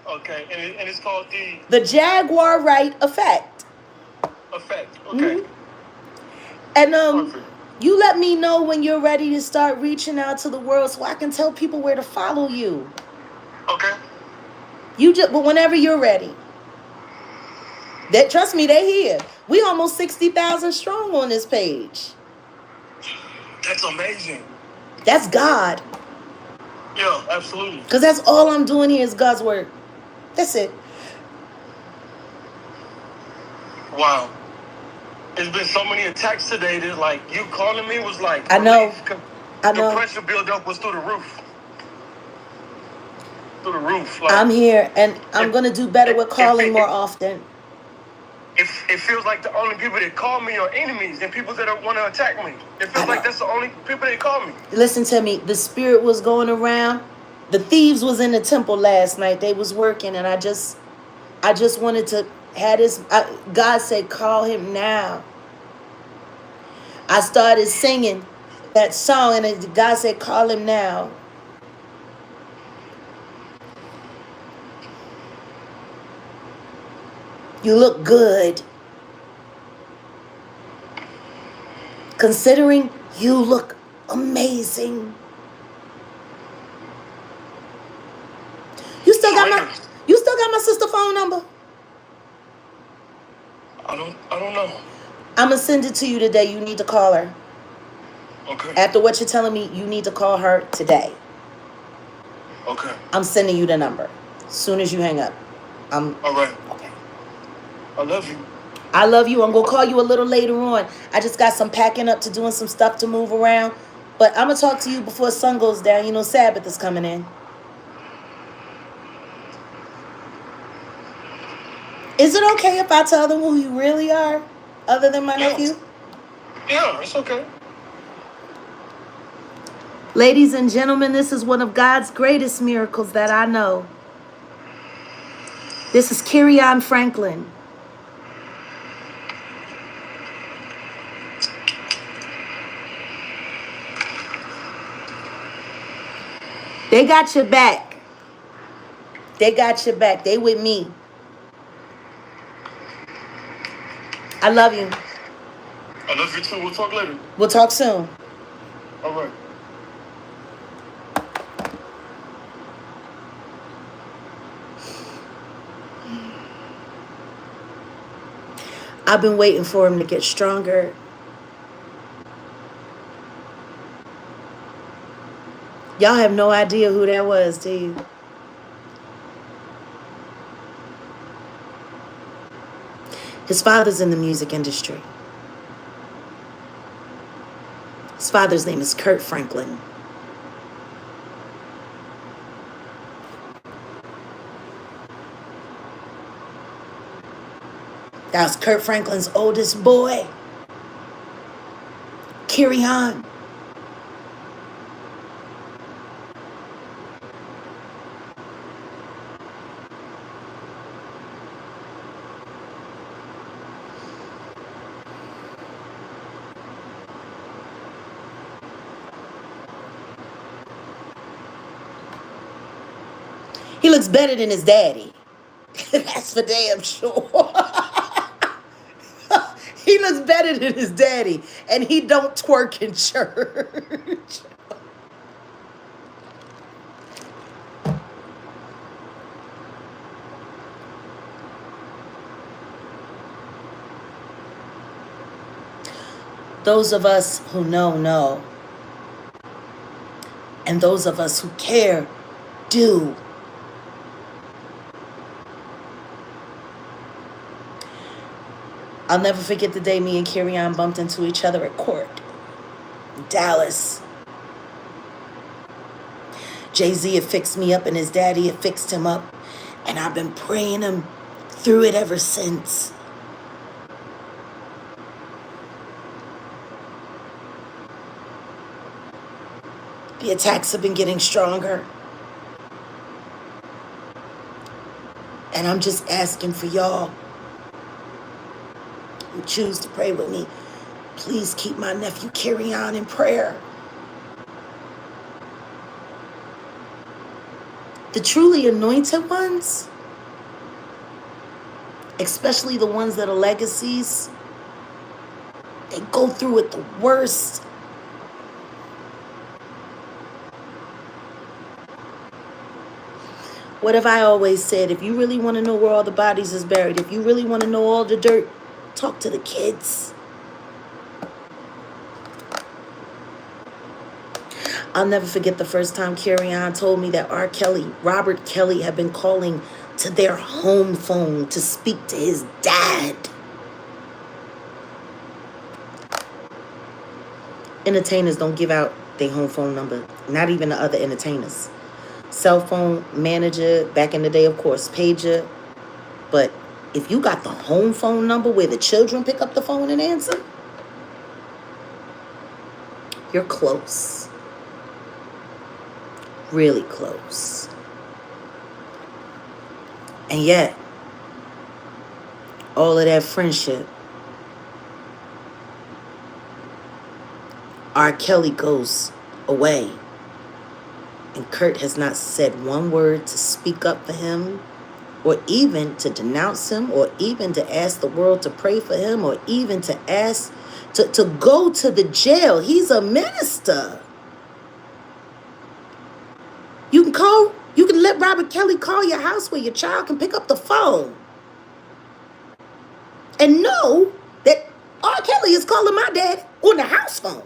Okay, and it's called The Jaguar Wright Effect. Effect. Okay. And Perfect. you let me know when you're ready to start reaching out to the world so I can tell people where to follow you. Okay. But whenever you're ready. Trust me, they here. We almost 60,000 strong on this page. That's amazing. That's God. Yeah, absolutely. Because that's all I'm doing here is God's word. That's it. Wow. There's been so many attacks today that, like, you calling me was like... I know. I know. The pressure buildup was through the roof. Through the roof. Like, I'm here, and I'm going to do better with calling more often. It feels like the only people that call me are enemies and people that want to attack me. It feels like that's the only people that call me. Listen to me. The spirit was going around. The thieves was in the temple last night. They was working, and I just wanted to have this. God said, call him now. I started singing that song, and God said, call him now. You look good. Considering you look amazing. You still got my sister phone number? I don't know. I'm gonna send it to you today. You need to call her. Okay. After what you're telling me, you need to call her today. Okay. I'm sending you the number. As soon as you hang up. All right. Okay. I love you. I love you. I'm going to call you a little later on. I just got some packing up to do and some stuff to move around. But I'm going to talk to you before sun goes down. You know, Sabbath is coming in. Is it okay if I tell them who you really are, other than my nephew? Yeah, it's okay. Ladies and gentlemen, this is one of God's greatest miracles that I know. This is Kerryon Franklin. They got your back. They got your back. They with me. I love you. I love you too. We'll talk later. We'll talk soon. All right. I've been waiting for him to get stronger. Y'all have no idea who that was, do you? His father's in the music industry. His father's name is Kurt Franklin. That was Kurt Franklin's oldest boy, Kerryon. He looks better than his daddy. That's for damn sure. He He looks better than his daddy, and he don't twerk in church. Those of us who know. And those of us who care, do. I'll never forget the day me and Carrie-Ann bumped into each other at court in Dallas. Jay-Z had fixed me up and his daddy had fixed him up. And I've been praying him through it ever since. The attacks have been getting stronger. And I'm just asking for y'all who choose to pray with me. Please keep my nephew Carrie-Ann in prayer. The truly anointed ones, especially the ones that are legacies, they go through it the worst. What have I always said? If you really want to know where all the bodies is buried, if you really want to know all the dirt, talk to the kids. I'll never forget the first time Carrie-Ann told me that Robert Kelly, had been calling to their home phone to speak to his dad. Entertainers don't give out their home phone number, not even the other entertainers. Cell phone manager, back in the day, of course, pager. But if you got the home phone number where the children pick up the phone and answer, you're close. Really close. And yet, all of that friendship, R. Kelly goes away. And Kurt has not said one word to speak up for him, or even to denounce him, or even to ask the world to pray for him, or even to ask to go to the jail. He's a minister. You can let Robert Kelly call your house where your child can pick up the phone and know that R. Kelly is calling my dad on the house phone.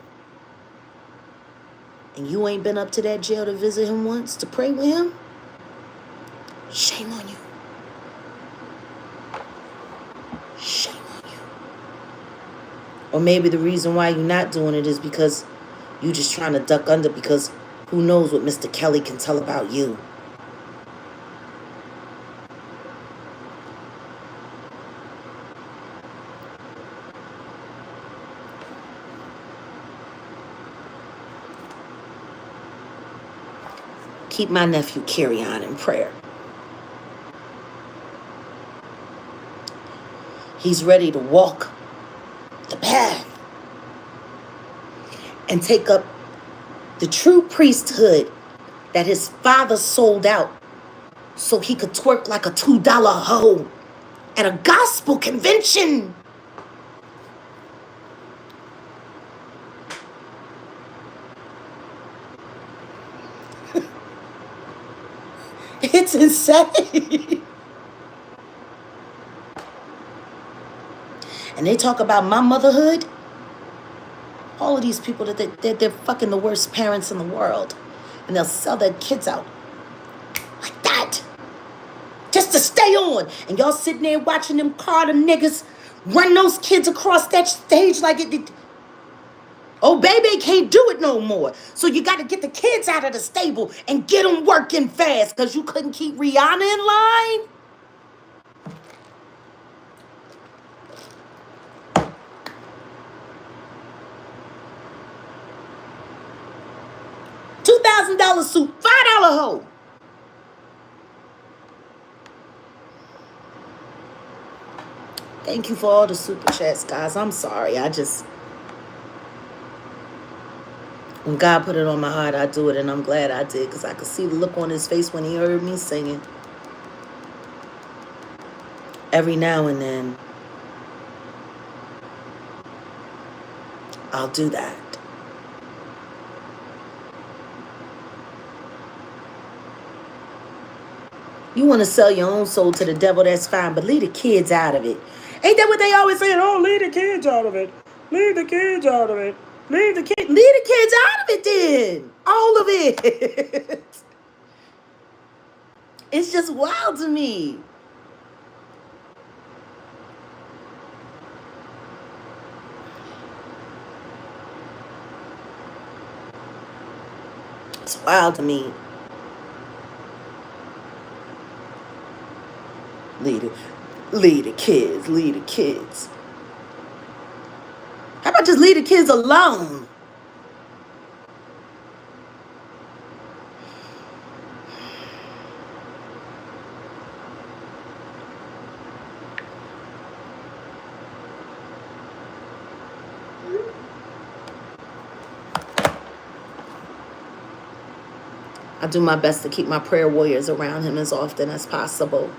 And you ain't been up to that jail to visit him once, to pray with him? Shame on you. Shame on you. Or maybe the reason why you're not doing it is because you're just trying to duck under, because who knows what Mr. Kelly can tell about you. Keep my nephew Carrie-Ann in prayer. He's ready to walk the path and take up the true priesthood that his father sold out so he could twerk like a $2 hoe at a gospel convention. It's insane. And they talk about my motherhood. All of these people, they're fucking the worst parents in the world. And they'll sell their kids out like that. Just to stay on. And y'all sitting there watching them Carter niggas run those kids across that stage like it. Oh, baby can't do it no more. So you got to get the kids out of the stable and get them working fast, because you couldn't keep Rihanna in line. $2,000 suit, $5 hoe. Thank you for all the super chats, guys. I'm sorry. When God put it on my heart, I do it, and I'm glad I did, because I could see the look on his face when he heard me singing. Every now and then, I'll do that. You want to sell your own soul to the devil, that's fine, but leave the kids out of it. Ain't that what they always say? Oh, leave the kids out of it. Leave the kids out of it. Leave the kids out of it then. All of it. It's just wild to me. It's wild to me. Leave the kids. How about just leave the kids alone? I do my best to keep my prayer warriors around him as often as possible.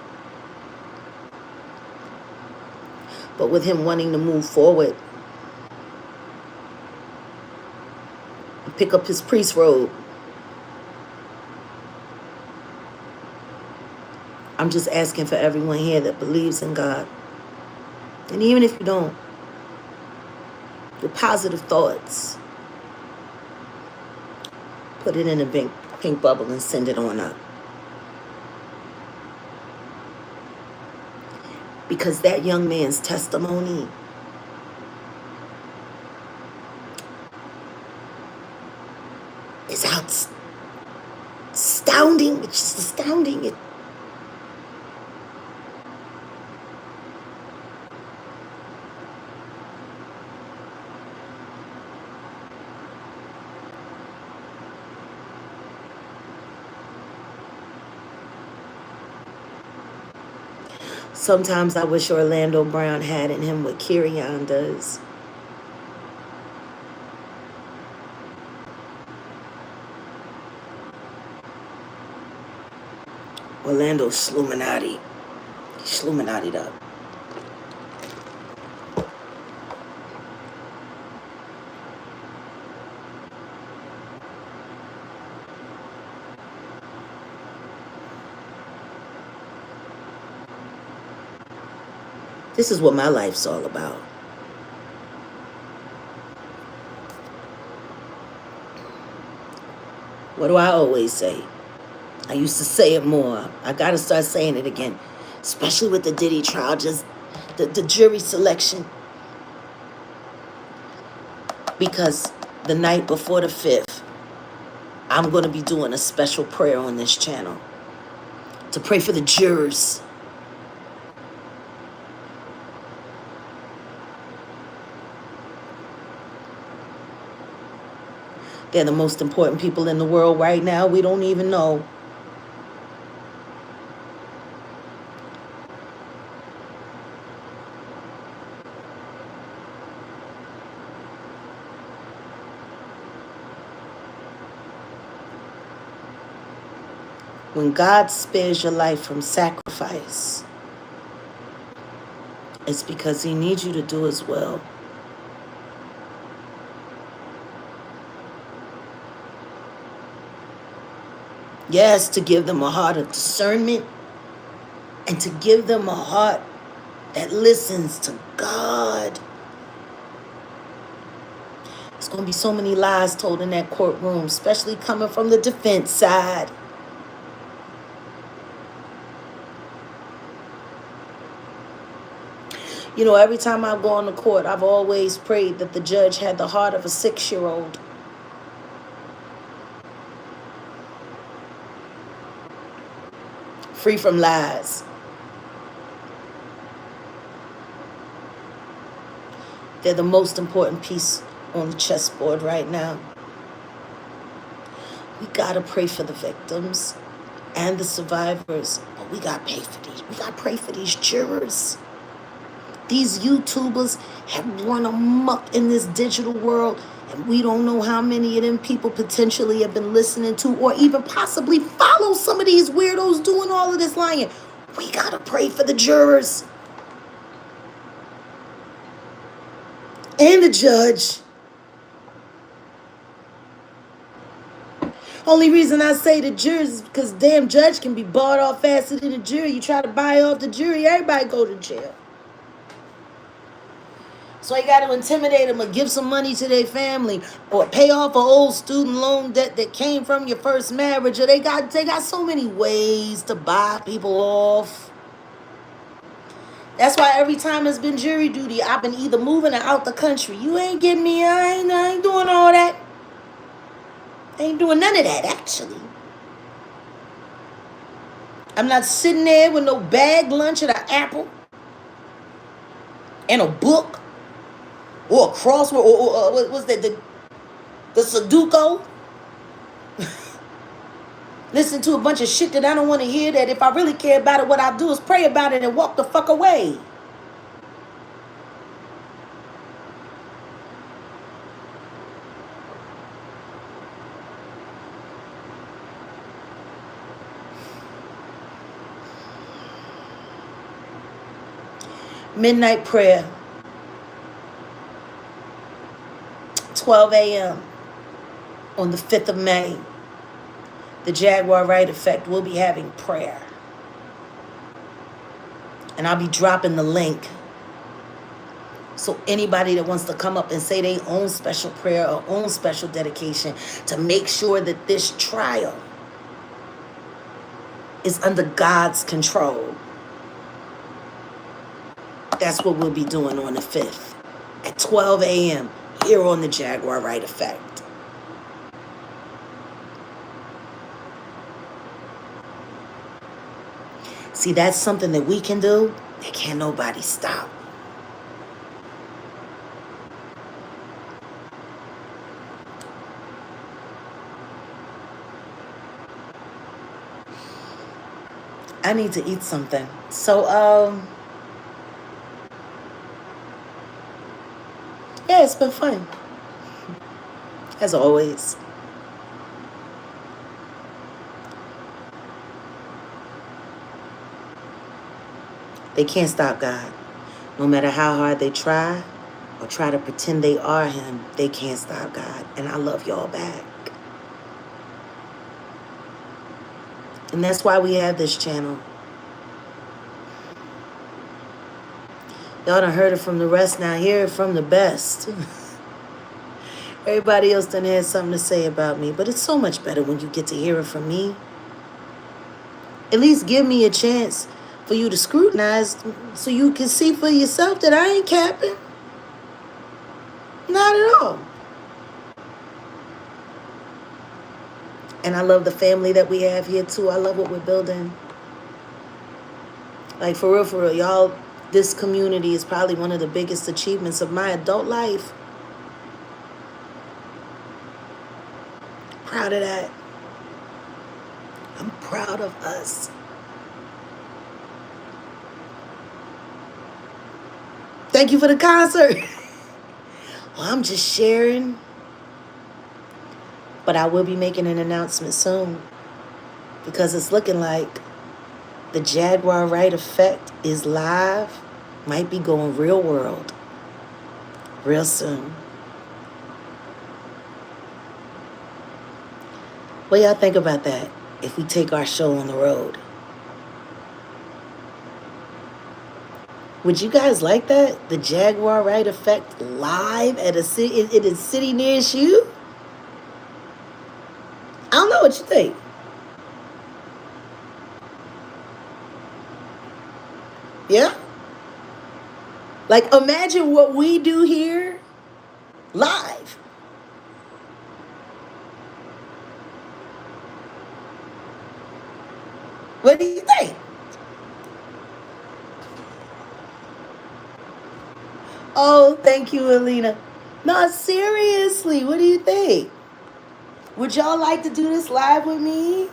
But with him wanting to move forward and pick up his priest robe, I'm just asking for everyone here that believes in God. And even if you don't, your positive thoughts, put it in a pink bubble and send it on up. Because that young man's testimony is astounding. It's just astounding. Sometimes I wish Orlando Brown had in him what Kirion does. Orlando's Sluminati. He's Sluminati'd up. This is what my life's all about. What do I always say? I used to say it more. I gotta start saying it again. Especially with the Diddy trial, just the jury selection. Because the night before the 5th, I'm gonna be doing a special prayer on this channel to pray for the jurors. They're the most important people in the world right now. We don't even know. When God spares your life from sacrifice, it's because he needs you to do his will. Yes, to give them a heart of discernment and to give them a heart that listens to God. There's going to be so many lies told in that courtroom, especially coming from the defense side. You know, every time I go on the court, I've always prayed that the judge had the heart of a 6-year-old. Free from lies. They're the most important piece on the chessboard right now. We gotta pray for the victims and the survivors, but we gotta pray for these. We gotta pray for these jurors. These YouTubers have run amok in this digital world, and we don't know how many of them people potentially have been listening to or even possibly follow some of these weirdos doing all of this lying. We gotta pray for the jurors. And the judge. Only reason I say the jury is because damn judge can be bought off faster than the jury. You try to buy off the jury, everybody go to jail. So you got to intimidate them or give some money to their family or pay off an old student loan debt that came from your first marriage. Or they got so many ways to buy people off. That's why every time it's been jury duty, I've been either moving or out the country. You ain't getting me. I ain't doing all that. I ain't doing none of that, actually. I'm not sitting there with no bag lunch and an apple and a book or a crossword or what's that, the Sudoku. Listen to a bunch of shit that I don't want to hear, that if I really care about it, what I do is pray about it and walk the fuck away. Midnight prayer, 12 a.m. on the 5th of May. The Jaguar Wright Effect will be having prayer. And I'll be dropping the link. So anybody that wants to come up and say their own special prayer or own special dedication to make sure that this trial is under God's control. That's what we'll be doing on the 5th at 12 a.m. here on the Jaguar Wright Effect. See, that's something that we can do that can't nobody stop. I need to eat something. So, yeah, it's been fun. As always. They can't stop God. No matter how hard they try or try to pretend they are him, they can't stop God. And I love y'all back. And that's why we have this channel. Y'all done heard it from the rest, now hear it from the best. Everybody else done had something to say about me, but it's so much better when you get to hear it from me. At least give me a chance for you to scrutinize so you can see for yourself that I ain't capping. Not at all. And I love the family that we have here too. I love what we're building. Like for real, y'all, this community is probably one of the biggest achievements of my adult life. Proud of that. I'm proud of us. Thank you for the concert. Well, I'm just sharing. But I will be making an announcement soon. Because it's looking like the Jaguar Wright Effect is live. Might be going real world. Real soon. What y'all think about that? If we take our show on the road. Would you guys like that? The Jaguar Wright Effect live at a city in a city near you? I don't know what you think. Yeah? Like imagine what we do here live. What do you think? Oh, thank you, Alina. No, seriously, what do you think? Would y'all like to do this live with me?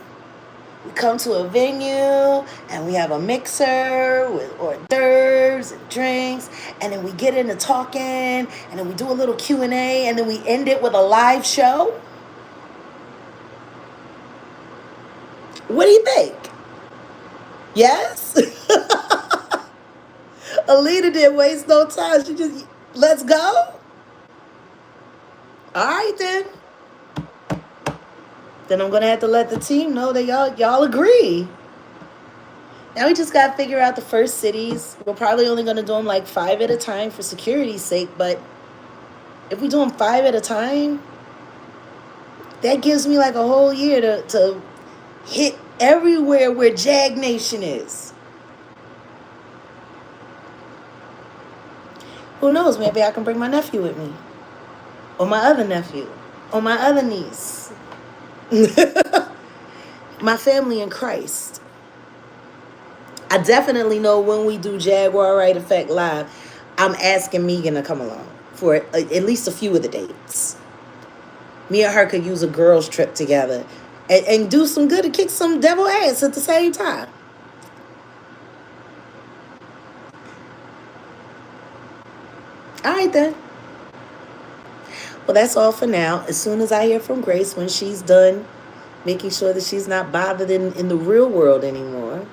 We come to a venue and we have a mixer with hors d'oeuvres and drinks, and then we get into talking, and then we do a little Q&A, and then we end it with a live show. What do you think? Yes? Alina didn't waste no time. She just, let's go? All right, then. then I'm gonna have to let the team know that y'all agree. Now we just gotta figure out the first cities. We're probably only gonna do them like 5 at a time for security's sake, but if we do them 5 at a time, that gives me like a whole year to hit everywhere where Jag Nation is. Who knows? Maybe I can bring my nephew with me. Or my other nephew. Or my other niece. My family in Christ. I definitely know when we do Jaguar Wright Effect Live, I'm asking Megan to come along for at least a few of the dates. Me and her could use a girls' trip together and do some good and kick some devil ass at the same time. All right, then. Well, that's all for now. As soon as I hear from Grace when she's done making sure that she's not bothered in the real world anymore,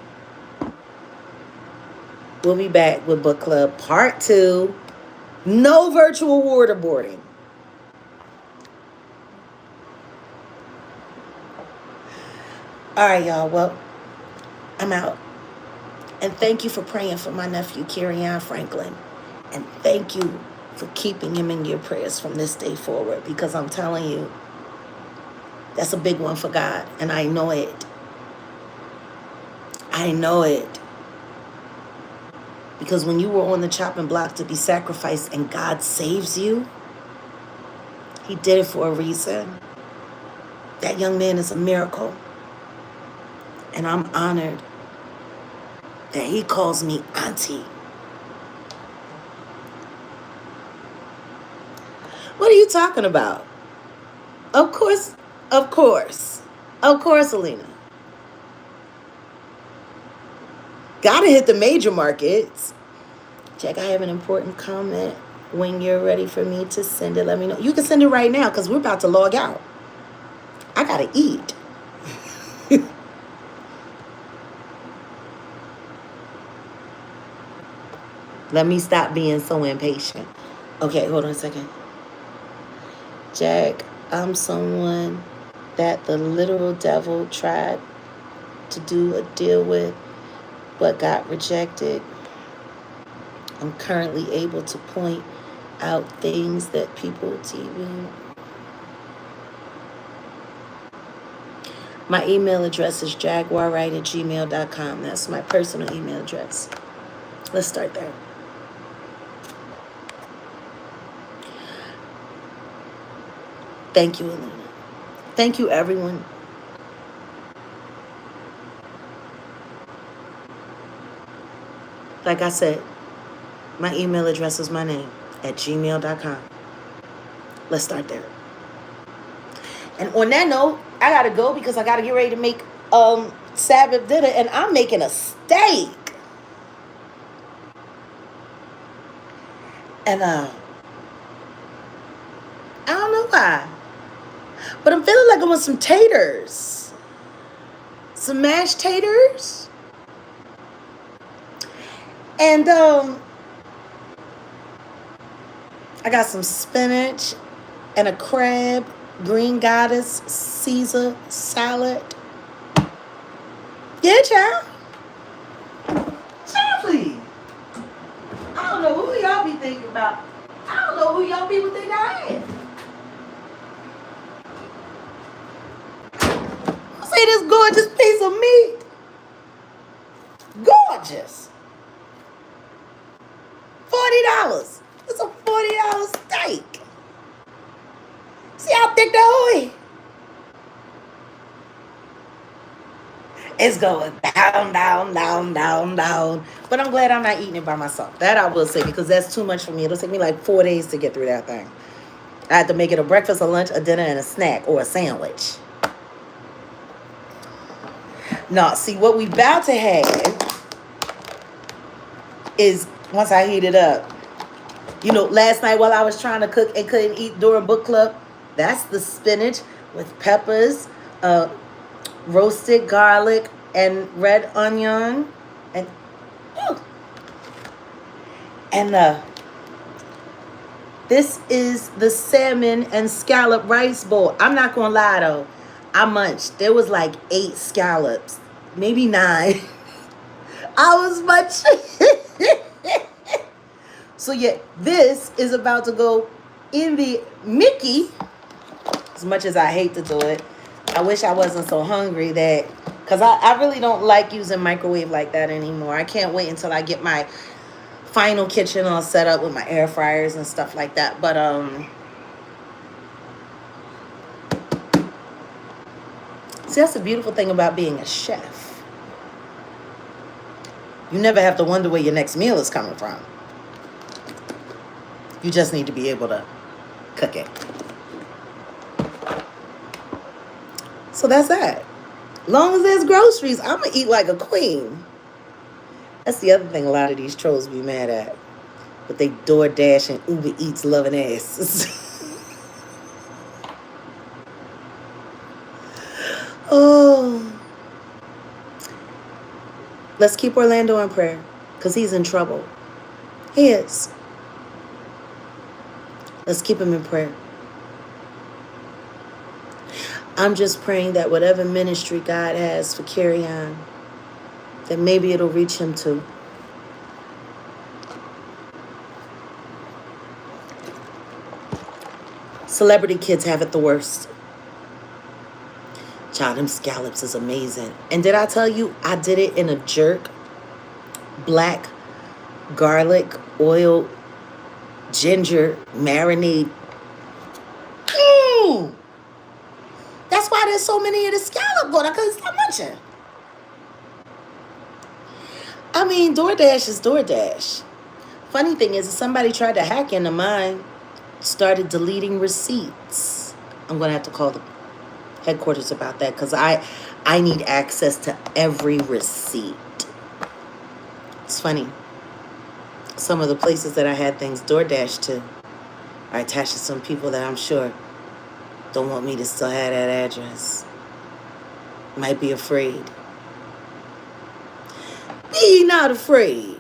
we'll be back with Book Club Part 2. No virtual waterboarding. All right, y'all. Well, I'm out. And thank you for praying for my nephew, Kerryon Franklin. And thank you for keeping him in your prayers from this day forward, because I'm telling you, that's a big one for God. And I know it. I know it. Because when you were on the chopping block to be sacrificed and God saves you, he did it for a reason. That young man is a miracle. And I'm honored that he calls me auntie. What are you talking about? Of course, Alina. Gotta hit the major markets. Jack, I have an important comment. When you're ready for me to send it, let me know. You can send it right now because we're about to log out. I gotta eat. Let me stop being so impatient. Okay, hold on a second. Jack, I'm someone that the literal devil tried to do a deal with, but got rejected. I'm currently able to point out things that people TV. My email address is jaguarwright@gmail.com. That's my personal email address. Let's start there. Thank you, Alina. Thank you, everyone. Like I said, my email address is my name @gmail.com. Let's start there. And on that note, I gotta go because I gotta get ready to make Sabbath dinner, and I'm making a steak. And I don't know why, but I'm feeling like I want some taters, some mashed taters, and I got some spinach and a crab, green goddess, Caesar salad. Yeah, child. Seriously. I don't know who y'all be thinking about. I don't know who y'all people think I am. See this gorgeous piece of meat? Gorgeous. $40. It's a $40 steak. See how thick that is? It's going down, down, down, down, down. But I'm glad I'm not eating it by myself. That I will say, because that's too much for me. It'll take me like 4 days to get through that thing. I have to make it a breakfast, a lunch, a dinner, and a snack, or a sandwich. No, see, what we about to have is, once I heat it up, you know, last night while I was trying to cook and couldn't eat during book club, that's the spinach with peppers, roasted garlic, and red onion, and this is the salmon and scallop rice bowl. I'm not gonna lie though, I munched. There was like 8 scallops, maybe 9. I was munching. So yeah, this is about to go in the Mickey. As much as I hate to do it, I wish I wasn't so hungry that, because I really don't like using microwave like that anymore. I can't wait until I get my final kitchen all set up with my air fryers and stuff like that. But see, that's the beautiful thing about being a chef. You never have to wonder where your next meal is coming from. You just need to be able to cook it. So that's that. Long as there's groceries, I'm going to eat like a queen. That's the other thing a lot of these trolls be mad at. But they DoorDash and Uber Eats loving asses. Oh. Let's keep Orlando in prayer, because he's in trouble. He is. Let's keep him in prayer. I'm just praying that whatever ministry God has for Carry On, that maybe it'll reach him too. Celebrity kids have it the worst. Child, them scallops is amazing. And did I tell you, I did it in a jerk, black, garlic, oil, ginger, marinade. That's why there's so many of the scallop going on, because it's not munching. I mean, DoorDash is DoorDash. Funny thing is, somebody tried to hack into mine, started deleting receipts. I'm going to have to call the headquarters about that, because I need access to every receipt. It's funny. Some of the places that I had things DoorDash to are attached to some people that I'm sure don't want me to still have that address. Might be afraid. Be not afraid.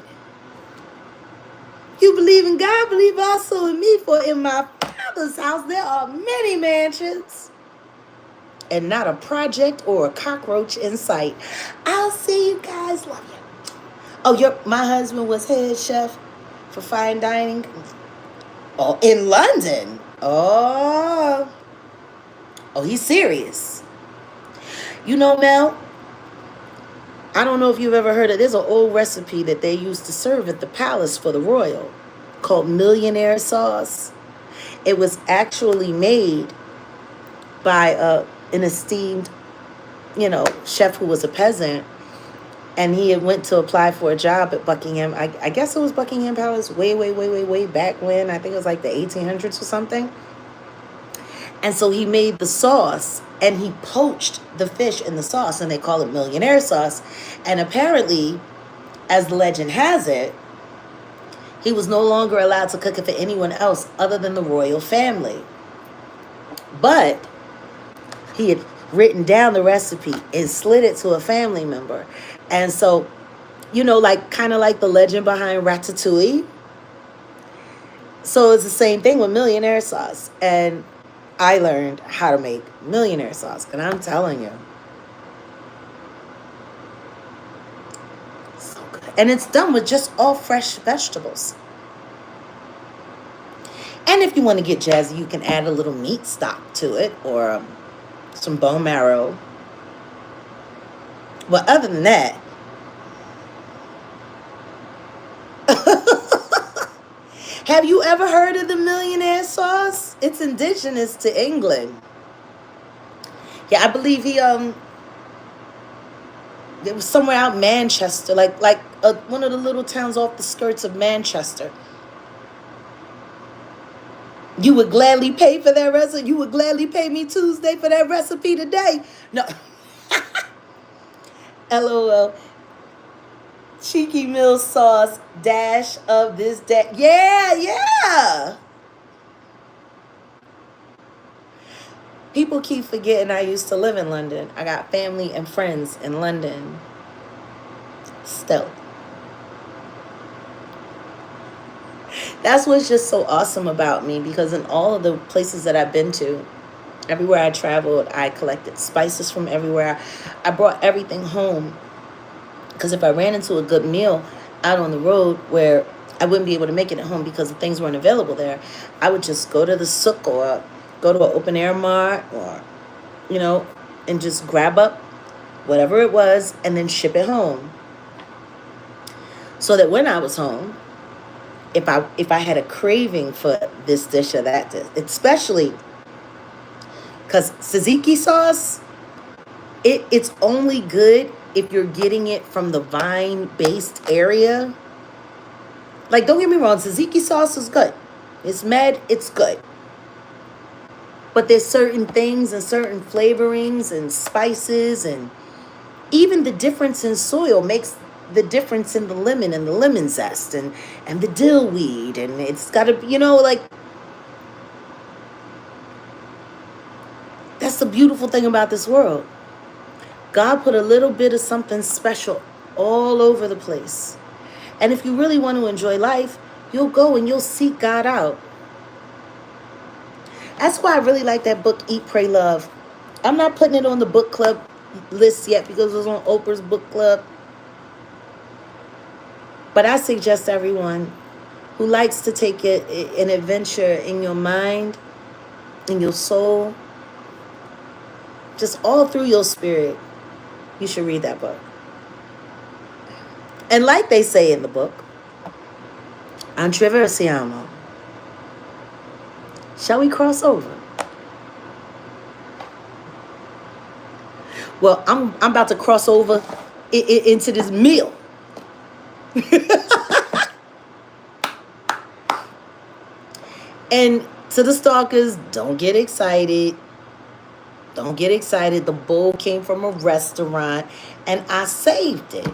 You believe in God, believe also in me, for in my Father's house there are many mansions, and not a project or a cockroach in sight. I'll see you guys. Love you. Oh, my husband was head chef for fine dining. Oh, in London. Oh, he's serious. You know, Mel, I don't know if you've ever heard of, there's an old recipe that they used to serve at the palace for the royal called millionaire sauce. It was actually made by an esteemed, chef who was a peasant, and he had went to apply for a job at Buckingham. I guess it was Buckingham Palace way back when. I think it was like the 1800s or something. And so he made the sauce, and he poached the fish in the sauce, and they call it millionaire sauce. And apparently, as the legend has it, he was no longer allowed to cook it for anyone else other than the royal family. But he had written down the recipe and slid it to a family member. And so, kind of like the legend behind Ratatouille. So it's the same thing with millionaire sauce. And I learned how to make millionaire sauce, and I'm telling you, so good. And it's done with just all fresh vegetables. And if you want to get jazzy, you can add a little meat stock to it, or some bone marrow. But other than that, have you ever heard of the millionaire sauce? It's indigenous to England. Yeah, I believe it was somewhere out Manchester, like one of the little towns off the skirts of Manchester. You would gladly pay for that recipe? You would gladly pay me Tuesday for that recipe today? No. LOL. Cheeky Mill sauce, dash of this day. Yeah. People keep forgetting I used to live in London. I got family and friends in London still. That's what's just so awesome about me, because in all of the places that I've been to, Everywhere I traveled, I collected spices from everywhere. I brought everything home because if I ran into a good meal out on the road where I wouldn't be able to make it at home because the things weren't available there, I would just go to the souk or go to an open air mart or, you know, and just grab up whatever it was and then ship it home. So that when I was home, if I had a craving for this dish or that dish, especially because tzatziki sauce, it's only good if you're getting it from the vine-based area. Like, don't get me wrong, tzatziki sauce is good. It's med, it's good. But there's certain things and certain flavorings and spices, and even the difference in soil makes the difference in the lemon and the lemon zest and the dill weed. And it's got to, like, that's the beautiful thing about this world. God put a little bit of something special all over the place. And if you really want to enjoy life, you'll go and you'll seek God out. That's why I really like that book, Eat, Pray, Love. I'm not putting it on the book club list yet because it was on Oprah's book club. But I suggest everyone who likes to take an adventure in your mind, in your soul, just all through your spirit, you should read that book. And like they say in the book, Antraversiamo. Shall we cross over? Well, I'm about to cross over into this meal. And to the stalkers, don't get excited. Don't get excited. The bowl came from a restaurant and I saved it.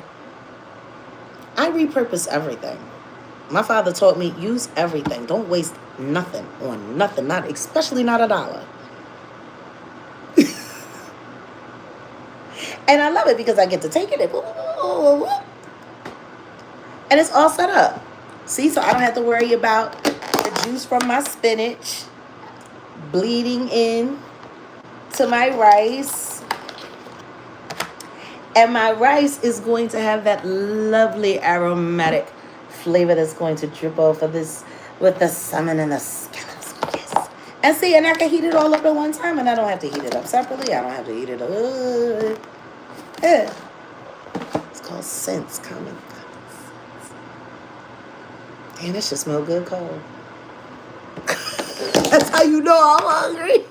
I repurpose everything. My father taught me, use everything. Don't waste nothing on nothing, not especially not $1. And I love it because I get to take it and it's all set up. See, so I don't have to worry about the juice from my spinach bleeding in to my rice. And my rice is going to have that lovely aromatic flavor that's going to drip off of this with the salmon and the scallops. Yes. And see, and I can heat it all up at one time, and I don't have to heat it up separately. I don't have to heat it up. Yeah. It's called sense, common sense. Damn, this should smell good cold. That's how you know I'm hungry.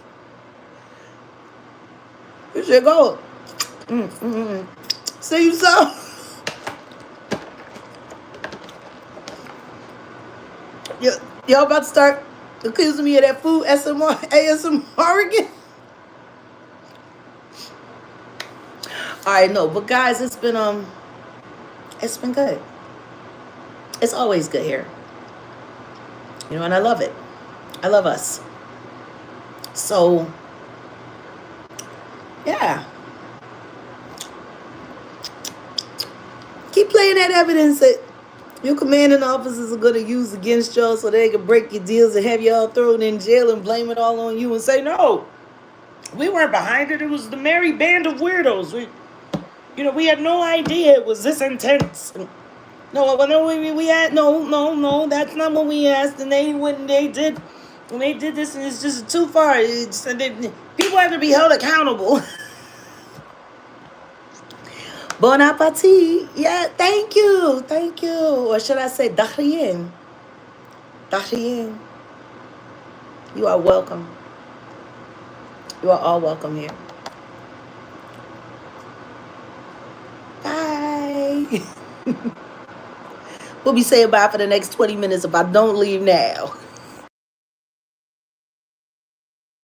You should go. See you so. Y'all about to start accusing me of that food ASMR again? Alright, no, but guys, it's been good. It's always good here. And I love it. I love us. So yeah. Keep playing that evidence that your commanding officers are going to use against y'all so they can break your deals and have y'all thrown in jail and blame it all on you and say, no, we weren't behind it. It was the merry band of weirdos. We had no idea it was this intense. No, we had, no, that's not what we asked. And when they did this, and it's just too far. People have to be held accountable. Bon appetit. Yeah, thank you. Or should I say, Dahrien. You are welcome. You are all welcome here. Bye. We'll be saying bye for the next 20 minutes if I don't leave now.